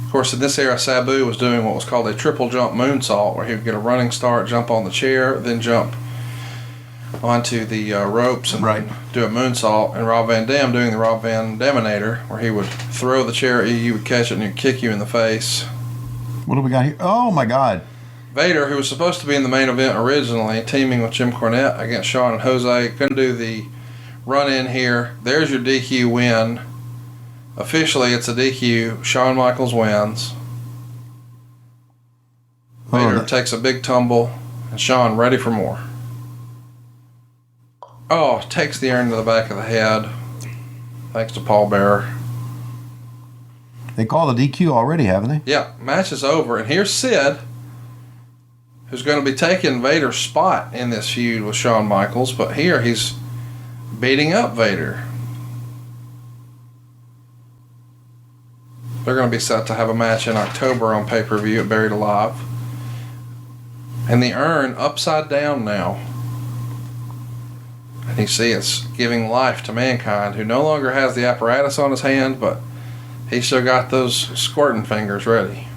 Of course, in this era, Sabu was doing what was called a triple jump moonsault, where he would get a running start, jump on the chair, then jump onto the ropes and do a moonsault. And Rob Van Dam doing the Rob Van Daminator, where he would throw the chair at you, you would catch it, and he'd kick you in the face. What do we got here? Oh, my God. Vader, who was supposed to be in the main event originally, teaming with Jim Cornette against Shawn and Jose, couldn't do the run-in here. There's your DQ win. Officially, it's a DQ. Shawn Michaels wins. Vader takes a big tumble, and Shawn ready for more. Oh, takes the urn to the back of the head. Thanks to Paul Bearer. They called the DQ already, haven't they? Yeah, match is over. And here's Sid, who's going to be taking Vader's spot in this feud with Shawn Michaels. But here he's beating up Vader. They're going to be set to have a match in October on pay-per-view at Buried Alive. And the urn upside down now. And you see it's giving life to Mankind, who no longer has the apparatus on his hand, but he's still got those squirting fingers ready.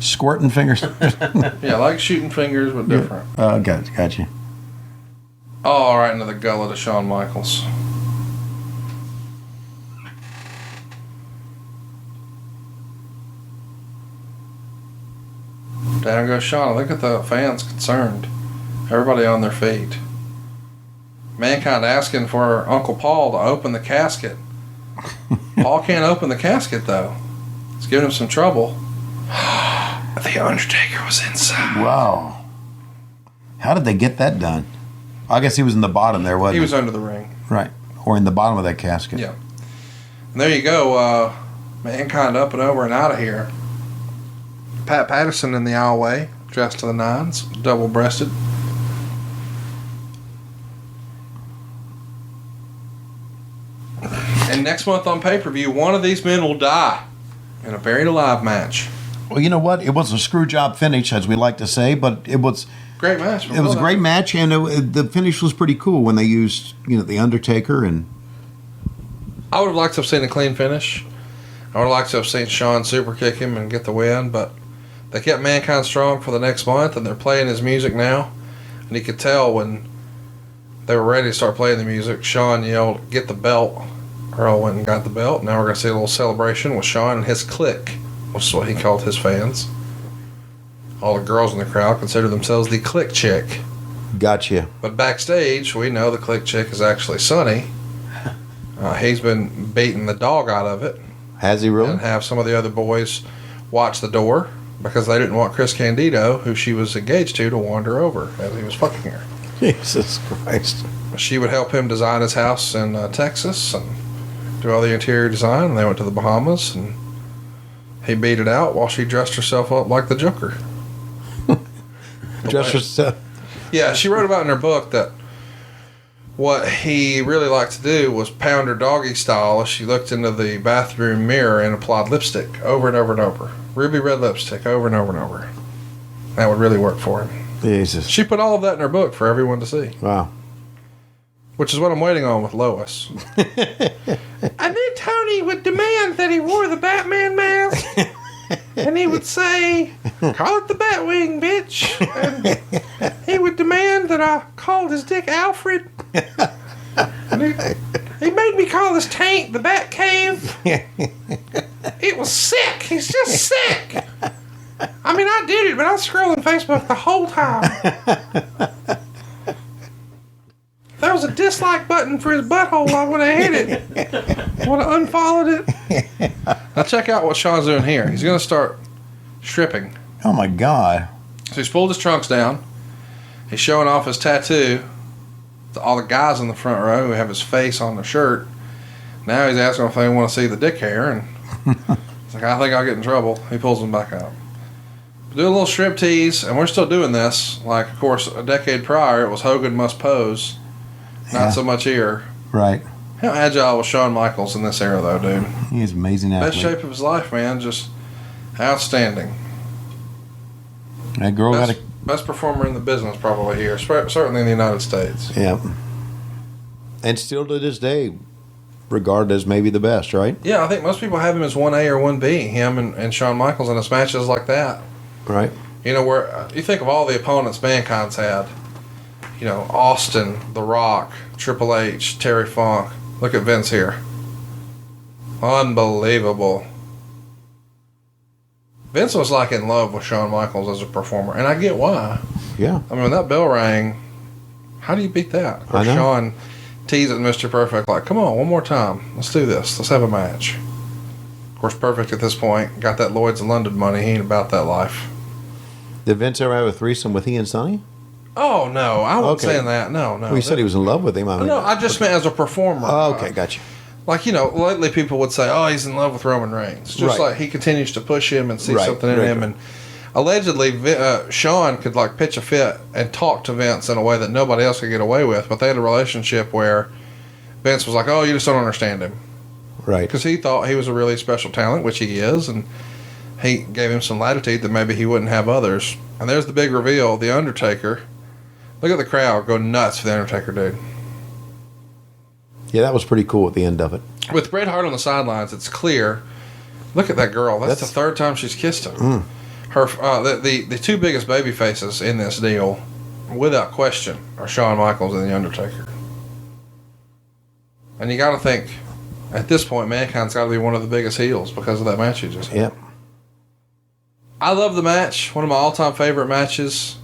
Squirting fingers? Yeah, like shooting fingers, but different. Got you. Oh, right into the gullet of Shawn Michaels. Down goes Shawn. Look at the fans concerned. Everybody on their feet. Mankind asking for Uncle Paul to open the casket. Paul can't open the casket, though. It's giving him some trouble. The Undertaker was inside. Wow. How did they get that done? I guess he was in the bottom there, wasn't he? He was under the ring. Right. Or in the bottom of that casket. Yeah. And there you go. Mankind up and over and out of here. Pat Patterson in the aisleway, dressed to the nines, double-breasted. And next month on pay-per-view, one of these men will die in a Buried Alive match. Well, you know what? It was a screw job finish, as we like to say, but it was great match. It was a great match, and the finish was pretty cool when they used, the Undertaker and. I would have liked to have seen a clean finish. I would have liked to have seen Shawn super kick him and get the win, but they kept Mankind strong for the next month, and they're playing his music now. And you could tell when they were ready to start playing the music, Shawn yelled, "Get the belt." Earl went and got the belt. Now we're going to see a little celebration with Shawn and his clique, which is what he called his fans. All the girls in the crowd consider themselves the clique chick. Gotcha. But backstage, we know the clique chick is actually Sonny. He's been beating the dog out of it. Has he really? And have some of the other boys watch the door because they didn't want Chris Candido, who she was engaged to wander over as he was fucking her. Jesus Christ. She would help him design his house in Texas and do all the interior design, and they went to the Bahamas, and he beat it out while she dressed herself up like the Joker. Dressed herself? Yeah, she wrote about in her book that what he really liked to do was pound her doggy style as she looked into the bathroom mirror and applied lipstick over and over and over. Ruby red lipstick over and over and over. That would really work for him. Jesus. She put all of that in her book for everyone to see. Wow. Which is what I'm waiting on with Lois. And then Tony would demand that he wore the Batman mask. And he would say, "Call it the Batwing, bitch." And he would demand that I called his dick Alfred. And he made me call his tank the Batcave. It was sick. He's just sick. I mean, I did it, but I was scrolling Facebook the whole time. If there was a dislike button for his butthole, I would have hit it. Would have unfollowed it. Now check out what Shawn's doing here. He's going to start stripping. Oh, my God. So he's pulled his trunks down. He's showing off his tattoo to all the guys in the front row who have his face on the shirt. Now he's asking if they want to see the dick hair, and he's like, I think I'll get in trouble. He pulls them back out. Do a little strip tease, and we're still doing this. Like, of course, a decade prior, it was Hogan must pose. Not so much here. Right. How agile was Shawn Michaels in this era, though, dude? He is amazing athlete. Best shape of his life, man. Just outstanding. That girl best performer in the business, probably here. Certainly in the United States. Yeah. And still to this day, regarded as maybe the best, right? Yeah, I think most people have him as 1A or 1B, him and Shawn Michaels in his matches like that. Right. You know, where you think of all the opponents Mankind's had. You know, Austin, The Rock, Triple H, Terry Funk. Look at Vince here. Unbelievable. Vince was like in love with Shawn Michaels as a performer, and I get why. Yeah. I mean, when that bell rang, how do you beat that? Of course, Shawn teasing Mr. Perfect like, come on, one more time. Let's do this. Let's have a match. Of course, Perfect at this point got that Lloyd's of London money. He ain't about that life. Did Vince ever have a threesome with he and Sonny? Oh, no. I wasn't saying that. No. Well, you said he was in love with him. I just meant as a performer. Oh, okay, gotcha. Like, you know, lately people would say, oh, he's in love with Roman Reigns. Just like he continues to push him and see something in him. And allegedly, Shawn could, like, pitch a fit and talk to Vince in a way that nobody else could get away with. But they had a relationship where Vince was like, oh, you just don't understand him. Right. Because he thought he was a really special talent, which he is. And he gave him some latitude that maybe he wouldn't have others. And there's the big reveal, The Undertaker. Look at the crowd go nuts for The Undertaker, dude. Yeah, that was pretty cool at the end of it. With Bret Hart on the sidelines, it's clear. Look at that girl. That's the third time she's kissed him. Her, the two biggest baby faces in this deal, without question, are Shawn Michaels and The Undertaker. And you got to think, at this point, Mankind's got to be one of the biggest heels because of that match you just had. Yep. I love the match. One of my all-time favorite matches.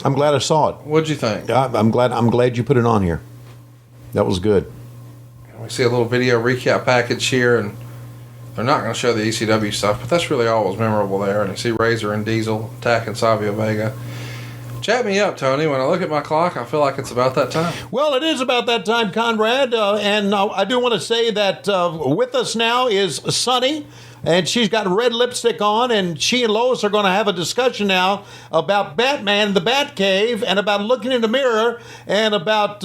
I'm glad I saw it. What'd you think? I'm glad you put it on here. That was good. We see a little video recap package here, and they're not going to show the ECW stuff, but that's really all that was memorable there. And you see Razor and Diesel attacking Savio Vega. Chat me up, Tony. When I look at my clock, I feel like it's about that time. Well, it is about that time, Conrad. And I do want to say that with us now is Sunny. And she's got red lipstick on, and she and Lois are going to have a discussion now about Batman, the Batcave, and about looking in the mirror, and about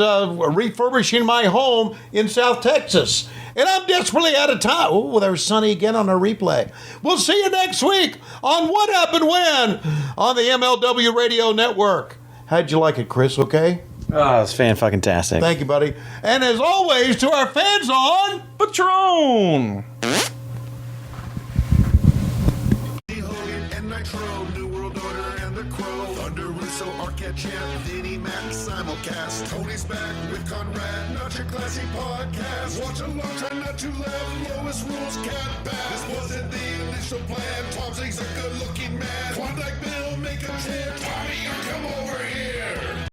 refurbishing my home in South Texas. And I'm desperately out of time. Oh, there's Sonny again on a replay. We'll see you next week on What Happened When on the MLW Radio Network. How'd you like it, Chris, okay? Oh, it's fan-fucking-tastic. Thank you, buddy. And as always, to our fans on Patron! Simulcast. Tony's back with Conrad, not your classy podcast. Watch along, try not to laugh. Lowest rules can't pass. This wasn't the initial plan. Tom Zig's a good-looking man. Klondike Bill, make a trip. Tommy, you come over here.